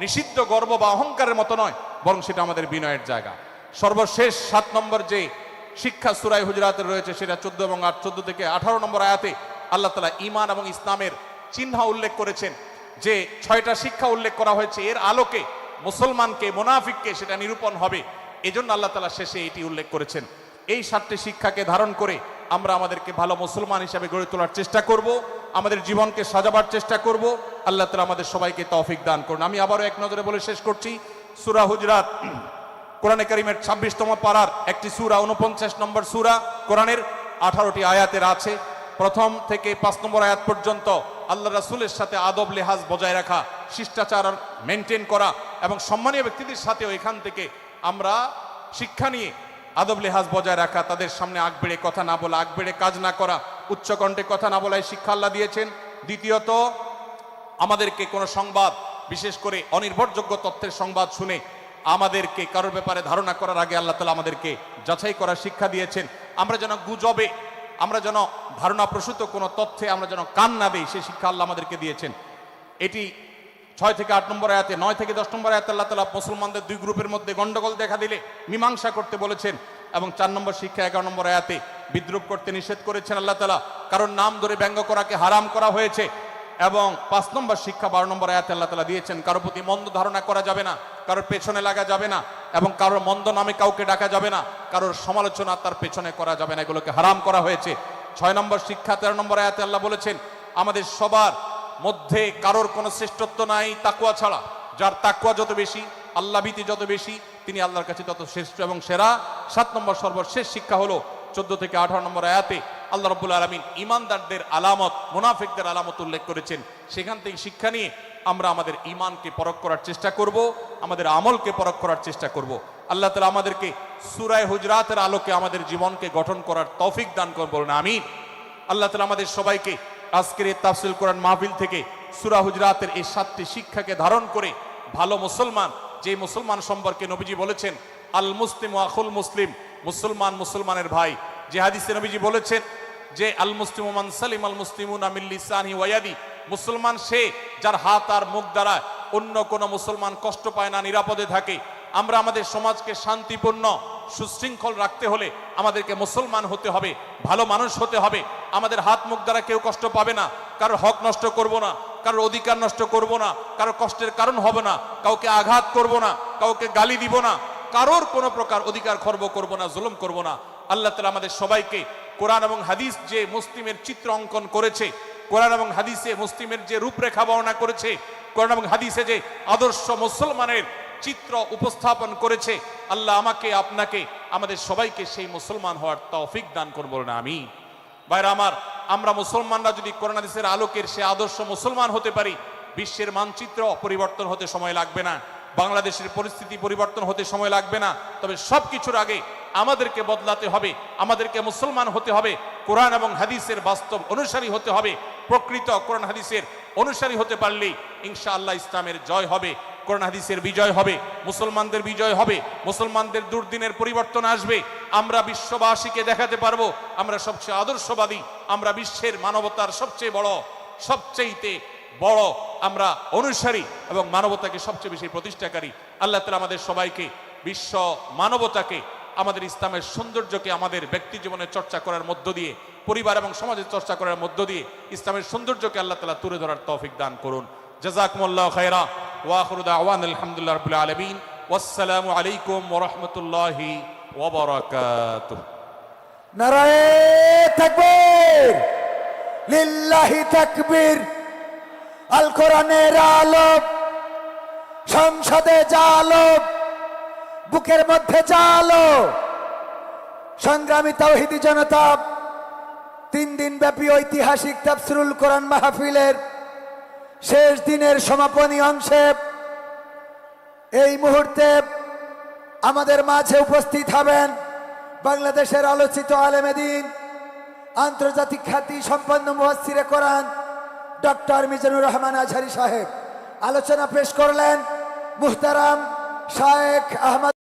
নিষিদ্ধ গর্ব বা অহংকারের মতো নয়, বরং সেটা আমাদের বিনয়ের জায়গা। সর্বশেষ 7 নম্বর যে শিক্ষা সূরা হুজরাতে রয়েছে, সেটা 14 এবং 14 থেকে 18 নম্বর আয়াতে আল্লাহ তাআলা ঈমান এবং ইসলামের চিহ্ন উল্লেখ করেছেন। যে 6টা শিক্ষা উল্লেখ করা হয়েছে, এর আলোকে মুসলমানকে, মুনাফিককে সেটা নিরূপণ হবে। এজন্য আল্লাহ তাআলা শেষে এটি উল্লেখ করেছেন। এই 7টি শিক্ষাকে ধারণ করে আমরা আমাদেরকে ভালো মুসলমান হিসেবে গড়ে তোলার চেষ্টা করব, আমাদের জীবনকে সাজাবার চেষ্টা করব। আল্লাহ তাআলা আমাদের সবাইকে তৌফিক দান করুন। আমি আবারও এক নজরে বলে শেষ করছি, সূরা হুজরাত কোরআনে কারীমের 26তম পারার একটি সূরা, 49 নম্বর সূরা, কোরআনের 18টি আয়াতের আছে। প্রথম থেকে 5 নম্বর আয়াত পর্যন্ত আল্লাহ রাসূলের সাথে আদব লেহাজ বজায় রাখা, শিষ্টাচার মেনটেন করা এবং সম্মানীয় ব্যক্তিদের সাথেও এখান থেকে আমরা শিক্ষা নিয়ে আদব লেহাজ বজায় রাখা, তাদের সামনে আগ বেড়ে কথা না বলা, আগ বেড়ে কাজ না করা, উচ্চকণ্ঠে কথা না বলা, এই শিক্ষা আল্লাহ দিয়েছেন। দ্বিতীয়ত, আমাদেরকে কোনো সংবাদ, বিশেষ করে অনির্ভরযোগ্য তথ্যের সংবাদ শুনে আমাদেরকে কারোর ব্যাপারে ধারণা করার আগে আল্লাহ তাআলা আমাদেরকে যাচাই করার শিক্ষা দিয়েছেন। আমরা যেন গুজবে, আমরা যেন ধারণা প্রসূত কোনো তথ্যে আমরা যেন কান না দেই, সেই শিক্ষা আল্লাহ আমাদেরকে দিয়েছেন। এটি 6 থেকে 8 নম্বর আয়াতে, 9 থেকে 10 নম্বর আয়াতে আল্লাহ তাআলা মুসলমানদের 2 গ্রুপের মধ্যে গন্ডগোল দেখা দিলে মীমাংসা করতে বলেছেন। এবং 4 নম্বর শিক্ষা 11 নম্বর আয়াতে বিদ্রুপ করতে নিষেধ করেছেন আল্লাহ তাআলা, কারণ নাম ধরে ব্যঙ্গ করাকে হারাম করা হয়েছে। এবং 5 নম্বর শিক্ষা 12 নম্বর আয়াতে আল্লাহ তাআলা দিয়েছেন, কারোর প্রতি মন্দ ধারণা করা যাবে না, কারোর পেছনে লাগা যাবে না, এবং কারোর মন্দ নামে কাউকে ডাকা যাবে না, কারোর সমালোচনা তার পেছনে করা যাবে না, এগুলোকে হারাম করা হয়েছে। 6 নম্বর শিক্ষা 13 নম্বর আয়াতে আল্লাহ বলেছেন, আমাদের সবার মধ্যে কারোর কোনো শ্রেষ্ঠত্ব নাই তাকওয়া ছাড়া। যার তাকওয়া যত বেশি, আল্লাহ ভীতি যত বেশি, তিনি আল্লাহর কাছে তত শ্রেষ্ঠ এবং সেরা। 7 নম্বর সর্বশেষ শিক্ষা হলো 14 থেকে 18 নম্বর আয়াতে আল্লাহ রাব্বুল আলামিন ঈমানদারদের আলামত, মুনাফিকদের আলামত উল্লেখ করেছেন। সেখান থেকে শিক্ষা নিয়ে আমরা আমাদের ঈমানকে পরখ করার চেষ্টা করব, আমাদের আমলকে পরখ করার চেষ্টা করব। আল্লাহ তাআলা আমাদেরকে সূরা হুজরাতের আলোকে আমাদের জীবনকে গঠন করার তৌফিক দান করুন, বলুন আমিন। আল্লাহ তাআলা আমাদের সবাইকে আজকের এই তাফসীর কোরআন মাহফিল থেকে সূরা হুজরাতের এই 7টি শিক্ষাকে ধারণ করে ভালো মুসলমান, যে মুসলমান সম্পর্কে নবীজি বলেছেন আল মুসলিম আখুল মুসলিম, মুসলমান মুসলমানের ভাই। যে হাদিসে নবীজি বলেছেন যে আল মুসলিম মান সালিম আল মুসলিমুনা মিন লিসানিহি ওয়া ইয়াদি, মুসলমান সে যার হাত আর মুখ দ্বারা অন্য কোন মুসলমান কষ্ট পায় না, নিরাপদে থাকে। আমরা আমাদের সমাজকে শান্তিপূর্ণ সুশৃঙ্খল রাখতে হলে আমাদেরকে মুসলমান হতে হবে, ভালো মানুষ হতে হবে। আমাদের হাত মুখ দ্বারা কেউ কষ্ট পাবে না, কারোর হক নষ্ট করব না, কারোর অধিকার নষ্ট করব না, কারোর কষ্টের কারণ হবে না, কাউকে আঘাত করব না, কাউকে গালি দিব না, কারোর কোনো প্রকার অধিকার খর্ব করব না, জুলুম করব না। আল্লাহ তাআলা আমাদের সবাইকে কোরআন এবং হাদিস যে মুসলিমের চিত্র অঙ্কন করেছে, কোরআন এবং হাদিসে মুসলিমের যে রূপরেখা বর্ণনা করেছে, কোরআন এবং হাদিসে যে আদর্শ মুসলমানের চিত্র উপস্থাপন করেছে, আল্লাহ আমাকে আপনাকে আমাদের সবাইকে সেই মুসলমান হওয়ার তৌফিক দান করুন, বলেন আমিন। ভাইরা আমার, আমরা মুসলমানরা যদি কোরআন হাদিসের আলোকের সে আদর্শ মুসলমান হতে পারি, বিশ্বের মানচিত্র পরিবর্তন হতে সময় লাগবে না, বাংলাদেশের পরিস্থিতি পরিবর্তন হতে সময় লাগবে না। তবে সবকিছুর আগে আমাদেরকে বদলাতে হবে, আমাদেরকে মুসলমান হতে হবে, কোরআন এবং হাদিসের বাস্তব অনুসারী হতে হবে। প্রকৃত কোরআন হাদিসের অনুসারী হতে পারলেই ইনশাআল্লাহ ইসলামের জয় হবে, কোরআন হাদিসের বিজয় হবে, মুসলমানদের বিজয় হবে, মুসলমানদের দুর্দিনের পরিবর্তন আসবে। আমরা বিশ্ববাসীকে দেখাতে পারবো আমরা সবচেয়ে আদর্শবাদী, আমরা বিশ্বের মানবতার সবচেয়ে বড় আমরা অনুসারী এবং মানবতাকে সবচেয়ে বেশি প্রতিষ্ঠাকারী। আল্লাহ তাআলা আমাদের সবাইকে বিশ্ব মানবতাকে, আমাদের ইসলামের সৌন্দর্যকে আমাদের ব্যক্তি জীবনে চর্চা করার মধ্য দিয়ে, পরিবার এবং সমাজে চর্চা করার মধ্য দিয়ে ইসলামের সৌন্দর্যকে আল্লাহ তাআলা তুলে ধরার তৌফিক দান করুন। জাযাকুমুল্লাহু খায়রা ওয়া আখিরু দাওয়ানা আলহামদুলিল্লাহি রাব্বিল আলামিন। ওয়াসসালামু আলাইকুম ওয়া রাহমাতুল্লাহি ওয়া বারাকাতুহু। নারায়ে তাকবীর, লিল্লাহি তাকবীর। আল কোরআনের আলো, সংসদে জালো, বুকের মধ্যে জালো। সংগ্রামী তাওহীদি জনতা, 3 দিন ব্যাপী ঐতিহাসিক তাফসীরুল কোরআন মাহফিলের শেষ দিনের সমাপনী অংশে এই মুহূর্তে আমাদের মাঝে উপস্থিত হবেন বাংলাদেশের আলোচিত আলেমে দ্বীন, আন্তর্জাতিক খ্যাতি সম্পন্ন মুফাসসিরে কোরআন ডক্টর মিজানুর রহমান আজহারী সাহেব। আলোচনা পেশ করলেন মুহতারাম শায়েখ আহমদ